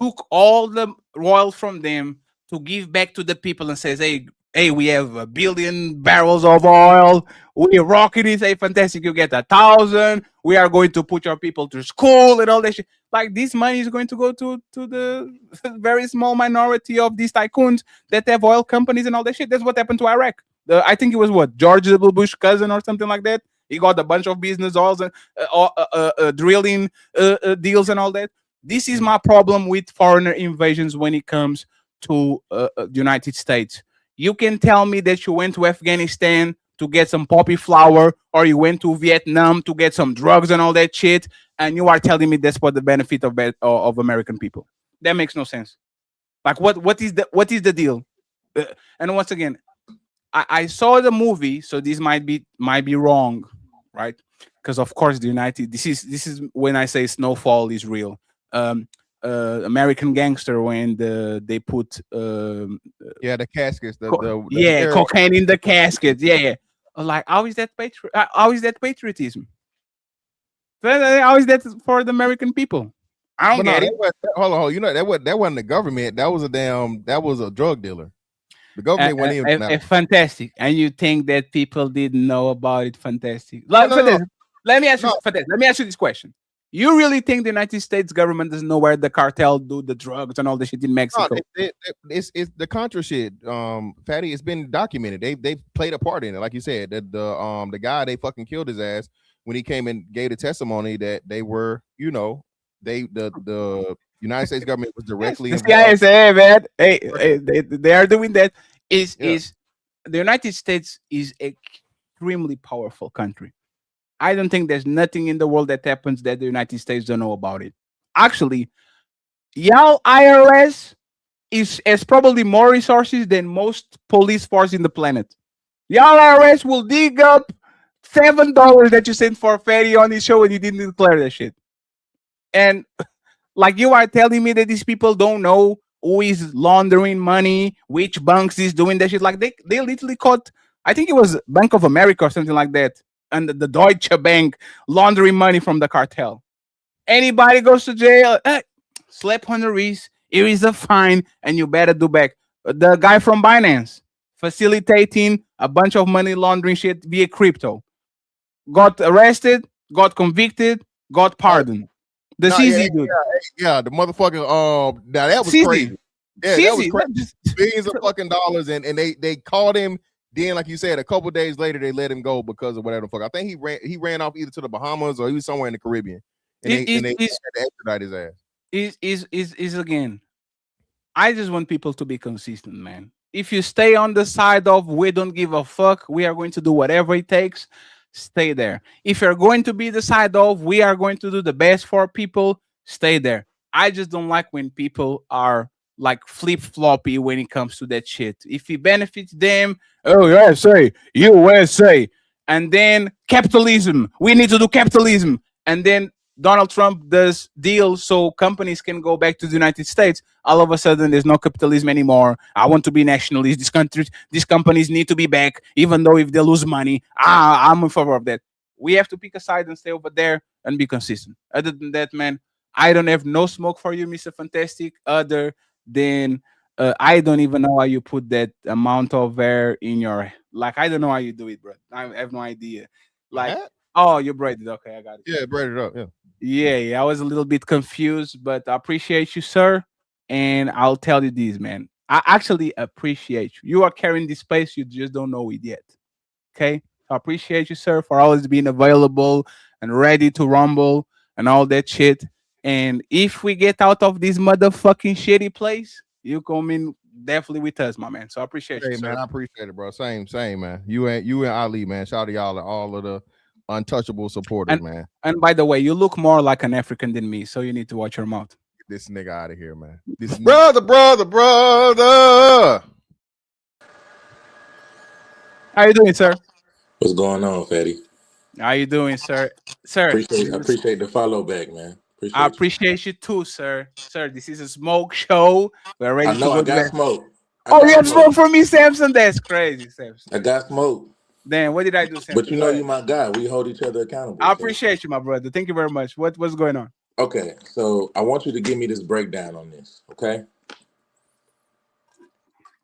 took all the oil from them to give back to the people, and says, hey, we have 1 billion barrels of oil. We're rocking it. Hey, fantastic. You get 1,000. We are going to put your people to school and all that shit. Like, this money is going to go to the very small minority of these tycoons that have oil companies and all that shit. That's what happened to Iraq. I think it was George W. Bush cousin or something like that. He got a bunch of business oils and drilling deals and all that. This is my problem with foreigner invasions when it comes to the United States. You can tell me that you went to Afghanistan to get some poppy flower, or you went to Vietnam to get some drugs and all that shit, and you are telling me that's for the benefit of American people. That makes no sense. Like, what is the deal? And once again, I saw the movie, so this might be wrong, right? Because of course this is when I say Snowfall is real. American Gangster, when they put the caskets, cocaine in the caskets. Like, how is that patriotism? How is that for the American people? I don't But no, get that it. hold on. You know that wasn't the government. That was that was a drug dealer. The government went in. Now. Fantastic. And you think that people didn't know about it? Fantastic. No, Like, no, no, let me ask you, no. Fantastic. Let me ask you this question. You really think the United States government doesn't know where the cartel do the drugs and all the shit in No, Mexico? it's the Contra shit. Fatty, it's been documented. They played a part in it, like you said. That the guy, they fucking killed his ass when he came and gave the testimony that they were, you know, the United States government was directly The involved. CIA, man. Hey, they are doing that. Yeah. Is the United States is extremely powerful country. I don't think there's nothing in the world that happens that the United States don't know about it. Actually, y'all IRS has probably more resources than most police force in the planet. Y'all IRS will dig up $7 that you sent for Ferry on his show and you didn't declare that shit. And like you are telling me that these people don't know who is laundering money, which banks is doing that shit. Like they literally caught, I think it was Bank of America or something like that, and the Deutsche Bank laundering money from the cartel. Anybody goes to jail, slap on the wrist, here is a fine, and you better do back. The guy from Binance facilitating a bunch of money laundering shit via crypto got arrested, got convicted, got pardoned. The No, CZ dude. Yeah, the motherfucking now that was CZ. crazy. Yeah, that was CZ, crazy. Billions of fucking dollars, and they called him. Then, like you said, a couple days later, they let him go because of whatever the fuck. I think he ran off either to the Bahamas or he was somewhere in the Caribbean, and they had to extradite his ass. Is again. I just want people to be consistent, man. If you stay on the side of we don't give a fuck, we are going to do whatever it takes, stay there. If you're going to be the side of we are going to do the best for people, stay there. I just don't like when people are like flip floppy when it comes to that shit. If it benefits them, oh USA, and then capitalism, we need to do capitalism, and then Donald Trump does deals so companies can go back to the United States. All of a sudden, there's no capitalism anymore. I want to be nationalist. These companies need to be back, even though if they lose money, I'm in favor of that. We have to pick a side and stay over there and be consistent. Other than that, man, I don't have no smoke for you, Mr. Fantastic. Other than I don't even know how you put that amount of air in your like. I don't know how you do it, bro. I have no idea. Like, oh, you braided. Okay, I got it. Yeah, braided up. Yeah. Yeah, I was a little bit confused, but I appreciate you, sir. And I'll tell you this, man. I actually appreciate you. You are carrying this space, you just don't know it yet. Okay? So I appreciate you, sir, for always being available and ready to rumble and all that shit. And if we get out of this motherfucking shitty place, you come in definitely with us, my man. So I appreciate you, sir. Man, I appreciate it, bro. Same, man. You and Ali, man. Shout out to y'all and all of the untouchable supporters, man. And by the way, you look more like an African than me, so you need to watch your mouth. Get this nigga out of here, man. This brother. How you doing, sir? What's going on, Fatty? How you doing, sir? I appreciate the follow back, man. I appreciate you too, sir. Sir, this is a smoke show. We're ready to go. I got smoke. You have smoke for me, Samson? That's crazy, Samson. I got smoke. Then what did I do, Samson? But you know you my guy. We hold each other accountable. I appreciate you, my brother. Thank you very much. What's going on? Okay, so I want you to give me this breakdown on this, okay?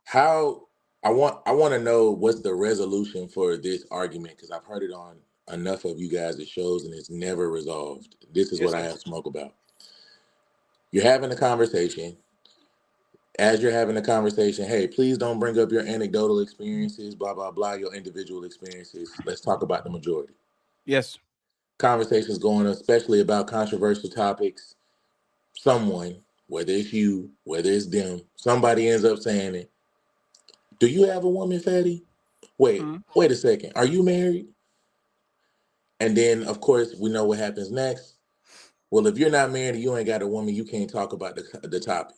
How I want to know what's the resolution for this argument, because I've heard it on enough of you guys' shows and it's never resolved. This is what I have smoke about. You're having a conversation. As you're having a conversation, hey, please don't bring up your anecdotal experiences, blah, blah, blah, your individual experiences. Let's talk about the majority. Yes. Conversations going on, especially about controversial topics. Someone, whether it's you, whether it's them, somebody ends up saying it. Do you have a woman, Fatty? Wait a second. Are you married? And then, of course, we know what happens next. Well, if you're not married and you ain't got a woman, you can't talk about the topic.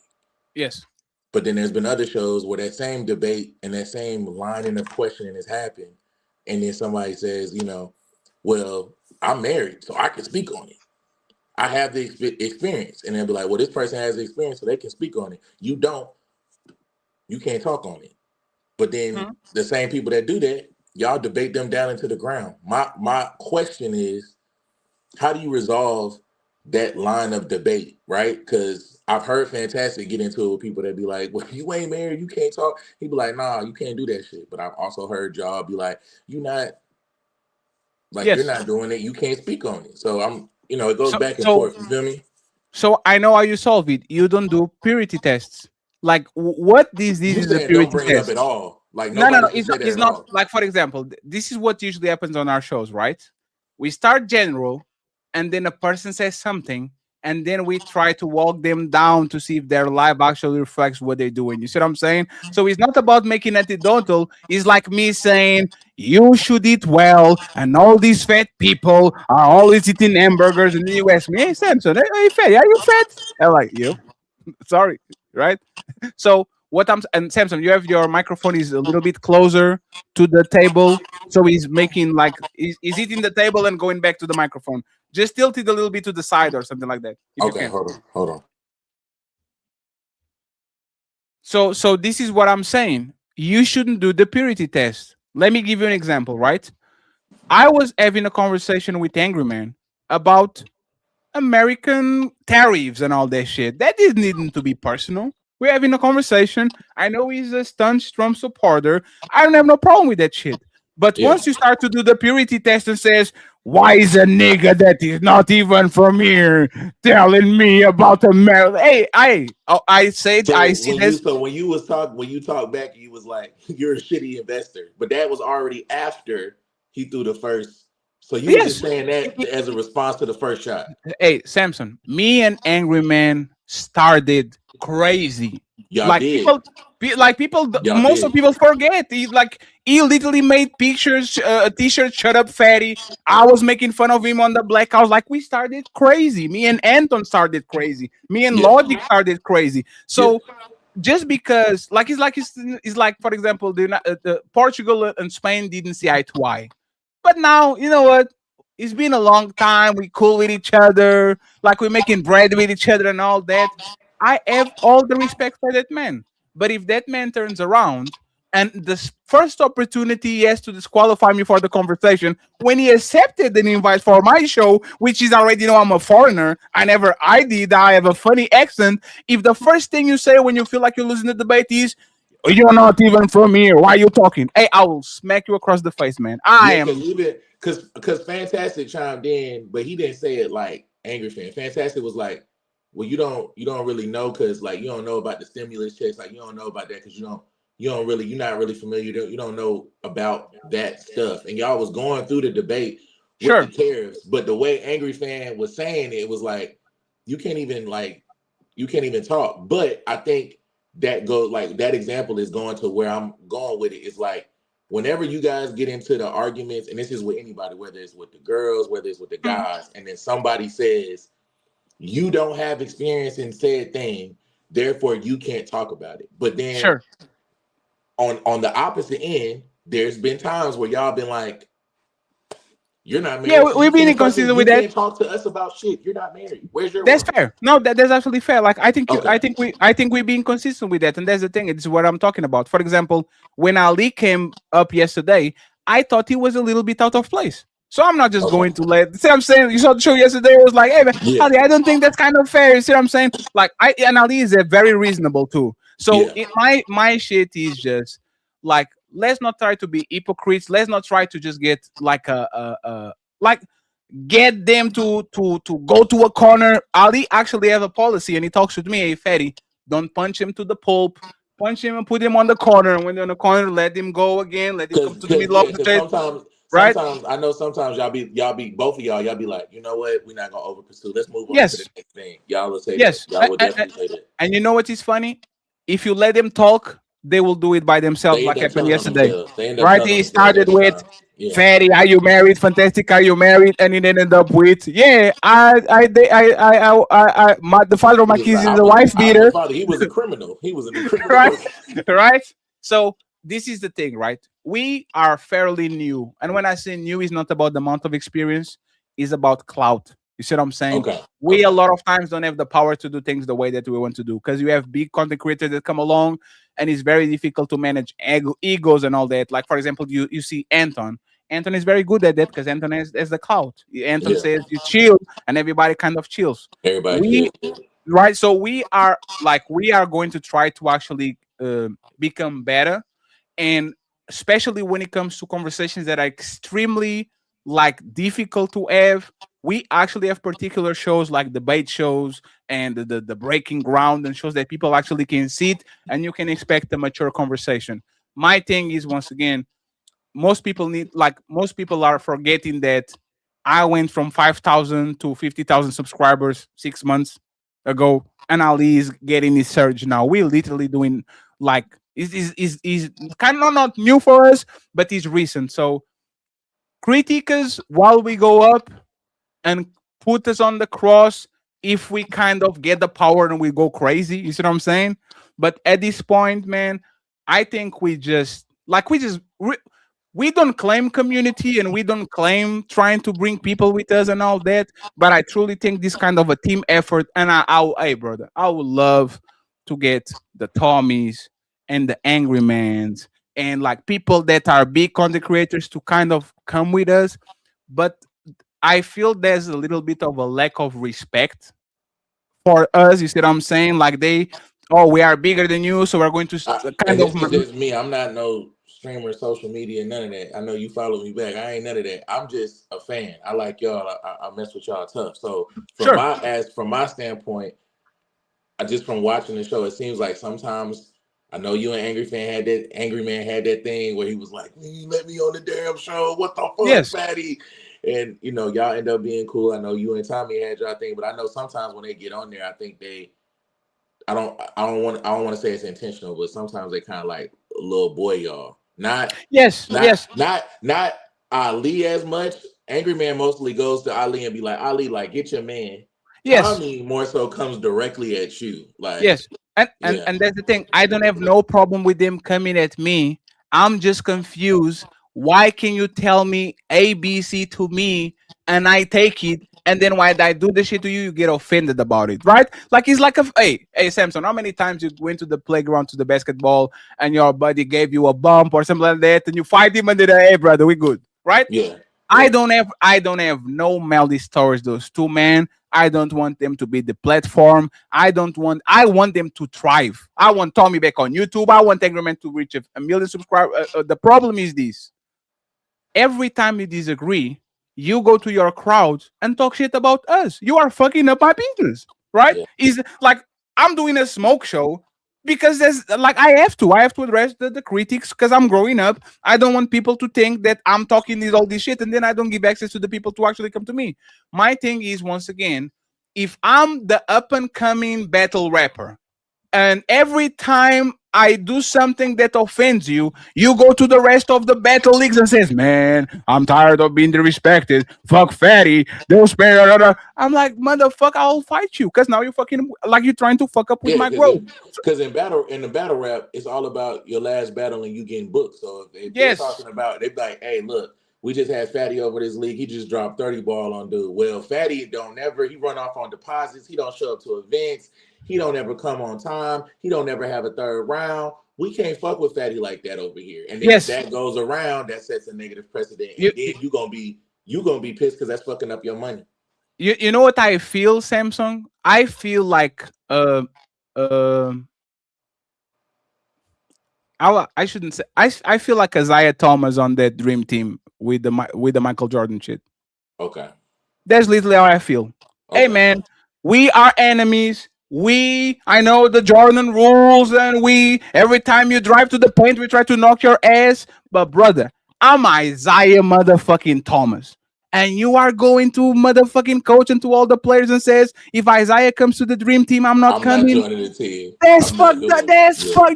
Yes. But then there's been other shows where that same debate and that same lining of questioning has happened. And then somebody says, well, I'm married, so I can speak on it. I have the experience. And they'll be like, well, this person has the experience, so they can speak on it. You don't. You can't talk on it. But then the same people that do that, y'all debate them down into the ground. My question is, how do you resolve that line of debate, right? Because I've heard Fantastic get into it with people that be like, well, you ain't married, you can't talk. He be like, nah, you can't do that shit. But I've also heard y'all be like, you not like you're Yes. not doing it, you can't speak on it. So I'm, it goes So back and so forth. You feel me? so I know how you solve it. You don't do purity tests. Like what this You is a saying don't purity bring it up test. at all. Like No, no, nobody no. should It's say not. that It's at not all. like, for example, this is what usually happens on our shows, right? We start general, and then a person says something, and then we try to walk them down to see if their life actually reflects what they're doing. You see what I'm saying? So it's not about making anecdotal. It's like me saying you should eat well, and all these fat people are always eating hamburgers in the U.S. Me, hey Samson, hey fat, are you fat? I'm like, yep. Sorry, right? So what I'm and Samson, you have your microphone is a little bit closer to the table, so he's making like he's hitting the table and going back to the microphone. Just tilt it a little bit to the side or something like that, if you Okay, can. hold on. So this is what I'm saying. You shouldn't do the purity test. Let me give you an example, right? I was having a conversation with Angry Man about American tariffs and all that shit. That didn't need to be personal. We're having a conversation. I know he's a staunch Trump supporter. I don't have no problem with that shit. But Yeah. once you start to do the purity test and says, why is a nigga that is not even from here telling me about America? Hey, I said I So see this. when you talk back, you was like, you're a shitty investor. But that was already after he threw the first. So you were just Yes. saying that as a response to the first shot. Hey, Samson, me and Angry Man started crazy. Y'all Like did. people, Y'all most of did. people forget. He literally made pictures, a t-shirt, shut up, fatty. I was making fun of him on the Black House. Like we started crazy. Me and Anton started crazy. Me and Yeah. Logic started crazy. Yeah. So just because, it's like for example, the Portugal and Spain didn't see eye to eye. But now, you know what? It's been a long time. We cool with each other, like we're making bread with each other and all that. I have all the respect for that man. But if that man turns around and first opportunity he has to disqualify me for the conversation, when he accepted an invite for my show, which is already know I'm a foreigner, I did, I have a funny accent. If the first thing you say when you feel like you're losing the debate is, you're not even from here. Why are you talking? Hey, I will smack you across the face, man. I Yeah, am. because Fantastic chimed in, but he didn't say it like angry fan. Fantastic was like, well, you don't really know because like you don't know about the stimulus checks, like you don't know about that because you're not really familiar. You don't know about that stuff. And y'all was going through the debate with Sure. the tariffs, but the way Angry Fan was saying it was like you can't even talk. But I think that example is going to where I'm going with it. It's like whenever you guys get into the arguments, and this is with anybody, whether it's with the girls, whether it's with the guys, and then somebody says, you don't have experience in said thing, therefore you can't talk about it. But then Sure. on the opposite end, there's been times where y'all been like, you're not Yeah, married, so we've been inconsistent you with that. can't talk to us about shit. You're not married. Where's your That's woman? fair. No, that's absolutely fair. Like I think Okay. I think we're being consistent with that, and that's the thing. It's what I'm talking about. For example, when Ali came up yesterday, I thought he was a little bit out of place. So I'm not just going to let. See what I'm saying? You saw the show yesterday. It was like, hey, man, Yeah. Ali, I don't think that's kind of fair. You see what I'm saying? Like and Ali is a very reasonable too. So my shit is just like, let's not try to be hypocrites. Let's not try to just get like like get them to go to a corner. Ali actually have a policy, and he talks with me. Hey, Fatty, don't punch him to the pulp. Punch him and put him on the corner. And when they're on the corner, let him go again. Let him come to the middle of the trade. Sometimes I know sometimes y'all be both of y'all be like, you know what, we're not gonna over pursue. Let's move on to the next thing. Y'all will say that. Y'all will definitely say that. And you know what is funny? If you let them talk, they will do it by themselves, like happened yesterday. Right? He started with, Fatty, are you married? Fantastic, are you married? And he ended up with, yeah, the father of my kids is a wife beater. He was a criminal. He was a criminal. Right? Right? So this is the thing, right? We are fairly new. And when I say new, it's not about the amount of experience, it's about clout. You see what I'm saying? Okay. We a lot of times don't have the power to do things the way that we want to do because you have big content creators that come along and it's very difficult to manage egos and all that. Like, for example, you see Anton. Anthony is very good at that because Anthony is the clout. Anthony Yeah. says you chill, and everybody kind of chills. Everybody We chill. right, so we are going to try to actually become better, and especially when it comes to conversations that are extremely difficult to have. We actually have particular shows like debate shows and the breaking ground and shows that people actually can sit and you can expect a mature conversation. My thing is, once again, most people are forgetting that I went from 5,000 to 50,000 subscribers 6 months ago, and Ali is getting his surge now. We're literally doing like is kind of not new for us, but it's recent. So critique us while we go up and put us on the cross if we kind of get the power and we go crazy. You see what I'm saying? But at this point, man, I think we don't claim community and we don't claim trying to bring people with us and all that. But I truly think this kind of a team effort. And hey, brother, I would love to get the Tommies and the Angry Mans and people that are big content creators to kind of come with us. But I feel there's a little bit of a lack of respect for us. You see what I'm saying? We are bigger than you, so we're going to And this is just me. I'm not no streamer, social media, none of that. I know you follow me back. I ain't none of that. I'm just a fan. I like y'all. I mess with y'all tough. So from my standpoint, just from watching the show, it seems like sometimes I know you and Angry Man had that thing where he was like, "Let me on the damn show. What the fuck, fatty?" And y'all end up being cool. I know you and Tommy had y'all thing, but I know sometimes when they get on there, I think I don't want to say it's intentional, but sometimes they kind of like a little boy y'all. Not Ali as much. Angry Man mostly goes to Ali and be like, Ali, get your man. Tommy more so comes directly at you. And that's the thing. I don't have no problem with them coming at me. I'm just confused. Why can you tell me ABC to me and I take it, and then when I do the shit to you, you get offended about it, right? It's like hey Samson, how many times you went to the playground to the basketball and your buddy gave you a bump or something like that, and you fight him and then hey brother, we good, right? Yeah. I don't have no malice towards those two men. I don't want them to be the platform. I want them to thrive. I want Tommy back on YouTube. I want Angry Man to reach a million subscribers. The problem is this. Every time you disagree, you go to your crowd and talk shit about us. You are fucking up my business, right? Is I'm doing a smoke show because there's I have to address the critics because I'm growing up. I don't want people to think that I'm talking all this shit and then I don't give access to the people to actually come to me. My thing is, once again, if I'm the up and coming battle rapper and every time I do something that offends you, you go to the rest of the battle leagues and says, "Man, I'm tired of being disrespected. Fuck fatty. They'll spare." I'm like, motherfucker, I'll fight you because now you're fucking you're trying to fuck up with my growth. Because in the battle rap, it's all about your last battle and you getting booked. So if they're talking about, they're like, "Hey, look, we just had Fatty over this league. He just dropped 30 ball on dude." Well, Fatty he run off on deposits. He don't show up to events. He don't ever come on time. He don't ever have a third round. We can't fuck with Fatty like that over here. And then if that goes around, that sets a negative precedent. And then you gonna be pissed because that's fucking up your money. You know what I feel, Samsung? I feel like I shouldn't say I feel like Isaiah Thomas on that dream team with the Michael Jordan shit. Okay. That's literally how I feel. Okay. Hey man, we are enemies. I know the Jordan rules, and every time you drive to the paint, we try to knock your ass. But brother, I'm Isaiah motherfucking Thomas. And you are going to motherfucking coach and to all the players and says, if Isaiah comes to the dream team, I'm not coming. Not joining the team. That's fuck.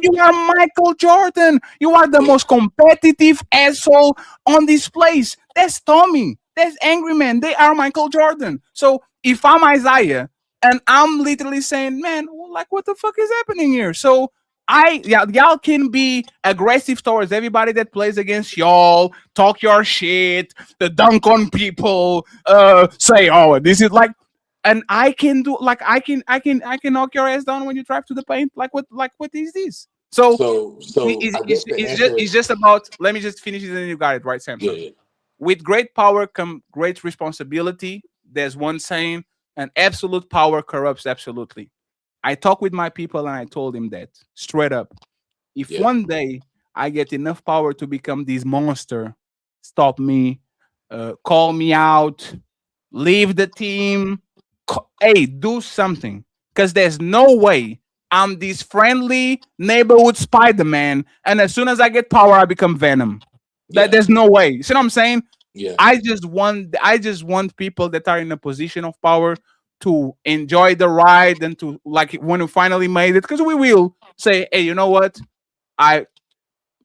You are Michael Jordan. You are the most competitive asshole on this place. That's Tommy. That's Angry Man. They are Michael Jordan. So if I'm Isaiah, and I'm literally saying, man, what the fuck is happening here? So y'all can be aggressive towards everybody that plays against y'all, talk your shit, the dunk on people, say, oh, this is and I can do I can knock your ass down when you drive to the paint. What is this? So it's just about. Let me just finish it, and you got it right, Sam. Yeah. with great power come great responsibility. There's one saying, and absolute power corrupts absolutely. I talked with my people and I told him that straight up. If Yeah. one day I get enough power to become this monster, stop me, call me out, leave the team, hey, do something. Because there's no way I'm this friendly neighborhood Spider-Man, and as soon as I get power, I become Venom. Yeah. There's no way. You see what I'm saying? Yeah. I just want people that are in a position of power to enjoy the ride and to like when we finally made it, because we will say, hey, you know what? I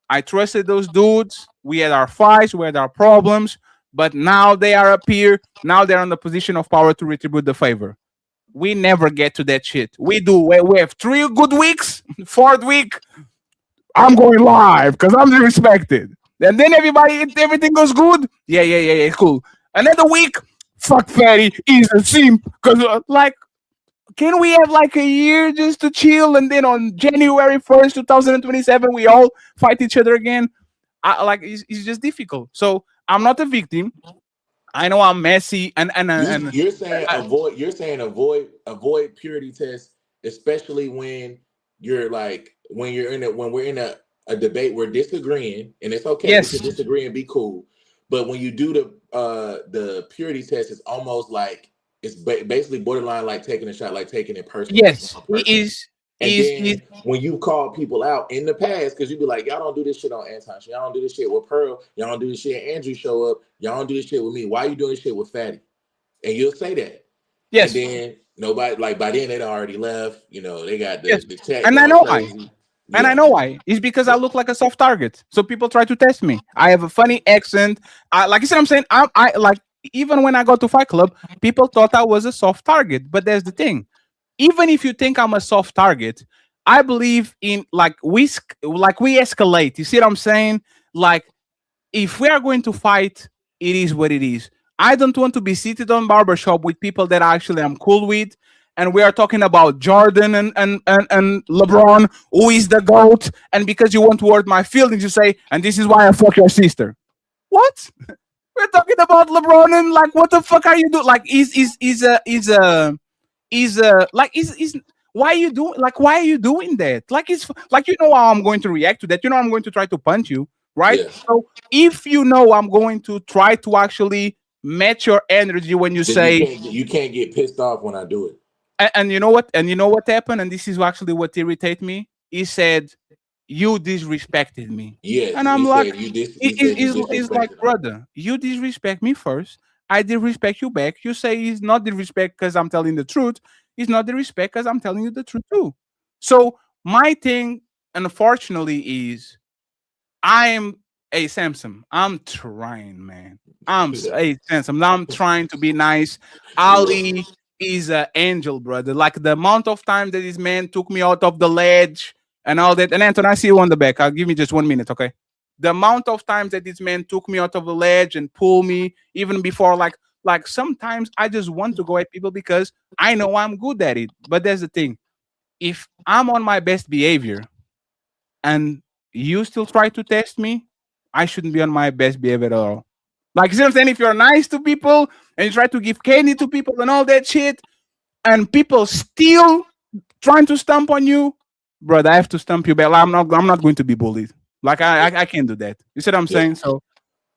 I trusted those dudes. We had our fights, we had our problems, but now they are up here. Now they're in the position of power to retribute the favor. We never get to that shit. We do. We have 3 good weeks. 4th week, I'm going live because I'm respected. And then everything goes good. Yeah, cool. Another week, fuck Fatty, he's a simp. Because, can we have like a year just to chill? And then on January 1st, 2027, we all fight each other again? It's just difficult. So I'm not a victim. I know I'm messy You're saying avoid purity tests, especially when you're like when we're in a debate, we're disagreeing, and it's okay Yes. to disagree and be cool. But when you do the purity test, it's almost like it's basically borderline like taking a shot, like taking it personally. Yes, it is. And then when you call people out in the past, because you be like, y'all don't do this shit on Anton, y'all don't do this shit with Pearl, y'all don't do this shit. Andrew show up, y'all don't do this shit with me. Why you doing this shit with Fatty? And you'll say that. Yes. And then nobody, like by then they'd already left. You know, they got the chat. And I know crazy. why. And I know why. It's because I look like a soft target. So people try to test me. I have a funny accent. Like you said, I'm saying, I like even when I got to Fight Club, people thought I was a soft target. But there's the thing. Even if you think I'm a soft target, I believe in we escalate. You see what I'm saying? Like, if we are going to fight, it is what it is. I don't want to be seated on barbershop with people that actually I'm cool with, and we are talking about Jordan and LeBron, who is the GOAT, and because you want to hurt my feelings, you say, and this is why I fuck your sister. What? We're talking about LeBron and like, what the fuck are you doing? Like, why are you doing that? Like, it's like, you know how I'm going to react to that. You know, I'm going to try to punch you, right? Yeah. So if you know I'm going to try to actually match your energy when you Then say you can't get pissed off when I do it. and you know what? And you know what happened? And this is actually what irritated me. He said, "You disrespected me." Yes. And I'm he like, said you it's like, disrespected him. brother, you disrespect me first. I disrespect you back. You say it's not disrespect because I'm telling the truth. It's not disrespect because I'm telling you the truth too. So my thing, unfortunately, is I'm a Samson. I'm trying, man. A Samson. I'm trying to be nice. Ali is an angel, brother. Like the amount of time that this man took me out of the ledge and all that. And Anton, I see you on the back. I'll give me just 1 minute, okay? The amount of times that this man took me out of the ledge and pulled me, even before, like sometimes I just want to go at people because I know I'm good at it. But there's the thing: if I'm on my best behavior and you still try to test me, I shouldn't be on my best behavior at all. Like, you see what I'm saying? If you're nice to people and you try to give candy to people and all that shit, and people still trying to stomp on you, brother, I have to stomp you back. I'm not going to be bullied. Like, I can't do that. You see what I'm saying? So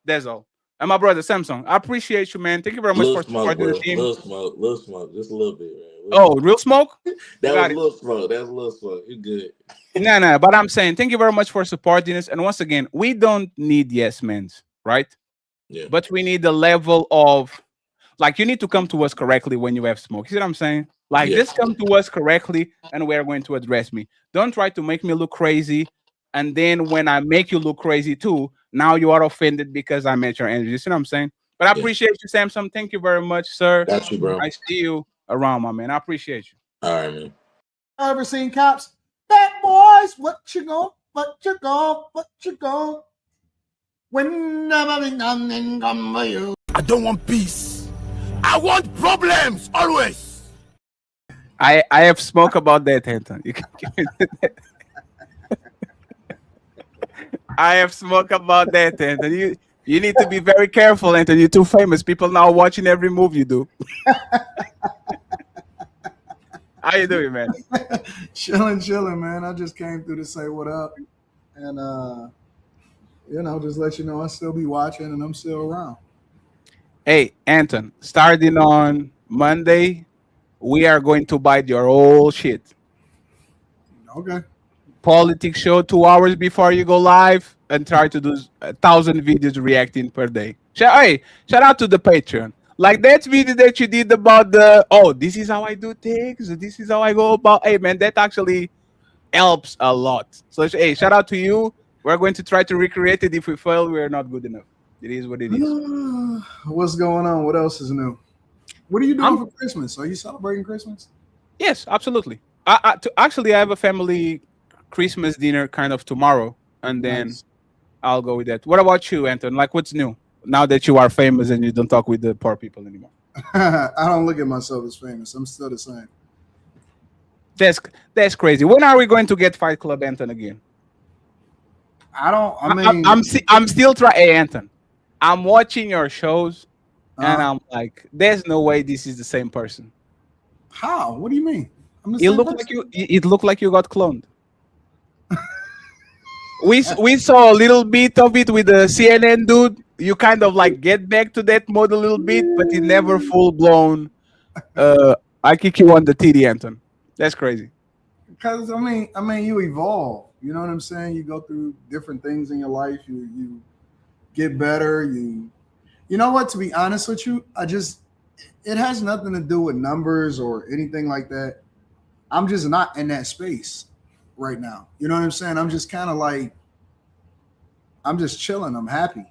that's all. And my brother Samsung, I appreciate you, man. Thank you very much for supporting the team. Little smoke, just a little bit, man. Oh, real smoke? That was little smoke. You good? No. But I'm saying thank you very much for supporting us. And once again, we don't need yes men, right? Yeah. But we need the level of, like, you need to come to us correctly when you have smoke. You see what I'm saying? Like, just come to us correctly, and we are going to address me. Don't try to make me look crazy. And then when I make you look crazy too, now you are offended because I met your energy. You see what I'm saying? But I appreciate you, Samsung. Thank you very much, sir. Got you, bro. I see you around, my man. I appreciate you. All right, man. Ever seen cops? Bad boys, what you gon'? When nothing come for you. I don't want peace. I want problems always. I have spoke about that, Anton. You can give me that. I have spoke about that, Anton. You need to be very careful, Anthony. You're too famous. People now watching every move you do. How you doing, man? Chilling, man. I just came through to say what up, and just let you know I still be watching and I'm still around. Hey, Anton, starting on Monday, we are going to bite your whole shit. Okay. Politics show 2 hours before you go live and try to do 1,000 videos reacting per day. Hey, shout out to the Patreon. Like that video that you did about this is how I do things. This is how I go about. Hey, man, that actually helps a lot. So, hey, shout out to you. We're going to try to recreate it. If we fail, we're not good enough. It is what it is. What's going on? What else is new? What are you doing for Christmas? Are you celebrating Christmas? Yes, absolutely. Actually, I have a family Christmas dinner kind of tomorrow, and then I'll go with that. What about you, Anton? Like, what's new now that you are famous and you don't talk with the poor people anymore? I don't look at myself as famous. I'm still the same. That's crazy. When are we going to get Fight Club Anton again? I'm still trying. Hey, Anton, I'm watching your shows, and I'm like, there's no way this is the same person. How? What do you mean? It looked like you got cloned. we saw a little bit of it with the CNN dude. You kind of like get back to that mode a little bit, but it never full blown. I kick you on the TD, Anton. That's crazy. Because I mean, you evolve. You know what I'm saying? You go through different things in your life. You get better. You know what? To be honest with you, it has nothing to do with numbers or anything like that. I'm just not in that space right now. You know what I'm saying? I'm just kind of like, I'm just chilling. I'm happy.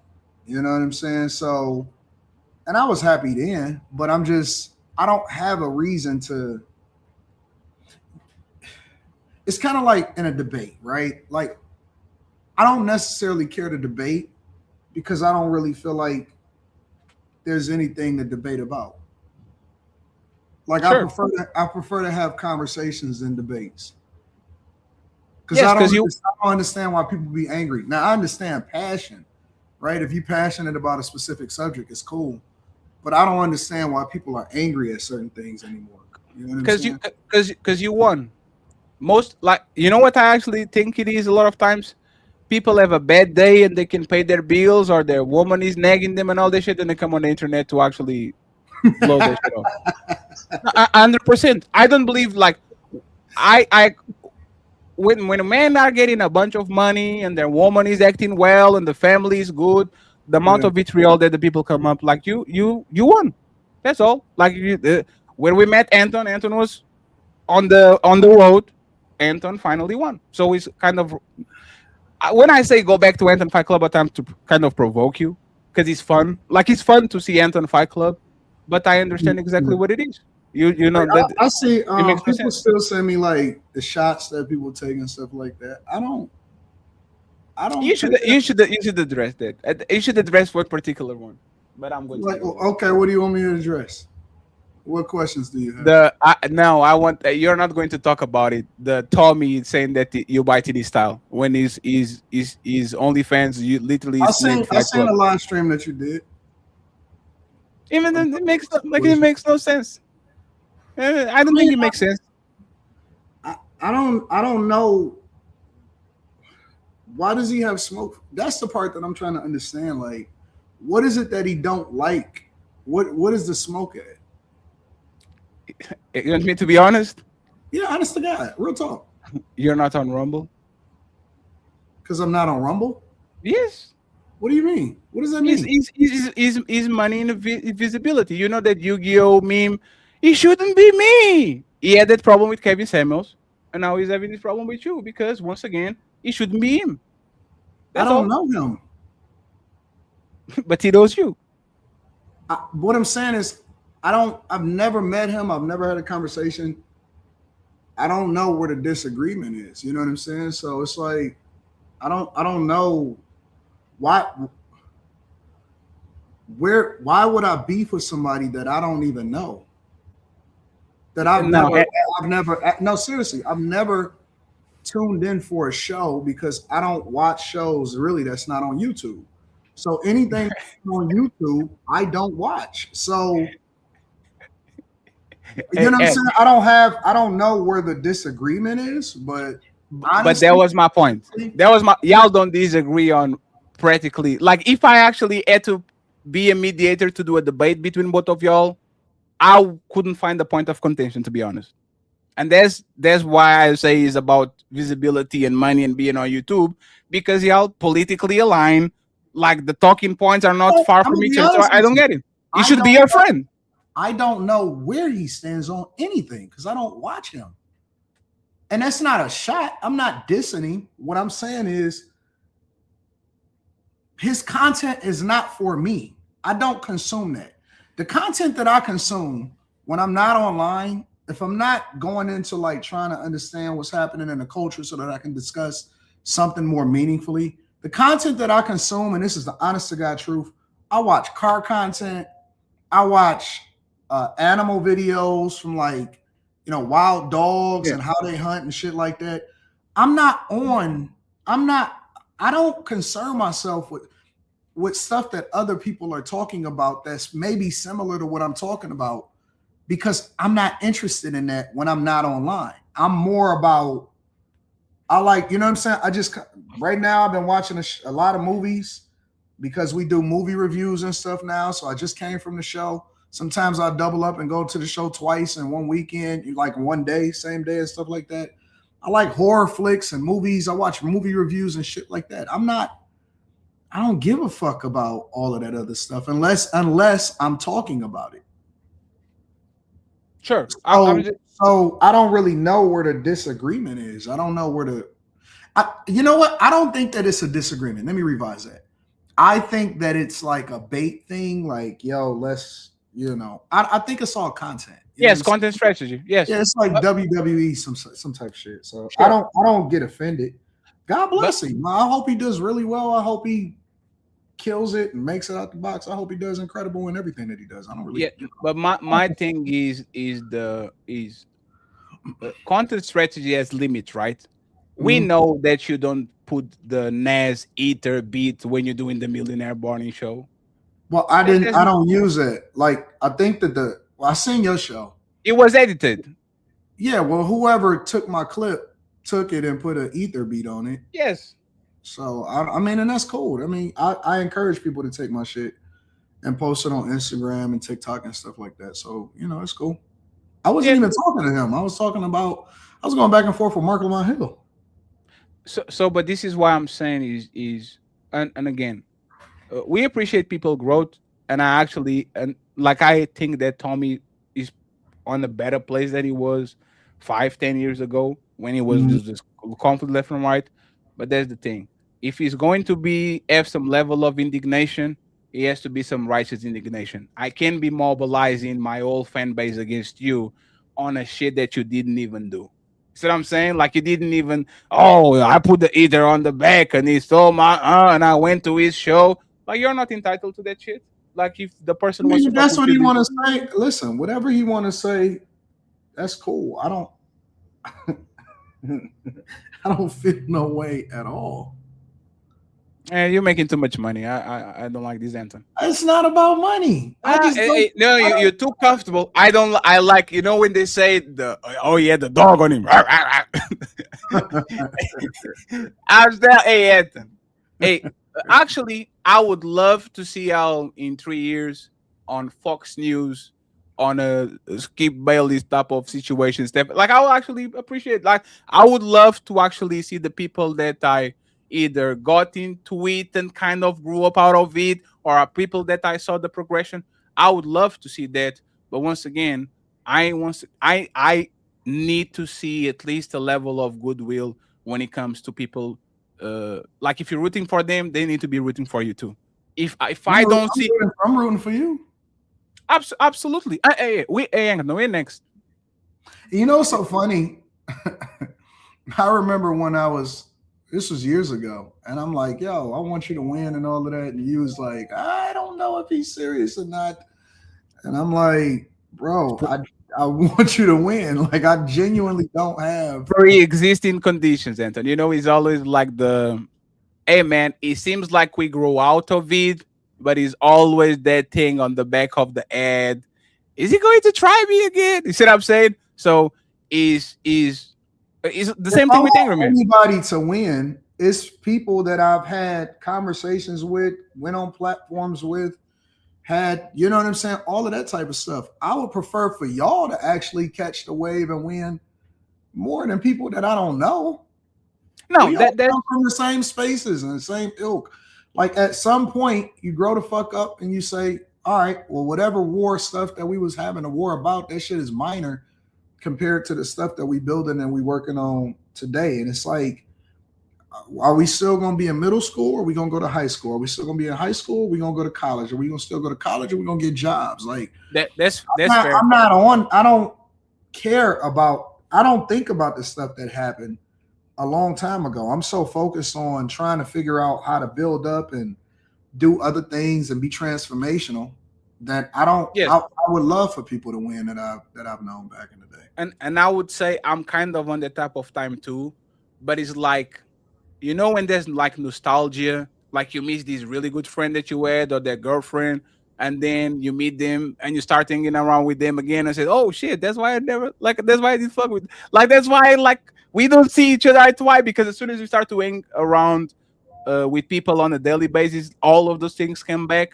You know what I'm saying? So, and I was happy then, but I don't have a reason to. It's kind of like in a debate, right? Like, I don't necessarily care to debate because I don't really feel like there's anything to debate about. Like, sure. I prefer to have conversations than debates. Because I don't understand why people be angry. Now, I understand passion, right? If you're passionate about a specific subject, it's cool. But I don't understand why people are angry at certain things anymore. You know what I'm saying? Because you won. You know what I actually think it is a lot of times? People have a bad day and they can pay their bills, or their woman is nagging them and all this shit, and they come on the internet to actually blow their shit off. 100%. I don't believe when men are getting a bunch of money and their woman is acting well and the family is good, the amount of vitriol that the people come up, like you won. That's all. Like when we met Anton was on the road. Anton finally won. So it's kind of, when I say go back to Anton Fight Club, I'm to kind of provoke you because it's fun. Like, it's fun to see Anton Fight Club, but I understand exactly what it is. You know that I see people still send me like the shots that people take and stuff like that. I don't. You should address that. You should address one particular one. But I'm going to. Okay, what do you want me to address? What questions do you have? I want. You're not going to talk about it. The Tommy saying that you buy TD style when he's OnlyFans. You literally. I seen a live stream that you did. Even then, it makes no sense. I don't think it makes sense. I don't know. Why does he have smoke? That's the part that I'm trying to understand. Like, what is it that he don't like? What is the smoke at? You want me to be honest? Yeah, honest to God, real talk. You're not on Rumble? Because I'm not on Rumble? Yes. What do you mean? What does that mean? Is money in visibility. You know that Yu-Gi-Oh meme, it shouldn't be me. He had that problem with Kevin Samuels, and now he's having this problem with you because, once again, it shouldn't be him. That's I don't know him. But he knows you. What I'm saying is, I've never met him. I've never had a conversation. I don't know where the disagreement is. You know what I'm saying? So it's like, I don't know why would I beef with somebody that I don't even know? That I've never tuned in for a show because I don't watch shows really that's not on YouTube. So anything on YouTube, I don't watch. So you know what I'm saying? I don't know where the disagreement is, but honestly, but that was my point. Y'all don't disagree on practically. Like if I actually had to be a mediator to do a debate between both of y'all, I couldn't find the point of contention, to be honest. And that's why I say it's about visibility and money and being on YouTube, because y'all politically aligned. Like the talking points are not far from each other. So I don't get it. You should be your friend. I don't know where he stands on anything because I don't watch him. And that's not a shot. I'm not dissing him. What I'm saying is his content is not for me. I don't consume that. The content that I consume when I'm not online, if I'm not going into like trying to understand what's happening in the culture so that I can discuss something more meaningfully, the content that I consume, and this is the honest to God truth, I watch car content. I watch animal videos from like, wild dogs and how they hunt and shit like that. I don't concern myself with stuff that other people are talking about that's maybe similar to what I'm talking about, because I'm not interested in that when I'm not online. I'm more about, you know what I'm saying? Right now I've been watching a lot of movies because we do movie reviews and stuff now. So I just came from the show. Sometimes I double up and go to the show twice in one weekend, like one day, same day and stuff like that. I like horror flicks and movies. I watch movie reviews and shit like that. I don't give a fuck about all of that other stuff unless I'm talking about it. Sure. So I don't really know where the disagreement is. I don't know where you know what? I don't think that it's a disagreement. Let me revise that. I think that it's like a bait thing. Like, yo, let's, I think it's all content. Yes, content strategy. Yes. Yeah, it's like WWE, some type of shit. So sure. I don't get offended. God bless him. I hope he does really well. I hope he kills it and makes it out the box. I hope he does incredible in everything that he does. I don't really. Yeah, but my thing is content strategy has limits, right? We know that you don't put the Nas Ether beat when you're doing the Millionaire Morning Show. Well, I don't use it. Like, I think that I seen your show. It was edited. Yeah, well, whoever took my clip took it and put an Ether beat on it. Yes. So I mean, and that's cool. I mean, I encourage people to take my shit and post it on Instagram and TikTok and stuff like that. So it's cool. I wasn't even talking to him. I was going back and forth with Mark Lamont Hill. So, but this is why I'm saying is, and again, we appreciate people growth, and I think that Tommy is on a better place than he was 5-10 years ago when he was just conflict left and right. But that's the thing. If he's going to have some level of indignation, it has to be some righteous indignation. I can't be mobilizing my whole fan base against you on a shit that you didn't even do. See what I'm saying? Like you didn't even, I put the Ether on the back and he stole my, and I went to his show. Like you're not entitled to that shit. Like if the person wants to, that's what he want to say. Listen, whatever he want to say, that's cool. I don't feel no way at all. And you're making too much money. I don't like this anthem. It's not about money. You're too comfortable. I like, when they say the dog on him. I was there, Anthem. Hey, actually, I would love to see y'all in 3 years on Fox News on a Skip Bayless type of situation. Like I would actually appreciate. Like I would love to actually see the people that I either got into it and kind of grew up out of it, or are people that I saw the progression. I would love to see that, but once again, I need to see at least a level of goodwill when it comes to people. Like if you're rooting for them, they need to be rooting for you too. If I don't see, I'm rooting for you. Absolutely. We're next. It's so funny. I remember when this was years ago, and I'm like, yo, I want you to win and all of that. And you was like, I don't know if he's serious or not. And I'm like, bro, I want you to win. Like, I genuinely don't have pre-existing conditions, Anton. He's always like Hey man, it seems like we grow out of it, but it's always that thing on the back of the ad. Is he going to try me again? You see what I'm saying? So is the If same I thing with want Angry Man. anybody to win, it's people that I've had conversations with, went on platforms with, had, you know what I'm saying? All of that type of stuff. I would prefer for y'all to actually catch the wave and win more than people that I don't know. No, We all come from the same spaces and the same ilk. Like at some point, you grow the fuck up and you say, all right, well, whatever war stuff that we was having a war about, that shit is minor compared to the stuff that we building and we working on today. And it's like, are we still going to be in middle school or are we going to go to high school? Are we still going to be in high school? Are we going to go to college? Are we going to still go to college? Or are we going to get jobs? Like that's fair. I'm not on. I don't care about. I don't think about the stuff that happened a long time ago. I'm so focused on trying to figure out how to build up and do other things and be transformational that I don't. Yes. I would love for people to win that I've known back in the day. And I would say I'm kind of on that type of time too, but it's like, you know, when there's like nostalgia, like you miss this really good friend that you had or their girlfriend, and then you meet them and you start hanging around with them again and say, oh shit, that's why I never like that's why I didn't fuck with, like that's why like we don't see each other eye to eye, because as soon as you start to hang around with people on a daily basis, all of those things come back.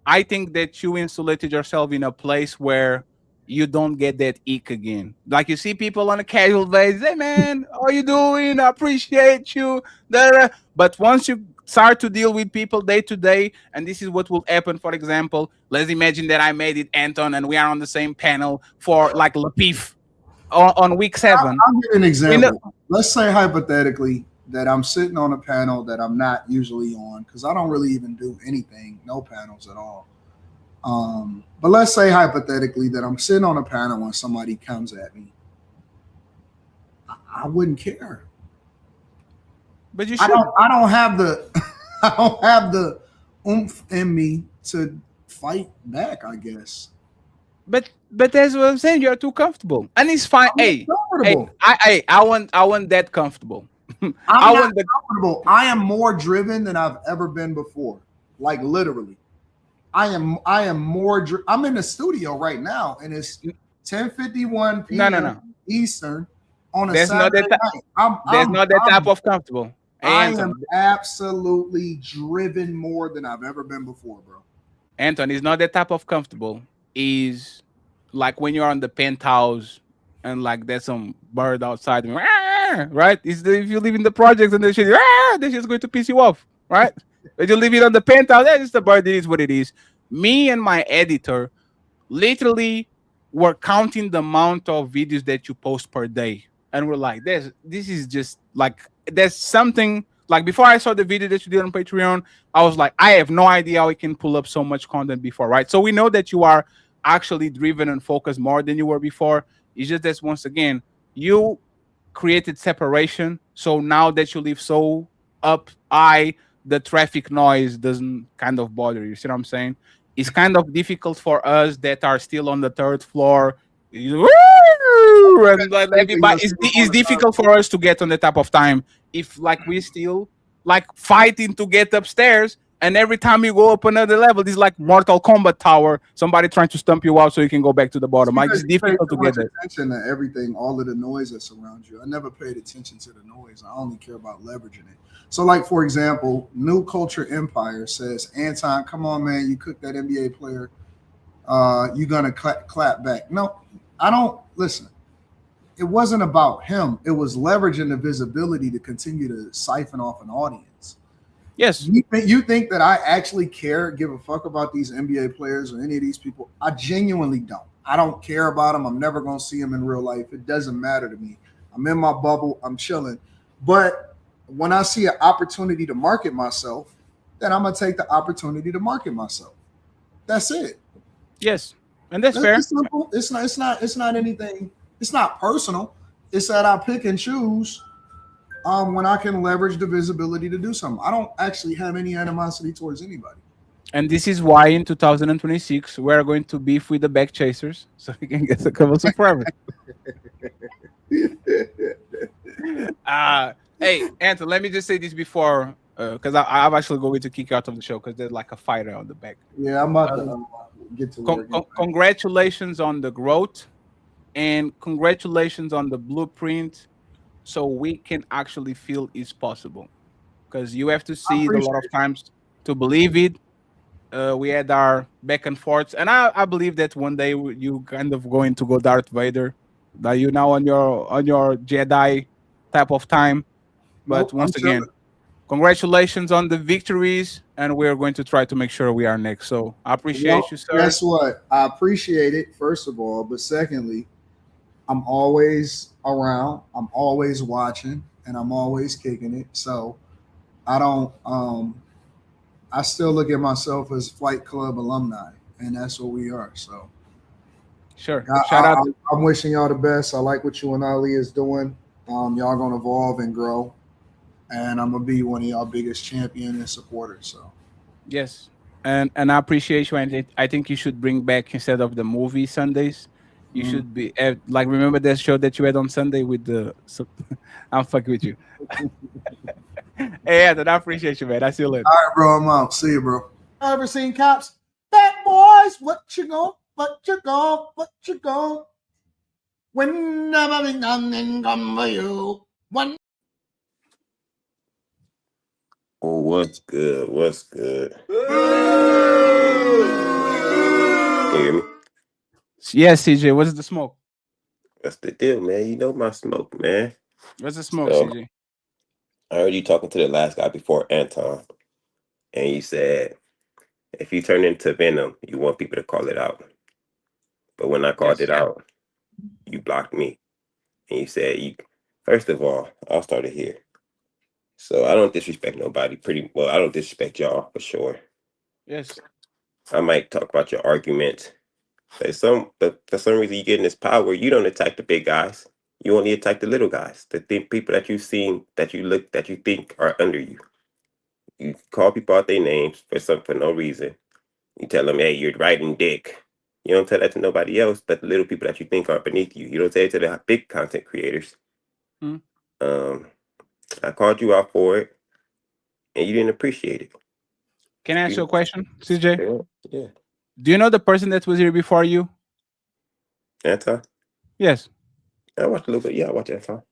I think that you insulated yourself in a place where you don't get that ick again. Like you see people on a casual basis, hey man, how you doing? I appreciate you. But once you start to deal with people day to day, and this is what will happen. For example, let's imagine that I made it Anton and we are on the same panel for like Lapif on week 7. I'll give an example. Let's say hypothetically that I'm sitting on a panel that I'm not usually on, because I don't really even do anything, no panels at all. But let's say hypothetically that I'm sitting on a panel when somebody comes at me. I wouldn't care. But you should. I don't have the oomph in me to fight back, I guess. But that's what I'm saying. You're too comfortable, and it's fine. I want that comfortable. I'm not comfortable. I am more driven than I've ever been before. Like literally. I am more. I'm in the studio right now, and it's 10:51 p.m. No. Eastern on a Saturday night. There's not that type of comfortable. I am absolutely driven more than I've ever been before, bro. Anton, it's not that type of comfortable. Is like when you're on the penthouse and like there's some bird outside, right? If you live in the projects and the shit, this is going to piss you off, right? But you leave it on the penthouse, it's the bird, it is what it is. Me and my editor literally were counting the amount of videos that you post per day. And we're like, this is just like, there's something, like before I saw the video that you did on Patreon, I was like, I have no idea how we can pull up so much content before, right? So we know that you are actually driven and focused more than you were before. It's just that once again, you created separation. So now that you live so up high, the traffic noise doesn't kind of bother you. See what I'm saying? It's kind of difficult for us that are still on the 3rd floor. And like everybody, it's difficult for us to get on the top of time. If like we still like fighting to get upstairs, and every time you go up another level, this is like Mortal Kombat tower. Somebody trying to stump you out so you can go back to the bottom. Like it's difficult to get there. Attention to everything, all of the noise that surrounds you. I never paid attention to the noise. I only care about leveraging it. So, like for example, New Culture Empire says, Anton, come on, man, you cooked that NBA player. You're gonna clap back. No, I don't listen. It wasn't about him. It was leveraging the visibility to continue to siphon off an audience. Yes. You think that I actually give a fuck about these NBA players or any of these people? I genuinely don't. I don't care about them. I'm never going to see them in real life. It doesn't matter to me. I'm in my bubble. I'm chilling. But when I see an opportunity to market myself, then I'm going to take the opportunity to market myself. That's it. Yes. And that's fair. It's simple. It's not anything. It's not personal. It's that I pick and choose when I can leverage the visibility to do something. I don't actually have any animosity towards anybody. And this is why in 2026 we're going to beef with the back chasers so we can get the covers forever. Hey, Anton, let me just say this before because I'm actually going to kick you out of the show because there's like a fighter on the back. Yeah, I'm about to get to work. Congratulations on the growth, and congratulations on the blueprint, so we can actually feel it's possible. Because you have to see it a lot of times to believe it. We had our back and forths, and I believe that one day you kind of going to go Darth Vader. That you now on your Jedi type of time. But once again, congratulations on the victories, and we're going to try to make sure we are next. So I appreciate you, sir. Guess what? I appreciate it, first of all, but secondly, I'm always around, I'm always watching, and I'm always kicking it. So I don't I still look at myself as Flight Club alumni, and that's what we are. So sure. Shout out. I'm wishing y'all the best. I like what you and Ali is doing. Y'all gonna evolve and grow, and I'm gonna be one of y'all biggest champion and supporters. So yes, and I appreciate you, and I think you should bring back, instead of the movie Sundays, you should be like, remember that show that you had on Sunday with the I'm fucking with you. Hey, Anthony, I appreciate you, man. I see you later. all right, bro, I'm out. See you, bro. Ever seen Cops? Bad boys, what you gon'? When nothing come for you. One. Oh, what's good? What's good? Can you hear me? Yes, CJ. What's the smoke? What's the deal, man? You know my smoke, man. What's the smoke, So, CJ? I heard you talking to the last guy before Anton, and you said if you turn into Venom, you want people to call it out. But when I called it out, you blocked me, and you said you. First of all, I'll start it here. So I don't disrespect nobody. I don't disrespect y'all for sure. Yes. I might talk about your argument. But for some reason you get in this power, you don't attack the big guys. You only attack the little guys, the people that you've seen, that you think are under you. You call people out their names for no reason. You tell them, hey, you're riding dick. You don't tell that to nobody else, but the little people that you think are beneath you. You don't say it to the big content creators. I called you out for it, and you didn't appreciate it. Can I ask you a question, CJ? Yeah. Do you know the person that was here before you? Anton? Yes. I watched a little bit. Yeah, I watched Anton.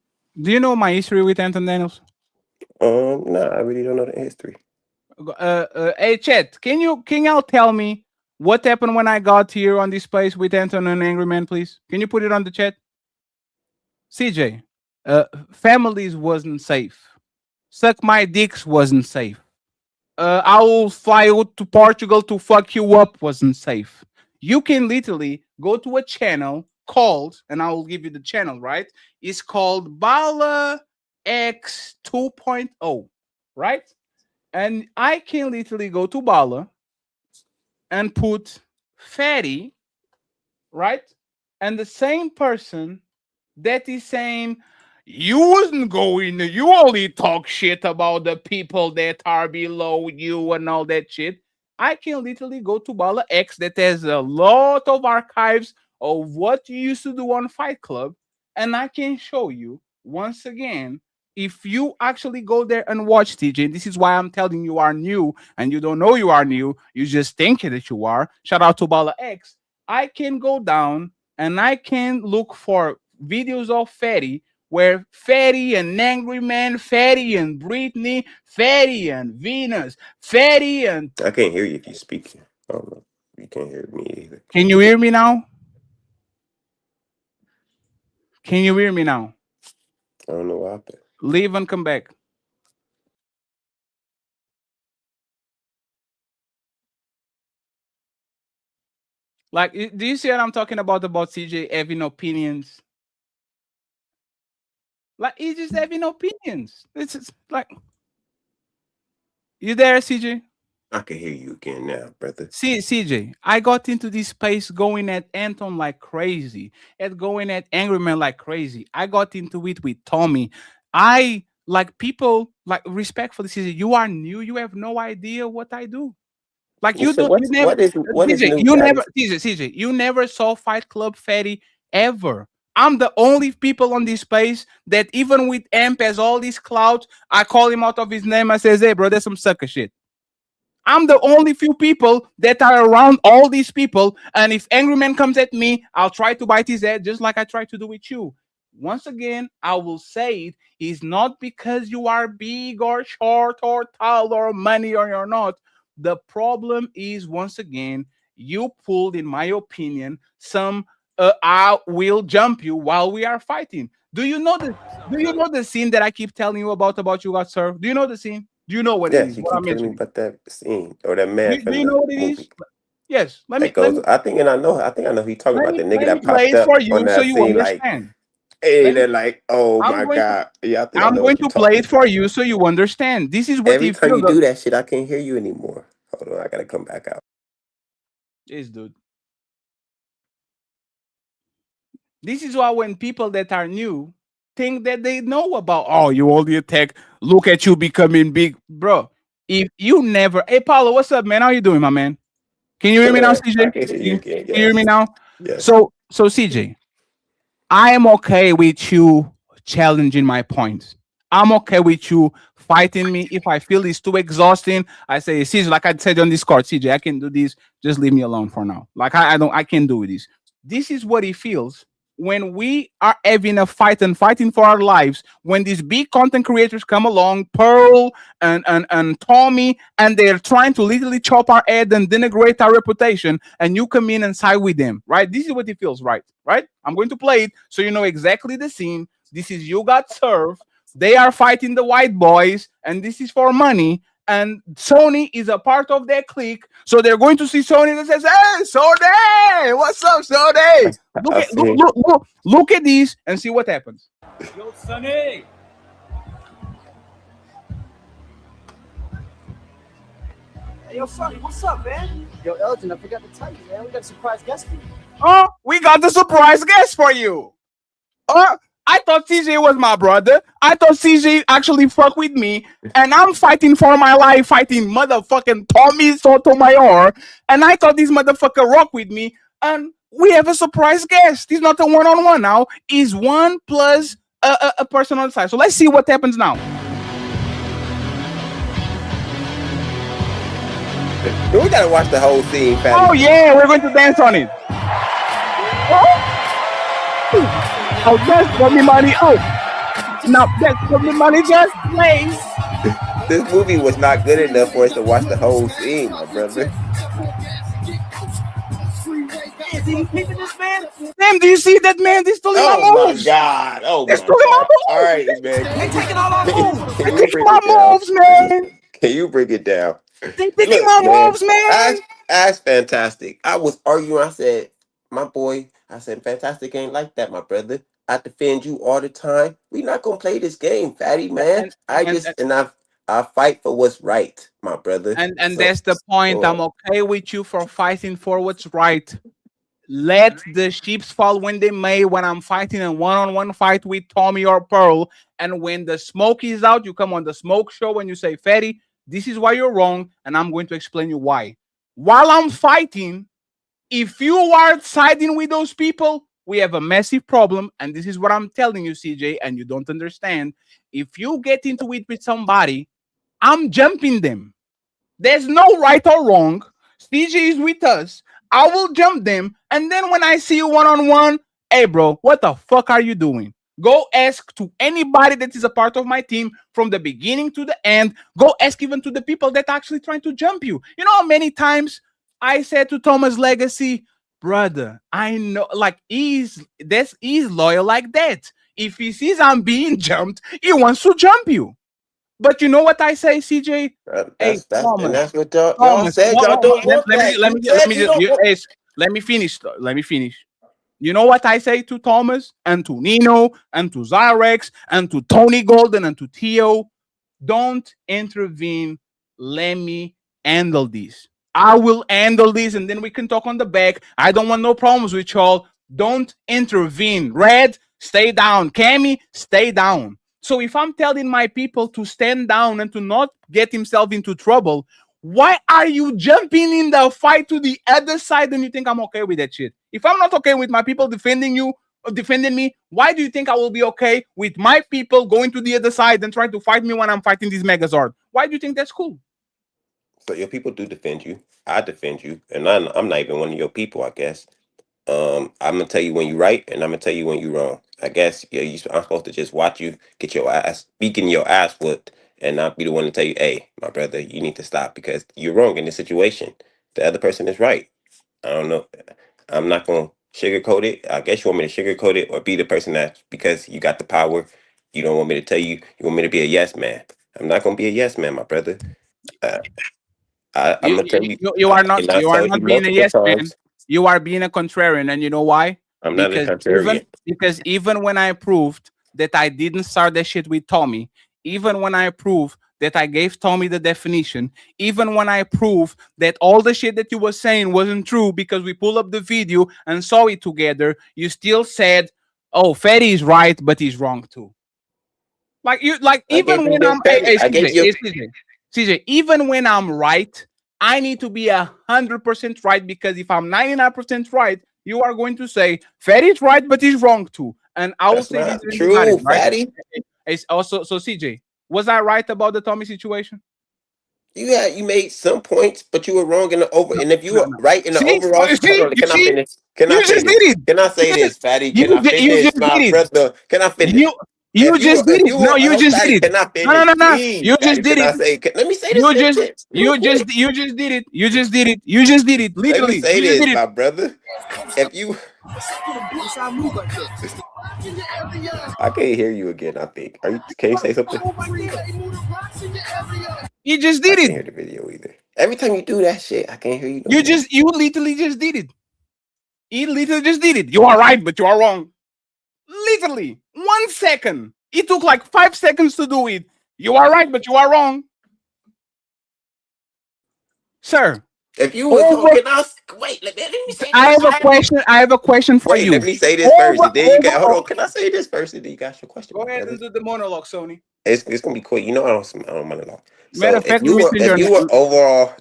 Do you know my history with Anton Daniels? No, I really don't know the history. Hey, Chet, can you tell me what happened when I got here on this place with Anton and Angry Man, please? Can you put it on the chat? CJ, families wasn't safe. Suck my dicks wasn't safe. I will fly out to Portugal to fuck you up wasn't safe. You can literally go to a channel called, and I will give you the channel, right? It's called Bala X 2.0, right? And I can literally go to Bala and put Fatty, right? And the same person that is saying, you wasn't going, you only talk shit about the people that are below you and all that shit. I can literally go to Bala X that has a lot of archives of what you used to do on Fight Club, and I can show you once again. If you actually go there and watch TJ, this is why I'm telling you are new and you don't know you are new, you just think that you are. Shout out to Bala X. I can go down and I can look for videos of Fatty where Fatty and Angry Man, Fatty and Britney, Fatty and Venus, Fatty and... I can't hear you if you speak. I don't know. You can't hear me either. Can you hear me now? Can you hear me now? I don't know what happened. Leave and come back. Like, do you see what I'm talking about CJ having opinions? Like, he's just having opinions. It's just like, you there, CJ? I can hear you again now, brother. See, CJ, I got into this space going at Anton like crazy, and going at Angry Man like crazy. I got into it with Tommy. I like people, like, respectfully, CJ, you are new. You have no idea what I do. Like, you don't, you never, CJ, you never saw Fight Club Fatty ever. I'm the only people on this space that even with Amp has all these clouds, I call him out of his name. I says, hey, bro, that's some sucker shit. I'm the only few people that are around all these people. And if Angry Man comes at me, I'll try to bite his head just like I try to do with you. Once again, I will say it is not because you are big or short or tall or money or you're not. The problem is, once again, you pulled, in my opinion, some I will jump you while we are fighting. Do you know the scene that I keep telling you about you got served? Do you know the scene? Do you know what it Yes, is? you What keep I'm telling me mentioning? about that scene or that man Do from you the know what it movie. is? Yes. Let That me let goes. me I think, and I know. I think I know who you talking let about. me The nigga let me that play popped it up for on you so that you scene, like, understand. hey, Let me they're like, oh I'm my going to god, yeah, I think I I'm know going what you're to play talking it for about. you so you understand. This is what Every he time feels. you do that shit, I can't hear you anymore. Hold on, I gotta come back out. Yes, dude. This is why when people that are new think that they know about, oh, you only attack, look at you becoming big, bro. If you never, hey, Paulo, what's up, man? How you doing, my man? Can you hear me now, Chilling. CJ? I can hear you Can again. you hear me Yes, now? yes. So CJ, I am okay with you challenging my points. I'm okay with you fighting me. If I feel it's too exhausting, I say, CJ, like I said on Discord, CJ, I can do this. Just leave me alone for now. Like I can do this. This is what it feels when we are having a fight and fighting for our lives. When these big content creators come along, Pearl and Tommy, and they're trying to literally chop our head and denigrate our reputation, and you come in and side with them, right? This is what it feels, right? Right? I'm going to play it so you know exactly the scene. This is you got served. They are fighting the white boys, and this is for money. And Sony is a part of their clique, so they're going to see Sony that says, "Hey, Sony, what's up, Sony? Look I at look see. look look look at these and see what happens." Yo, Sonny. Hey, yo, Sonny, what's up, man? Yo, Elgin, I forgot to tell you, man. We got a surprise guest for you. Oh, we got the surprise guest for you. I thought CJ was my brother. I thought CJ actually fuck with me, and I'm fighting for my life, fighting motherfucking Tommy Sotomayor, and I thought this motherfucker rock with me, and we have a surprise guest. He's not a one-on-one now. He's one plus a person on the side. So let's see what happens now. We gotta watch the whole scene, Fatty. Oh yeah, we're going to dance on it. Oh, that's for me money. Oh, now that's for me money. Just plays. This movie was not good enough for us to watch the whole scene, my brother. Damn, do you see that, man? They're stealing my Oh my moves. god! Oh They're my stealing my god! All moves. right, man. They taking all our moves. They're taking my moves, man. Can you bring it down? They're taking Look, my man, moves, man. that's fantastic. I was arguing. I said, my boy, I said, fantastic ain't like that, my brother. I defend you all the time. We not gonna play this game, fatty man. And I fight for what's right, my brother. and So, that's the point. I'm okay with you for fighting for what's right. Let the sheeps fall when they may. When I'm fighting a one-on-one fight with Tommy or Pearl, and when the smoke is out, you come on the smoke show and you say, Fatty, this is why you're wrong, and I'm going to explain you why. While I'm fighting, if you are siding with those people, we have a massive problem. And this is what I'm telling you, CJ, and you don't understand. If you get into it with somebody, I'm jumping them. There's no right or wrong. CJ is with us. I will jump them. And then when I see you one-on-one, hey, bro, what the fuck are you doing? Go ask to anybody that is a part of my team from the beginning to the end. Go ask even to the people that are actually trying to jump you. You know how many times I said to Thomas Legacy, brother, I know, like, he's loyal like that. If he sees I'm being jumped, he wants to jump you. But you know what I say, CJ? Hey, Thomas. that's what y'all Thomas, said. Y'all don't want that. let You me said you don't want. let me finish. Let me finish. You know what I say to Thomas and to Nino and to Zyrex and to Tony Golden and to Theo? Don't intervene. Let me handle this. I will handle this, and then we can talk on the back. I don't want no problems with y'all. Don't intervene. Red, stay down. Cammy, stay down. So if I'm telling my people to stand down and to not get himself into trouble, why are you jumping in the fight to the other side and you think I'm okay with that shit? If I'm not okay with my people defending you, defending me, why do you think I will be okay with my people going to the other side and trying to fight me when I'm fighting this Megazord? Why do you think that's cool? So your people do defend you. I defend you, and I'm not even one of your people, I guess. I'm gonna tell you when you're right, and I'm gonna tell you when you're wrong. I guess I'm supposed to just watch you get your ass, getting your ass whooped, and not be the one to tell you, "Hey, my brother, you need to stop because you're wrong in this situation. The other person is right." I don't know. I'm not gonna sugarcoat it. I guess you want me to sugarcoat it or be the person that because you got the power, you don't want me to tell you. You want me to be a yes man. I'm not gonna be a yes man, my brother. I'm gonna tell you. You I are not. cannot You are tell you not being a multiple yes man. times. You are being a contrarian, and you know why? I'm not a Because contrarian. even when I proved that I didn't start that shit with Tommy, even when I proved that I gave Tommy the definition, even when I proved that all the shit that you were saying wasn't true because we pulled up the video and saw it together, you still said, "Oh, Fetty is right, but he's wrong too." Like I gave even you when the Fetty. I gave you. CJ, even when I'm right, I need to be 100% right because if I'm 99% right, you are going to say Fetty's right, but he's wrong too, and I will That's say this not and you got it true, right. Fatty. It's also so CJ, was I right about the Tommy situation? You made some points, but you were wrong in the over. And if you were No. right in the See, overall, hold see, on, you can I see, finish? Can I you say just did this? it. Can I say this, Fatty? Can I You finish, just my did it. brother? Can I finish? You just did If it. you No, were, you oh, just Fatty, did it. can I No, finish? no. Please, You just Fatty, did can I it. say? Let me say this sentence real quick. You just did it. You just did it. You just did it. Let me Literally, say you just this, did it. my brother. If you, I can't hear you again. I think. Can you say something? You just I did can't it. hear the video either. Every time you do that shit, I can't hear you no more. You literally just did it. He literally just did it. You are right, but you are wrong. Literally 1 second. It took like 5 seconds to do it. You are right, but you are wrong, sir. If you were talking, wait. Let me say I this. have a question. I have a question for Wait, you. let me say this first, and then you got. Hold on. Can I say this first, and then you got your question, Go my ahead brother? and do the monologue, Sony. It's gonna be quick. You know I don't monologue. Matter So of fact, let me send your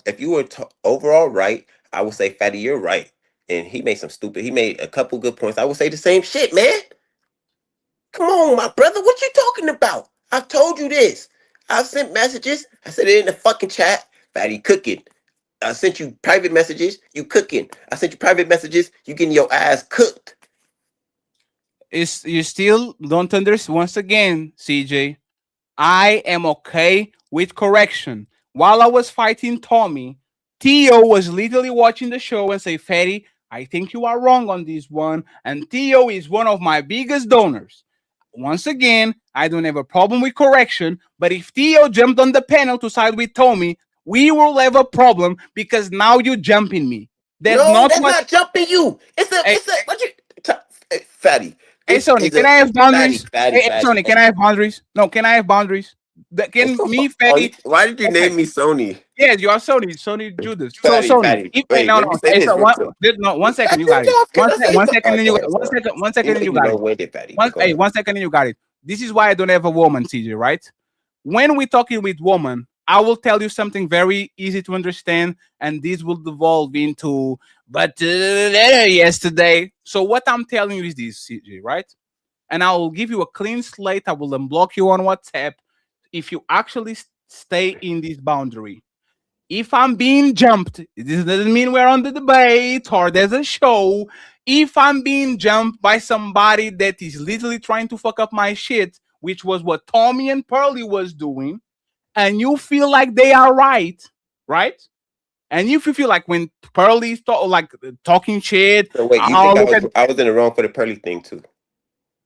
if you were overall right, I would say Fatty, you're right, and he made some stupid. He made a couple good points. I would say the same shit, man. Come on, my brother. What you talking about? I've told you this. I've sent messages. I said it in the fucking chat. Fatty cooking. I sent you private messages. You cooking. I sent you private messages. You getting your ass cooked. Is you still don't understand? Once again, CJ, I am okay with correction. While I was fighting Tommy, Theo was literally watching the show and say, Fatty, I think you are wrong on this one. And Theo is one of my biggest donors. Once again, I don't have a problem with correction, but if Theo jumped on the panel to side with Tommy, we will have a problem because now you jumping me. That's No, not that's what. not jumping you. It's a what you Fatty. Hey Sony, can I have boundaries? Hey Sony, can I have boundaries? No, can I have boundaries? Can me, Fatty? Why did you Okay. name me Sony? Yes, you are Sony. Sony Judas. So Fatty, Sony. Fatty. If, Wait, no, let no. me say Hey, this so real quick. no, 1 second, you got it. Can I say 1 something? second, then you All got right, it. 1 second, 1 second, You then may you be got it. long-winded, Fatty. Go ahead. 1 second, then you got it. This is why I don't have a woman, CJ, right? When we're talking with woman, I will tell you something very easy to understand, and this will devolve into but yesterday. So what I'm telling you is this, CJ, right? And I will give you a clean slate. I will unblock you on WhatsApp if you actually stay in this boundary. If I'm being jumped, this doesn't mean we're on the debate or there's a show. If I'm being jumped by somebody that is literally trying to fuck up my shit, which was what Tommy and Pearly was doing, and you feel like they are right, right? And if you feel like when Pearly's talking shit, So wait, you think I was in the wrong for the Pearly thing too?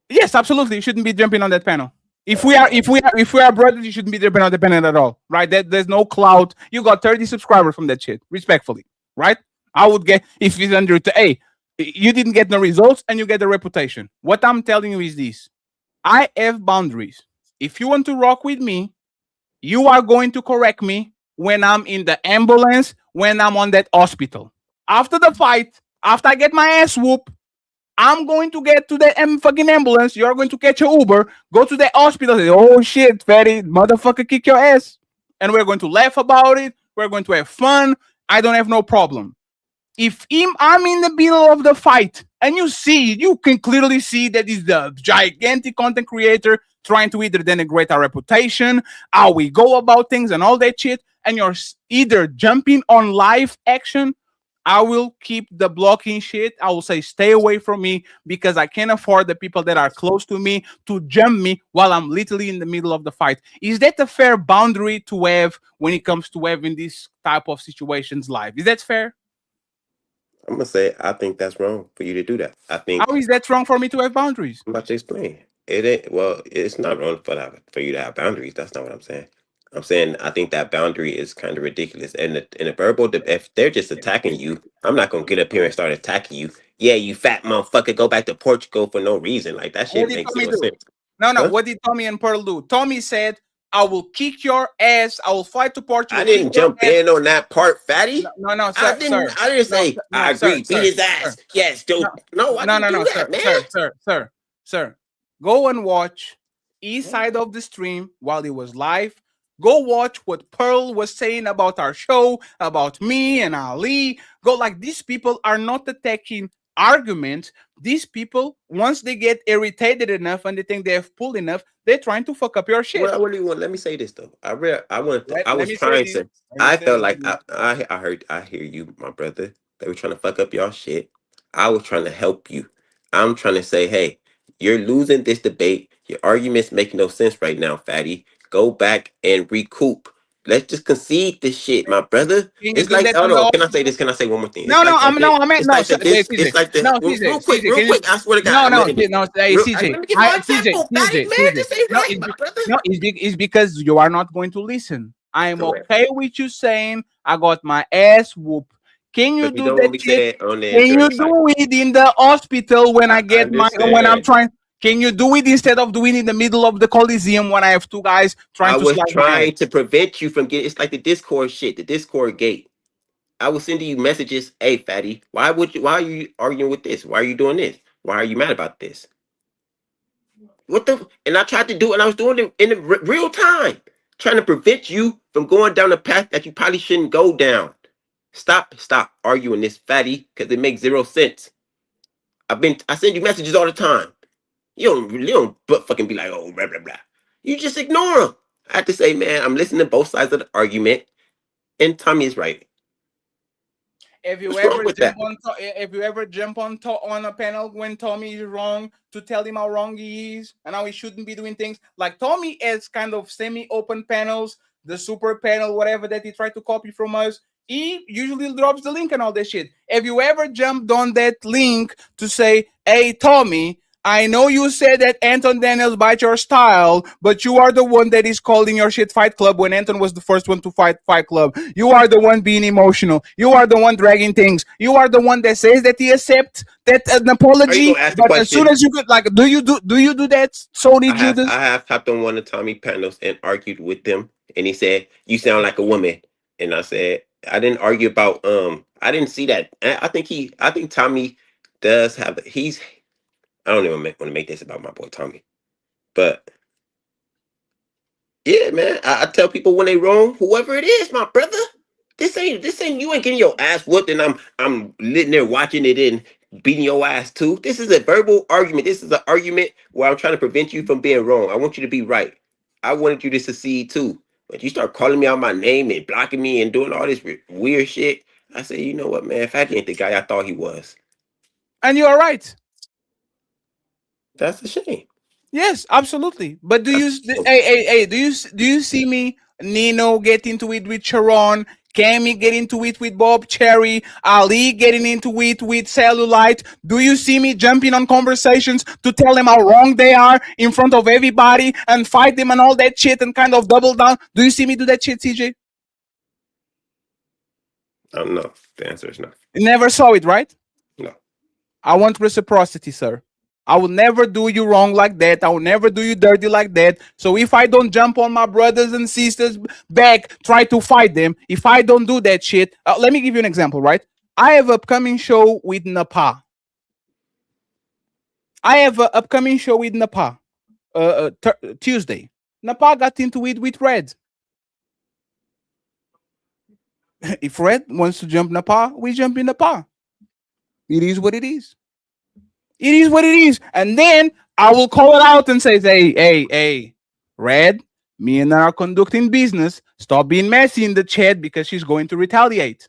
Yes, absolutely. You shouldn't be jumping on that panel. If we are brothers, you shouldn't be jumping on the panel at all, right? There's no clout. You got 30 subscribers from that shit, respectfully, right? I would get if it's under hey, you didn't get the results and you get the reputation. What I'm telling you is this: I have boundaries. If you want to rock with me, you are going to correct me when I'm in the ambulance, when I'm on that hospital. After the fight, after I get my ass whooped, I'm going to get to the fucking ambulance. You're going to catch a Uber, go to the hospital. Say, oh shit, Fatty, motherfucker, kick your ass. And we're going to laugh about it. We're going to have fun. I don't have no problem. If I'm in the middle of the fight and you can clearly see that he's the gigantic content creator trying to either denigrate our reputation, how we go about things, and all that shit. And you're either jumping on live action. I will keep the blocking shit. I will say stay away from me because I can't afford the people that are close to me to jump me while I'm literally in the middle of the fight. Is that a fair boundary to have when it comes to having this type of situations live? Is that fair? I'm gonna say I think that's wrong for you to do that. I think How is that wrong for me to have boundaries? I'm about to explain. It ain't well. It's not wrong for you to have boundaries. That's not what I'm saying. I'm saying I think that boundary is kind of ridiculous. And in a verbal, if they're just attacking you, I'm not gonna get up here and start attacking you. Yeah, you fat motherfucker, go back to Portugal for no reason. Like that What shit did makes Tommy no do? sense. No. Huh? What did Tommy and Pearl do? Tommy said, "I will kick your ass. I will fight to Portugal." I didn't jump in on that part, fatty. No, sir, sir. I didn't No, say I sir, agree. Beat his ass. Yes, dude. No, I didn't do that, man. Sir. Go and watch each side of the stream while it was live. Go watch what Pearl was saying about our show, about me and Ali. Go like these people are not attacking arguments. These people, once they get irritated enough and they think they have pulled enough, they're trying to fuck up your shit. Well, what do you want? Let me say this though. I was me trying say to. this. I felt like I hear you, my brother. They were trying to fuck up y'all shit. I was trying to help you. I'm trying to say, hey, you're losing this debate. Your arguments make no sense right now, fatty. Go back and recoup. Let's just concede this shit, my brother. Can you It's do like, that hold on the on. Can I say this? Can I say one more thing? No, I meant no, It's like the CJ. it's like the No, real CJ, quick, CJ, can you- I swear to God. No, I'm letting no, you- hey, real- CJ. Let me give my CJ, example, fatty, man. This ain't no, right, my brother. no, it's because you are not going to listen. I am Correct. okay with you saying I got my ass whooped. Can you But you do don't want me that to say shit? that on there Can you during the fight. do it in the hospital when I get when I'm understand. trying? Can you do it instead of doing it in the middle of the Coliseum when I have two guys trying I to was slap my ass? trying to prevent you from getting. It's like the Discord shit, the Discord gate. I was sending you messages. Hey, fatty, why are you arguing with this? Why are you doing this? Why are you mad about this? What the? And I tried to do it, and I was doing it in the real time, trying to prevent you from going down a path that you probably shouldn't go down. Stop arguing this, fatty, because it makes zero sense. I send you messages all the time. You don't but fucking be like, oh, blah blah blah. You just ignore them. I have to say, man, I'm listening to both sides of the argument, and Tommy is right. If you What's wrong ever with jump that? on, if you ever jump on a panel when Tommy is wrong, to tell him how wrong he is and how he shouldn't be doing things, like Tommy has kind of semi-open panels, the super panel, whatever that he tried to copy from us. He usually drops the link and all that shit. If you ever jumped on that link to say, "Hey, Tommy, I know you said that Anton Daniels bite your style, but you are the one that is calling your shit Fight Club when Anton was the first one to fight Fight Club. You are the one being emotional. You are the one dragging things. You are the one that says that he accepts that an apology. Gonna ask the But as soon question? as you get like, do you do that, Sony Judas? I have hopped on one of Tommy panels and argued with them, and he said, "You sound like a woman," and I said, "I didn't argue about I didn't see that. I think Tommy does have he's I don't even want to make this about my boy Tommy, but yeah, man, I tell people when they wrong, whoever it is, my brother. This ain't you ain't getting your ass whooped, and I'm sitting there watching it and beating your ass too. This is a verbal argument. This is an argument where I'm trying to prevent you from being wrong. I want you to be right. I wanted you to succeed too. But you start calling me out my name and blocking me and doing all this weird shit. I say, you know what, man? Fatty ain't the guy I thought he was. And you are right. That's a shame. Yes, absolutely. But do you, hey, do you see me, Nino, get into it with Sharon, Cammy get into it with Bob Cherry, Ali getting into it with Cellulite? Do you see me jumping on conversations to tell them how wrong they are in front of everybody and fight them and all that shit and kind of double down? Do you see me do that shit, CJ? No. The answer is no. You never saw it, right? No. I want reciprocity, sir. I will never do you wrong like that. I will never do you dirty like that. So if I don't jump on my brothers and sisters back, try to fight them, if I don't do that shit, let me give you an example, right? I have an upcoming show with Napa. Tuesday. Napa got into it with Red. If Red wants to jump Napa, we jump in Napa. It is what it is. It is what it is. And then I will call it out and say, hey, Red, me and her are conducting business. Stop being messy in the chat because she's going to retaliate.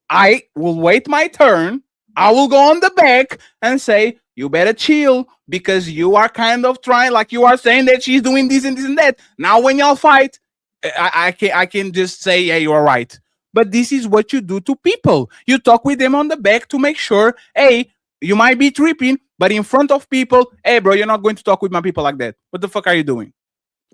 I will wait my turn. I will go on the back and say, you better chill because you are kind of trying, like you are saying that she's doing this and this and that. Now when y'all fight, I can just say, yeah, you are right. But this is what you do to people. You talk with them on the back to make sure, hey, you might be tripping, but in front of people, hey, bro, you're not going to talk with my people like that. What the fuck are you doing?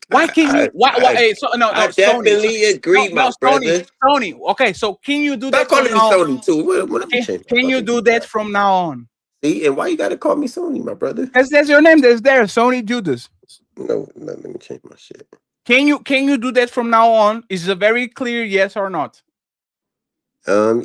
Why can't you? Hey, I definitely agree, my brother. Sony. Okay, so can you do that? Stop calling me Sony too. Can you do that from now on? See, and why you gotta call me Sony, my brother? Because there's your name. There's there, Sony Judas. No, let me change my shit. Can you do that from now on? Is it a very clear yes or not? I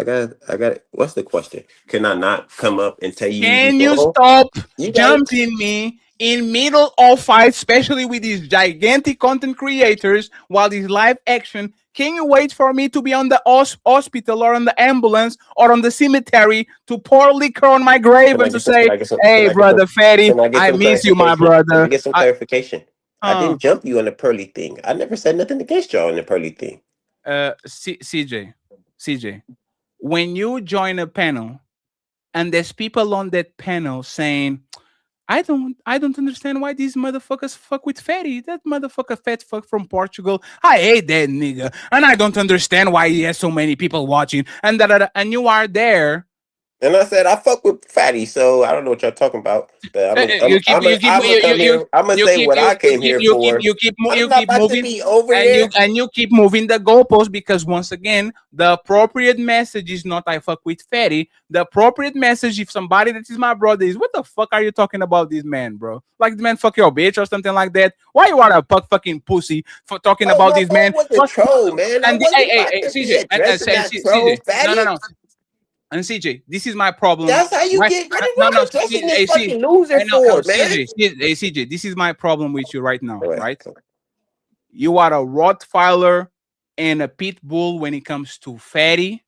got. What's the question? Can I not come up and tell you? Can you stop jumping me in middle of fights, especially with these gigantic content creators, while these live action? Can you wait for me to be on the hospital or on the ambulance or on the cemetery to pour liquor on my grave and to say, hey, brother Fatty, I miss you, my brother. Can I get some clarification? I didn't jump you on the pearly thing. I never said nothing against y'all on the pearly thing. CJ, when you join a panel and there's people on that panel saying, I don't understand why these motherfuckers fuck with Fatty. That motherfucker fat fuck from Portugal. I hate that nigga. And I don't understand why he has so many people watching. And and you are there. And I said, I fuck with Fatty, so I don't know what y'all talking about. But I'm gonna say what I came here for. You keep moving, and you keep moving the goalpost because once again, the appropriate message is not I fuck with Fatty. The appropriate message, if somebody that is my brother, is what the fuck are you talking about this man, bro? Like the man fuck your bitch or something like that. Why you are a fucking pussy for talking about this man? Troll, man. And hey, CJ, no. And CJ, this is my problem. That's how you get. Fucking loser for, man. CJ, this is my problem with you right now, right? You are a Rottweiler and a pit bull when it comes to Fatty.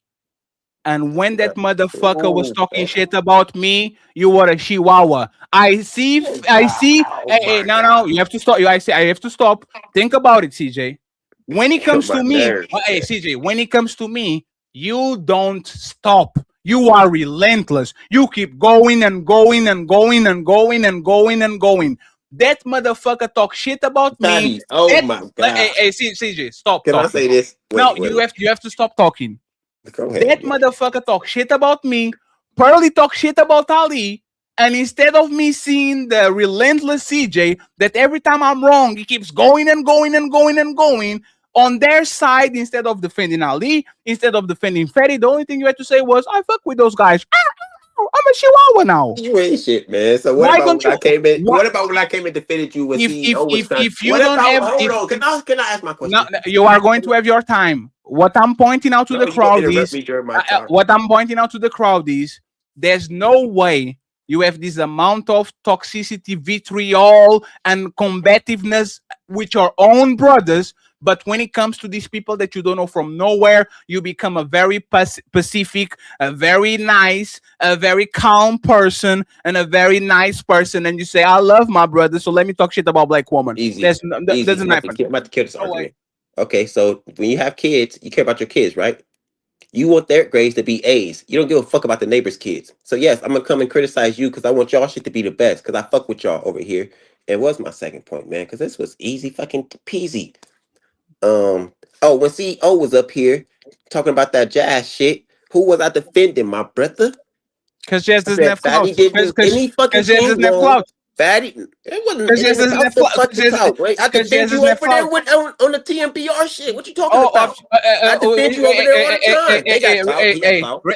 And when that motherfucker was talking shit about me, you were a Chihuahua. I see. Hey, no, you have to stop. I have to stop. Think about it, CJ. When it comes to me, hey, CJ, when it comes to me, you don't stop. You are relentless. You keep going and going and going and going and going and going. That motherfucker talk shit about me. Oh my god! Hey, CJ, stop. Can I say this? No, you have to stop talking. Go ahead, that motherfucker talk shit about me. Pearly talk shit about Ali. And instead of me seeing the relentless CJ, that every time I'm wrong, he keeps going and going and going and going. On their side, instead of defending Ali, instead of defending Fatty, the only thing you had to say was, I fuck with those guys. I'm a Chihuahua now. You ain't shit, man. So what about when I came in? What about when I came in defended you with CEO? If you don't have... Hold on. Can I ask my question? No, you are going to have your time. What I'm pointing out to the crowd is... What I'm pointing out to the crowd is, there's no way you have this amount of toxicity, vitriol, and combativeness with your own brothers. But when it comes to these people that you don't know from nowhere, you become a very pacific, a very nice, a very calm person, and a very nice person. And you say, I love my brother, so let me talk shit about black woman. Easy. Doesn't happen. I'm about to kill this argument. Okay, so when you have kids, you care about your kids, right? You want their grades to be A's. You don't give a fuck about the neighbor's kids. So yes, I'm gonna come and criticize you because I want y'all shit to be the best because I fuck with y'all over here. It was my second point, man, because this was easy fucking peasy. When CEO was up here talking about that jazz shit, who was I defending, my brother? Because Jazz doesn't have clout. Because Jazz doesn't have clout. Fatty, it wasn't about the fucking talk, right? I defend you over there on the TMPR shit. What you talking about? I defend you over there all the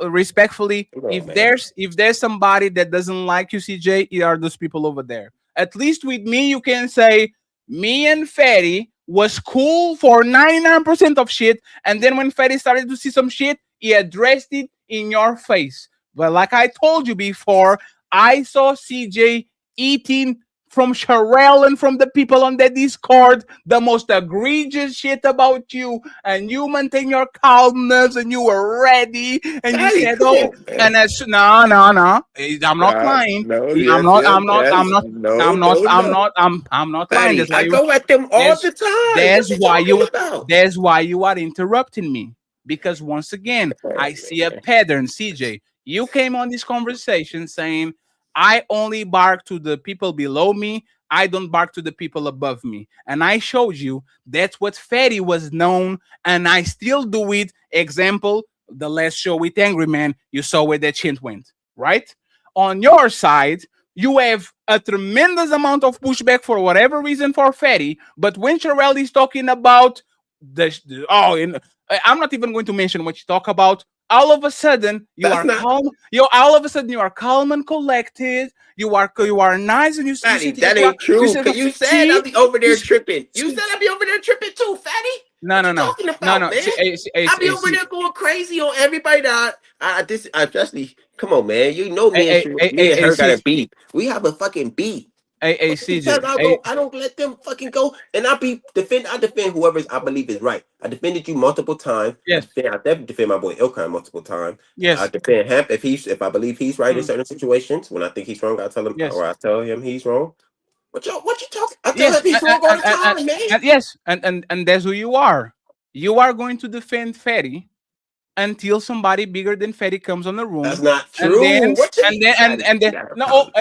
time. Respectfully, if there's somebody that doesn't like you, CJ, it are those people over there. At least with me, you can say me and Fatty was cool for 99% of shit, and then when Fatty started to see some shit, he addressed it in your face. But like I told you before, I saw CJ eating from Sherelle and from the people on the Discord the most egregious shit about you, and you maintain your calmness and you were ready and you Daddy, said, come "Oh," on, man. and that's no, no, no. I'm not lying. No, I'm yes, not. yes, I'm not. I'm yes. not. No, I'm not. no, I'm no. not. I'm not lying. Daddy, That's why I you. go at them all That's the time. What that's you why talking you. about? That's why you are interrupting me, because once again Oh, I see a man. pattern. CJ, you came on this conversation saying I only bark to the people below me. I don't bark to the people above me. And I showed you that's what Fatty was known, and I still do it. Example, the last show with Angry Man, you saw where that shit went, right? On your side, you have a tremendous amount of pushback for whatever reason for Fatty, but when Sherelle is talking about I'm not even going to mention what you talk about. All of a sudden, you That's are not calm. All of a sudden you are calm and collected. You are nice, and you Fatty. said, That ain't you true. said, Cause you said see, I'll be over you there s- tripping. You s- said I'll be over there tripping too, Fatty. no, What no, you no, talking no, about, no. man? I'll be over See, there going crazy on everybody that I especially. Come on, man. You know me and me and her got a beat. We have a fucking beat. Because CJ, hey, I don't let them fucking go, and I defend whoever I believe is right. I defended you multiple times. yes, I definitely defend my boy Ilkan multiple times. I yes, defend Hemp if I believe he's right in mm, certain situations. When I think he's wrong, I tell him yes, or I tell him he's wrong. What you talking? I tell yes, him he's wrong all the time, man. yes, and that's who you are. You are going to defend Fatty until somebody bigger than Fetty comes on the That's room, not and true. then What you and then got a no, problem?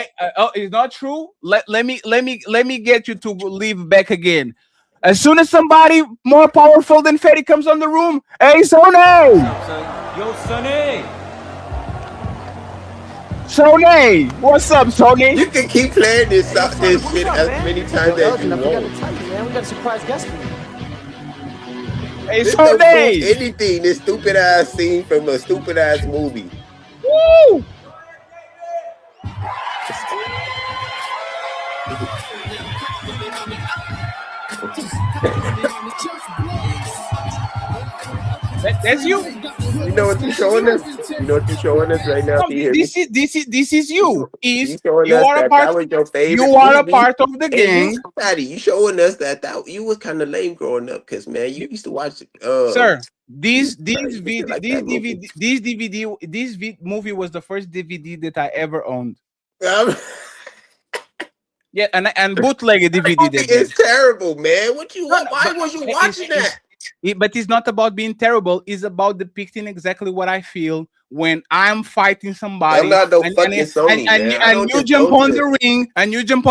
it's not true. Let me get you to leave back again. As soon as somebody more powerful than Fetty comes on the room, hey Sony, Yo, Sonny! Sony, what's up, Sony? You can keep playing this Hey, yo, Sonny, this what's shit up, as man? many Yo, times as Elgin, you I forgot want. to tell you, man. We got a surprise guest for you. Hey This don't prove Sony, anything. This stupid ass scene from a stupid ass movie. woo! That's you. You know what you're This is showing you. us? You know what you're showing us right now? No, Can you hear me? this is you. You showing You us are a that part. that was your You favorite are a movie, part of the and you, gang. Patty, you showing us that you was kind of lame growing up, cause man, you used to watch Sir, you these used to video like this that movie. DVD this DVD movie was the first DVD that I ever owned. Um, Yeah, and bootleg a that DVD movie that day. is terrible, man. No, no, Why but was you it's, watching that? but it's not about being terrible. It's about depicting exactly what I feel when I'm fighting I'm somebody, not no and fucking Sony, man. I don't you jump indulge on in it.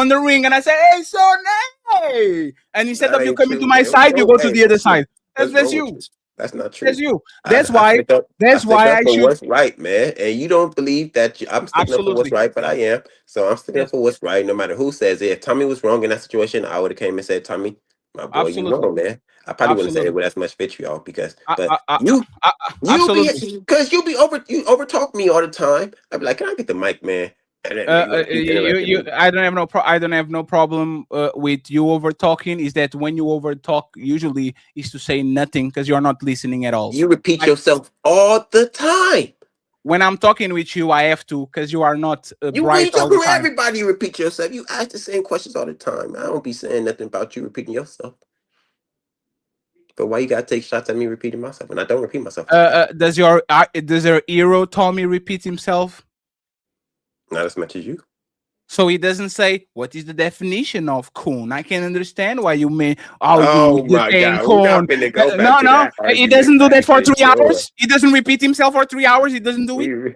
the ring, and I say, "Hey, Sonny!" And instead That of you ain't coming to true, my man. What's side, you wrong? go to Hey, the other side. what's That's wrong with you? you. That's not That's true. you. I, That's I why. stick up. I That's stick why up I for should. what's right, man. And you don't believe that I'm sticking up for what's Absolutely. right, but I am. So I'm sticking up Yes. for what's right, no matter who says it. If Tommy was wrong in that situation, I would have came and said, Tommy, my boy, you Absolutely. wrong, man. I probably wouldn't say it Absolutely. with as much vitriol because, I, but I, I, you, you be, absolutely. because you over talk me all the time. I'd be like, can I get the mic, man? And then you want to keep interrupting me. I don't have no problem with you over talking. Is that when you over talk, usually is to say nothing because you're not listening at all. You repeat Like yourself all the time. when I'm talking with you, I have to because you are not You bright read all the to time. everybody. You repeat yourself. You ask the same questions all the time. I don't be saying nothing about you repeating yourself. But why you gotta take shots at me repeating myself? And I don't repeat myself like that. Does your hero Tommy repeat himself? Not as much as you. So he doesn't say what is the definition of coon. I can understand why you may Oh you my saying God, we're coon. not gonna go back No, to no, that he argument, doesn't do that Patty, for for 3 hours. sure. He doesn't repeat himself for 3 hours. He doesn't do it. We,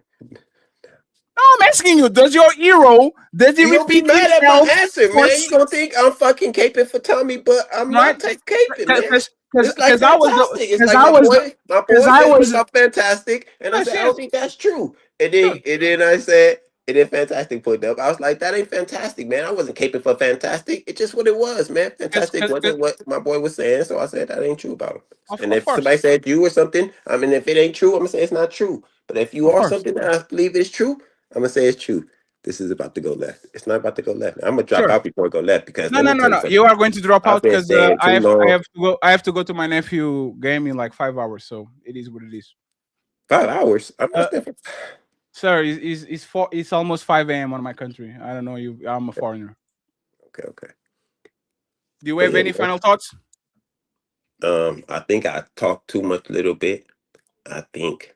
No, I'm asking you. Does your hero he you'll be repeat mad at my himself answer, for? man. You gonna think I'm fucking caping for Tommy, but I'm Right? not caping, man. It's like Because I was the fantastic. It's because like I was the my because boy I said was something fantastic, and I yes, said I don't yes, think that's true. sure. And then I said, and then Fantastic put up. I was like, that ain't fantastic, man. I wasn't caping for Fantastic. It's just what it was, man. Fantastic Because wasn't what my boy was saying, so I said that ain't true about him. And of if course, somebody said you or something, I mean, if it ain't true, I'm gonna say it's not true. But if you of are course, something that I believe is true, I'm gonna say it's true. This is about to go left. It's not about to go left. I'm gonna drop sure. out before it go left because No, let no, me no, tell you no. something. You are going to drop I've out been because saying too I long. have to go. I have to go to my nephew game in like 5 hours. So it is what it is. 5 hours. I'm not Uh, staying for Sir, it's almost 5 a.m. on my country. I don't know you. I'm a foreigner. Okay. Do you But have yeah, any final thoughts? I think I talked too much, little bit. I think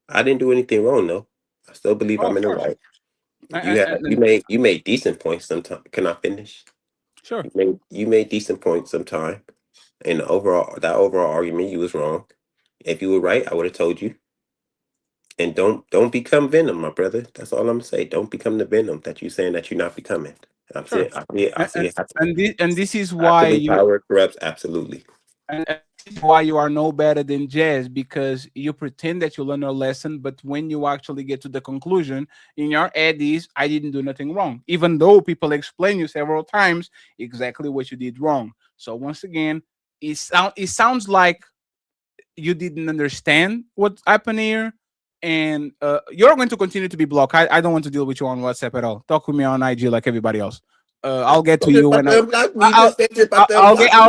I didn't do anything wrong though. I still believe Oh, I'm of in the course. right. And, You made decent points sometime. Can I finish? sure. You made decent points sometime. And the overall argument, you was wrong. If you were right, I would have told you. And don't become Venom, my brother. That's all I'm gonna say. Don't become the Venom that you saying that you're not becoming. I'm Sure. saying I see it happen. And this is why Absolute you power corrupts absolutely. and this is why you are no better than Jazz, because you pretend that you learn a lesson, but when you actually get to the conclusion in your head is I didn't do nothing wrong, even though people explain you several times exactly what you did wrong. So once again, it sounds like you didn't understand what happened here, and you're going to continue to be blocked. I don't want to deal with you on WhatsApp at all. Talk with me on IG like everybody else. I'll get to you when I'll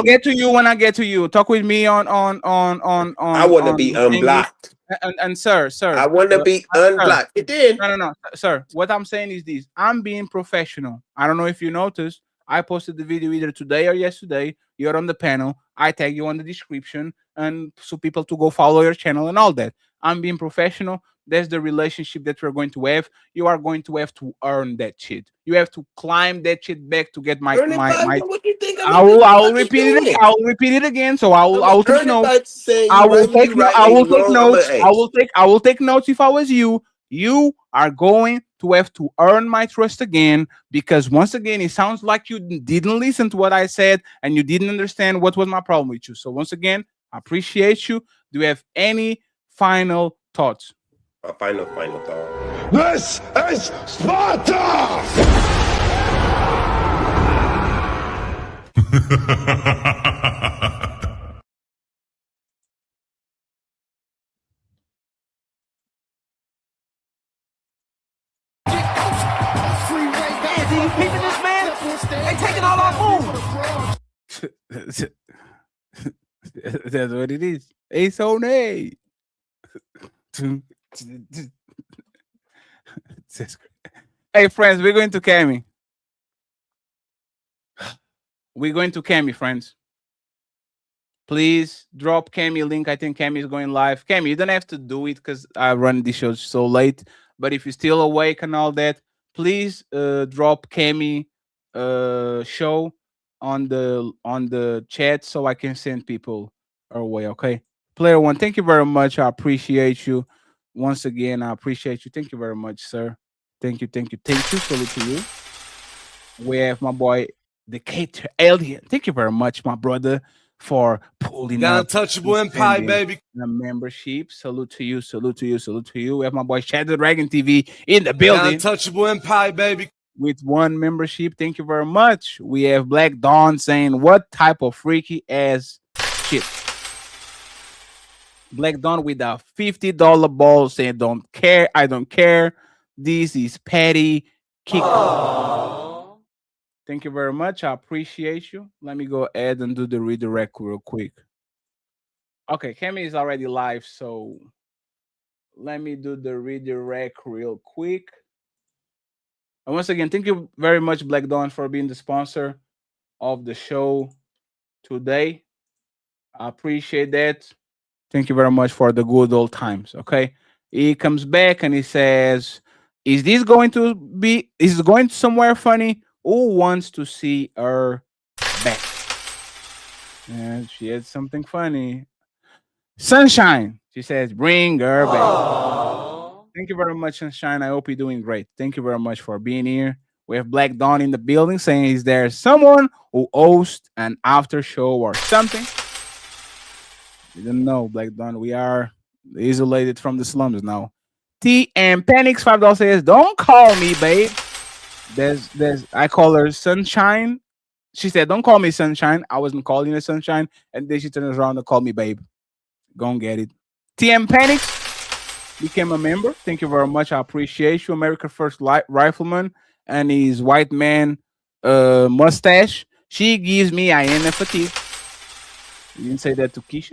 get to you when I get to you. Talk with me on I want to be unblocked. and sir, I want to be sir, unblocked. It did. no, sir. What I'm saying is this: I'm being professional. I don't know if you noticed. I posted the video either today or yesterday. You're on the panel. I tag you on the description, and so people to go follow your channel and all that. I'm being professional. That's the relationship that we're going to have. You are going to have to earn that shit. You have to climb that shit back to get my Earn it by my. what you think I will repeat it again. I will repeat it again. So I will take earn it notes. by saying I you will right when take you right I and will you take wrong. notes. I will take notes if I was you. You are going to have to earn my trust again, because once again it sounds like you didn't listen to what I said and you didn't understand what was my problem with you. So once again, I appreciate you. Do you have any final thoughts? A final thought. This is Sparta! Man, do you peeping this, man? They taking all our food. That's what it is. Ace on A. Hey friends, we're going to Cami. We're going to Cami, friends. Please drop Cami link. I think Cami is going live. Cami, you don't have to do it because I run the show so late. But if you're still awake and all that, please drop Cami show on the chat so I can send people our way. Okay, Player One, thank you very much. I appreciate you. Once again, I appreciate you. Thank you very much, sir. Thank you. Salute to you. We have my boy Decatur Alien. Thank you very much, my brother, for pulling The up Untouchable and Empire, sending baby. the membership. Salute to you. We have my boy Shadow Dragon TV in the The building Untouchable Empire, baby. with one membership. Thank you very much. We have Black Dawn saying, what type of freaky ass shit? Black Dawn with a $50 ball saying, don't care. I don't care. This is petty kick. Thank you very much. I appreciate you. Let me go ahead and do the redirect real quick. Okay, Kemi is already live, so let me do the redirect real quick. And once again, thank you very much, Black Dawn, for being the sponsor of the show today. I appreciate that. Thank you very much for the good old times. Okay. He comes back and he says, is this going somewhere funny? Who wants to see her back? And she had something funny. Sunshine. She says, bring her back. Thank you very much, Sunshine. I hope you're doing great. Thank you very much for being here. We have Black Dawn in the building saying, is there someone who hosts an after show or something? Didn't know, Black Dawn. We are isolated from the slums now. TM Panics $5 says, don't call me, babe. I call her Sunshine. She said, don't call me Sunshine. I wasn't calling her Sunshine. And then she turns around and called me babe. Go and get it. TM Panics became a member. Thank you very much. I appreciate you. America First Rifleman and his white man mustache. She gives me INFT. You didn't say that to Keisha?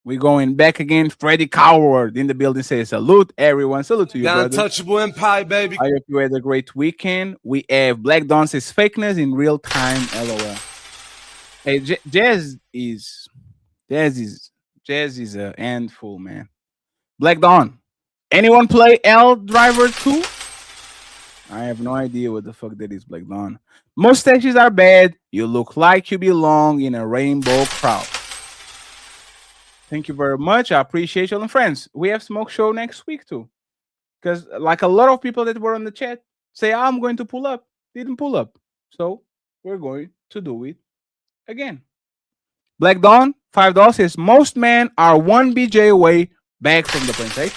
We're going back again. Freddie Coward in the building says, salute everyone. Salute to you, The brother. untouchable empire, baby. I hope you had a great weekend. We have Black Dawn says fakeness in real time. LOL. Hey, Jazz is a handful, man. Black Dawn. Anyone play L Driver 2? I have no idea what the fuck that is, Black Dawn. Mustaches are bad. You look like you belong in a rainbow crowd. Thank you very much. I appreciate you and friends. We have Smoke Show next week too. Because like a lot of people that were on the chat say, I'm going to pull up. Didn't pull up. So we're going to do it again. Black Dawn, $5 says, most men are one BJ away back from the plantation.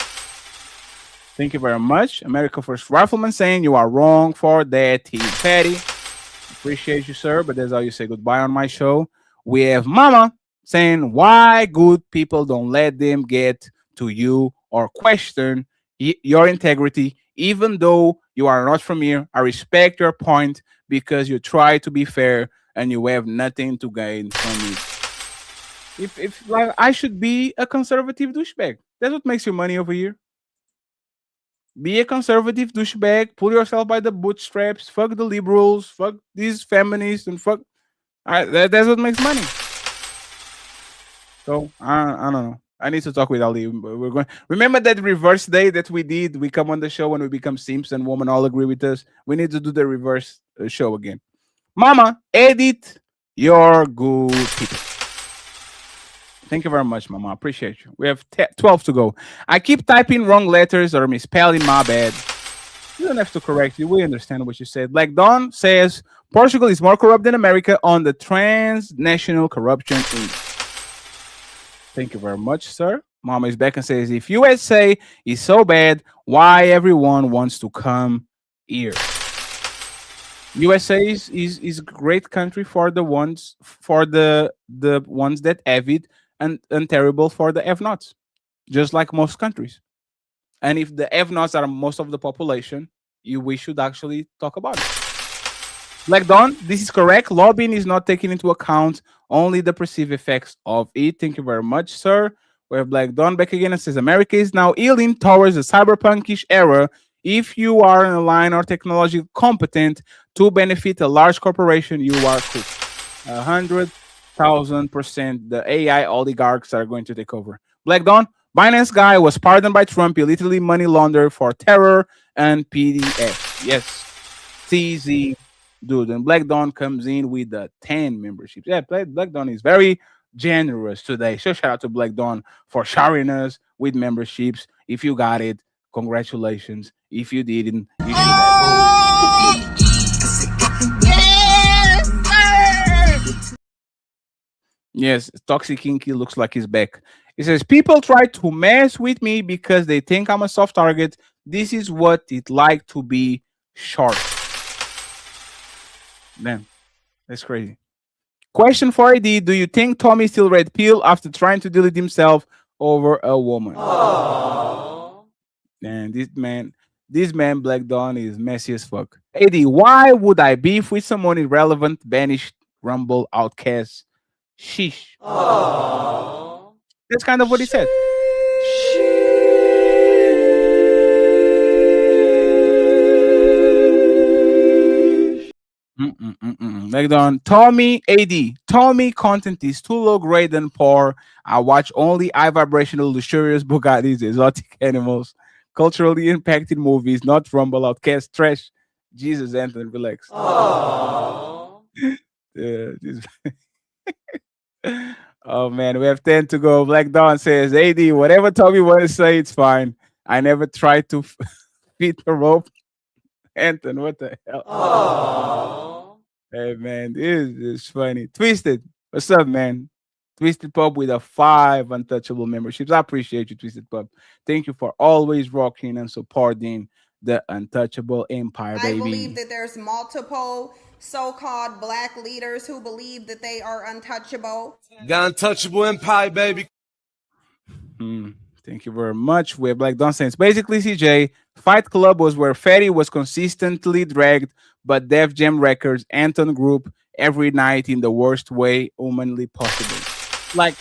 Thank you very much. America First Rifleman saying you are wrong for that. Team Patty. Appreciate you, sir. But that's how you say goodbye on my show. We have Mama saying why good people don't let them get to you or question your integrity, even though you are not from here. I respect your point because you try to be fair and you have nothing to gain from it. If like I should be a conservative douchebag. That's what makes you money over here. Be a conservative douchebag. Pull yourself by the bootstraps. Fuck the liberals. Fuck these feminists and fuck. That's what makes money. So I don't know. I need to talk with Ali. We're going. Remember that reverse day that we did? We come on the show when we become simps and women all agree with us. We need to do the reverse show again. Mama, edit your good people. Thank you very much, Mama. I appreciate you. We have 12 to go. I keep typing wrong letters or misspelling, my bad. You don't have to correct you. We understand what you said. Like Don says, Portugal is more corrupt than America on the transnational corruption index. Thank you very much, sir. Mama is back and says, if USA is so bad, why everyone wants to come here? USA is a great country for the ones that have it, and terrible for the have-nots, just like most countries. And if the have-nots are most of the population, we should actually talk about it. Like Don, this is correct. Lobbying is not taking into account only the perceived effects of it. Thank you very much, sir. We have Black Don back again and says America is now healing towards a cyberpunkish era. If you are in a line or technology competent to benefit a large corporation, you are cool. 100,000%. The AI oligarchs are going to take over. Black Don, Binance guy was pardoned by Trump. He literally money laundered for terror and PDF. Yes, CZ. Dude, and Black Dawn comes in with the 10 memberships. Yeah, Black Dawn is very generous today. So shout out to Black Dawn for showering us with memberships. If you got it, congratulations. If you didn't, you should have. Yes, Toxic Kinky looks like he's back. He says, people try to mess with me because they think I'm a soft target. This is what it like to be short. Man, that's crazy. Question for ID: do you think Tommy still red pill after trying to delete himself over a woman? Aww. Man, this man Black Dawn is messy as fuck. AD, why would I beef with someone irrelevant, banished, rumble, outcast? Sheesh. Aww. That's kind of what he said. Like Don, Tommy AD. Tommy content is too low grade and poor. I watch only high vibrational, luxurious Bugattis, exotic animals, culturally impacted movies, not rumble, outcast, trash. Jesus, Anthony, relax. Oh man, we have 10 to go. Black Dawn says, AD, whatever Tommy want to say, it's fine. I never tried to fit the rope. Anthony, what the hell? Aww. Hey man, this is funny. Twisted, what's up, man? Twisted Pub with a 5 untouchable memberships. I appreciate you, Twisted Pub. Thank you for always rocking and supporting the untouchable empire, baby. I believe that there's multiple so-called black leaders who believe that they are untouchable. The untouchable empire, baby. Thank you very much. We're Black Dawn Saints. Basically, CJ, Fight Club was where Fatty was consistently dragged, but Def Jam Records, Anton Group, every night in the worst way humanly possible. Like,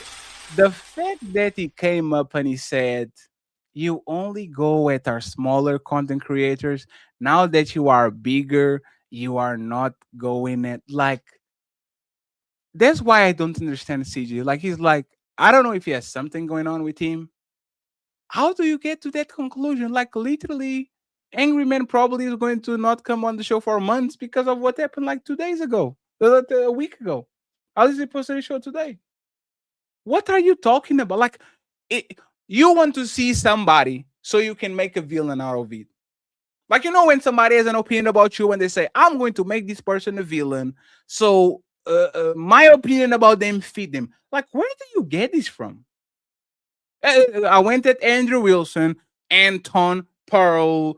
The fact that he came up and he said, "You only go at our smaller content creators. Now that you are bigger, you are not going at like." That's why I don't understand CJ. Like he's like, I don't know if he has something going on with him. How do you get to that conclusion? Like literally, Angry Man probably is going to not come on the show for months because of what happened like 2 days ago, a week ago. How is he posted the show today? What are you talking about? Like, you want to see somebody so you can make a villain out of it. Like, you know, when somebody has an opinion about you and they say, I'm going to make this person a villain, so my opinion about them fit them. Like, where do you get this from? I went at Andrew Wilson, Anton, Pearl,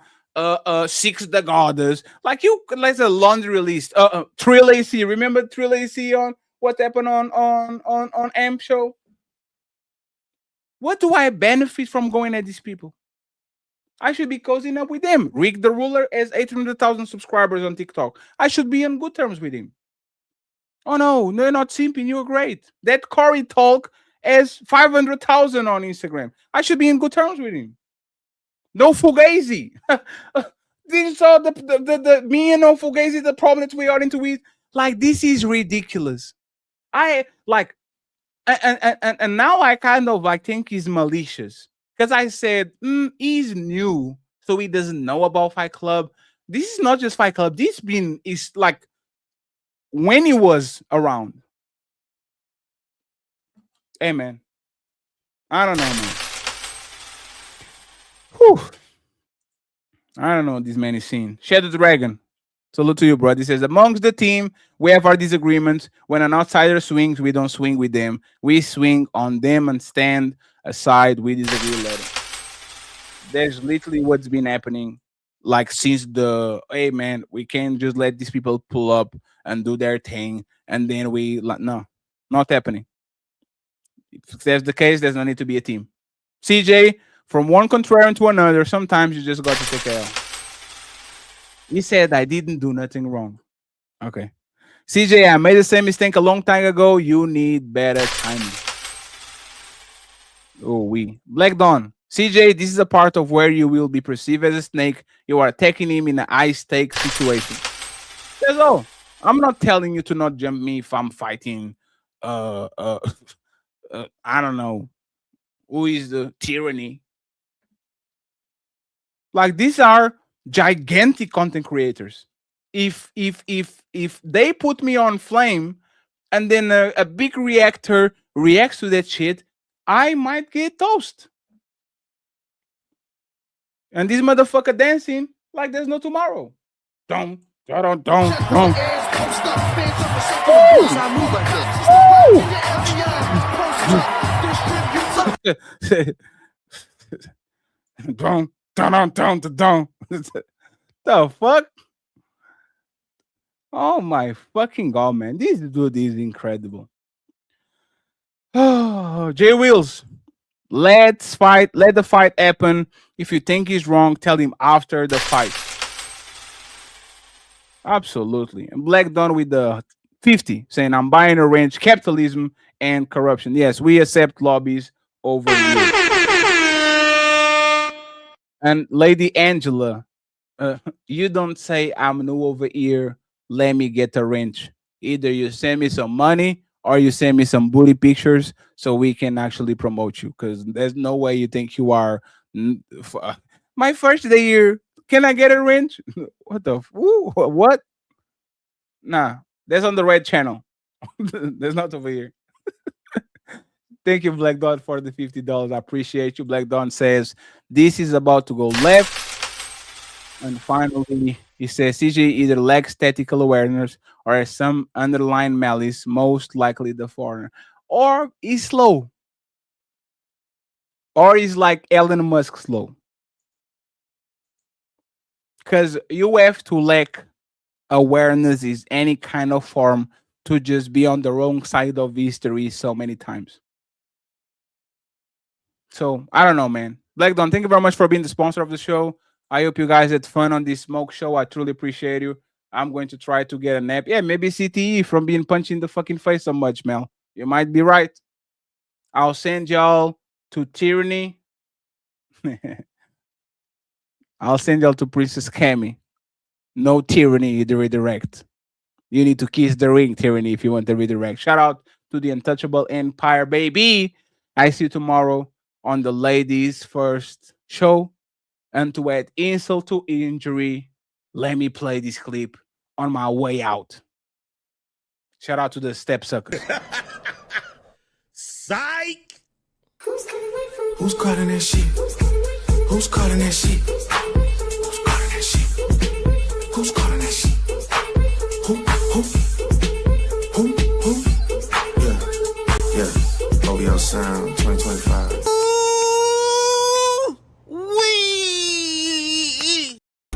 Six the Goddess. Like you, like a laundry list. Trill AC. Remember Trill AC on what happened on AMP show? What do I benefit from going at these people? I should be cozying up with them. Rick the Ruler has 800,000 subscribers on TikTok. I should be on good terms with him. Oh no, you're not simping. You're great. That Corey Talk has 500,000 on Instagram. I should be in good terms with him. No Fugazi. Did you saw the me and No Fugazi, the problem that we are into with? Like, this is ridiculous. I like, and now I kind of like think he's malicious because I said he's new, so he doesn't know about Fight Club. This is not just Fight Club. This is like when he was around. Hey man, I don't know, man. Whew. I don't know what this man is seeing. Shadow Dragon. Salute to you, bro. He says, amongst the team, we have our disagreements. When an outsider swings, we don't swing with them. We swing on them and stand aside. We disagree later. That's literally what's been happening. Like since hey man, we can't just let these people pull up and do their thing. And then no, not happening. If that's the case, there's no need to be a team. CJ, from one contrarian to another, sometimes you just got to take care. He said I didn't do nothing wrong. Okay. CJ, I made the same mistake a long time ago. You need better timing. Oh, Black Dawn. CJ, this is a part of where you will be perceived as a snake. You are attacking him in an high-stakes situation. That's all. I'm not telling you to not jump me if I'm fighting I don't know who is the tyranny. Like, these are gigantic content creators. If they put me on flame and then a big reactor reacts to that shit, I might get toast. And this motherfucker dancing like there's no tomorrow. Don't. Don't. The fuck? Oh my fucking god, man. This dude is incredible. Oh, Jay Wheels. Let the fight happen. If you think he's wrong, tell him after the fight. Absolutely. And Black Dawn with the 50 saying, I'm buying a range, capitalism and corruption. Yes, we accept lobbies over you. And Lady Angela, you don't say I'm new over here. Let me get a wrench. Either you send me some money or you send me some booty pictures so we can actually promote you. Because there's no way you think you are. My first day here, can I get a wrench? What the? What? Nah, that's on the red channel. That's not over here. Thank you, Black Dawn, for the $50. I appreciate you. Black Dawn says, this is about to go left. And finally, he says, CJ either lacks tactical awareness or has some underlying malice, most likely the foreigner. Or he's slow. Or he's like Elon Musk slow. Because you have to lack awareness in any kind of form to just be on the wrong side of history so many times. So, I don't know, man. Black Dawn, thank you very much for being the sponsor of the show. I hope you guys had fun on this smoke show. I truly appreciate you. I'm going to try to get a nap. Yeah, maybe CTE from being punched in the fucking face so much, Mel. You might be right. I'll send y'all to Tyranny. I'll send y'all to Princess Cammy. No Tyranny, the redirect. You need to kiss the ring, Tyranny, if you want the redirect. Shout out to the Untouchable Empire, baby. I see you tomorrow on the Ladies First show. And to add insult to injury, let me play this clip on my way out. Shout out to the step suckers. Psych! Who's calling that shit? Who's calling that shit? Who's calling that shit? Who's calling that shit? Who? Yeah. OBO Sound 2025.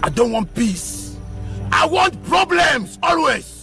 I don't want peace. I want problems always.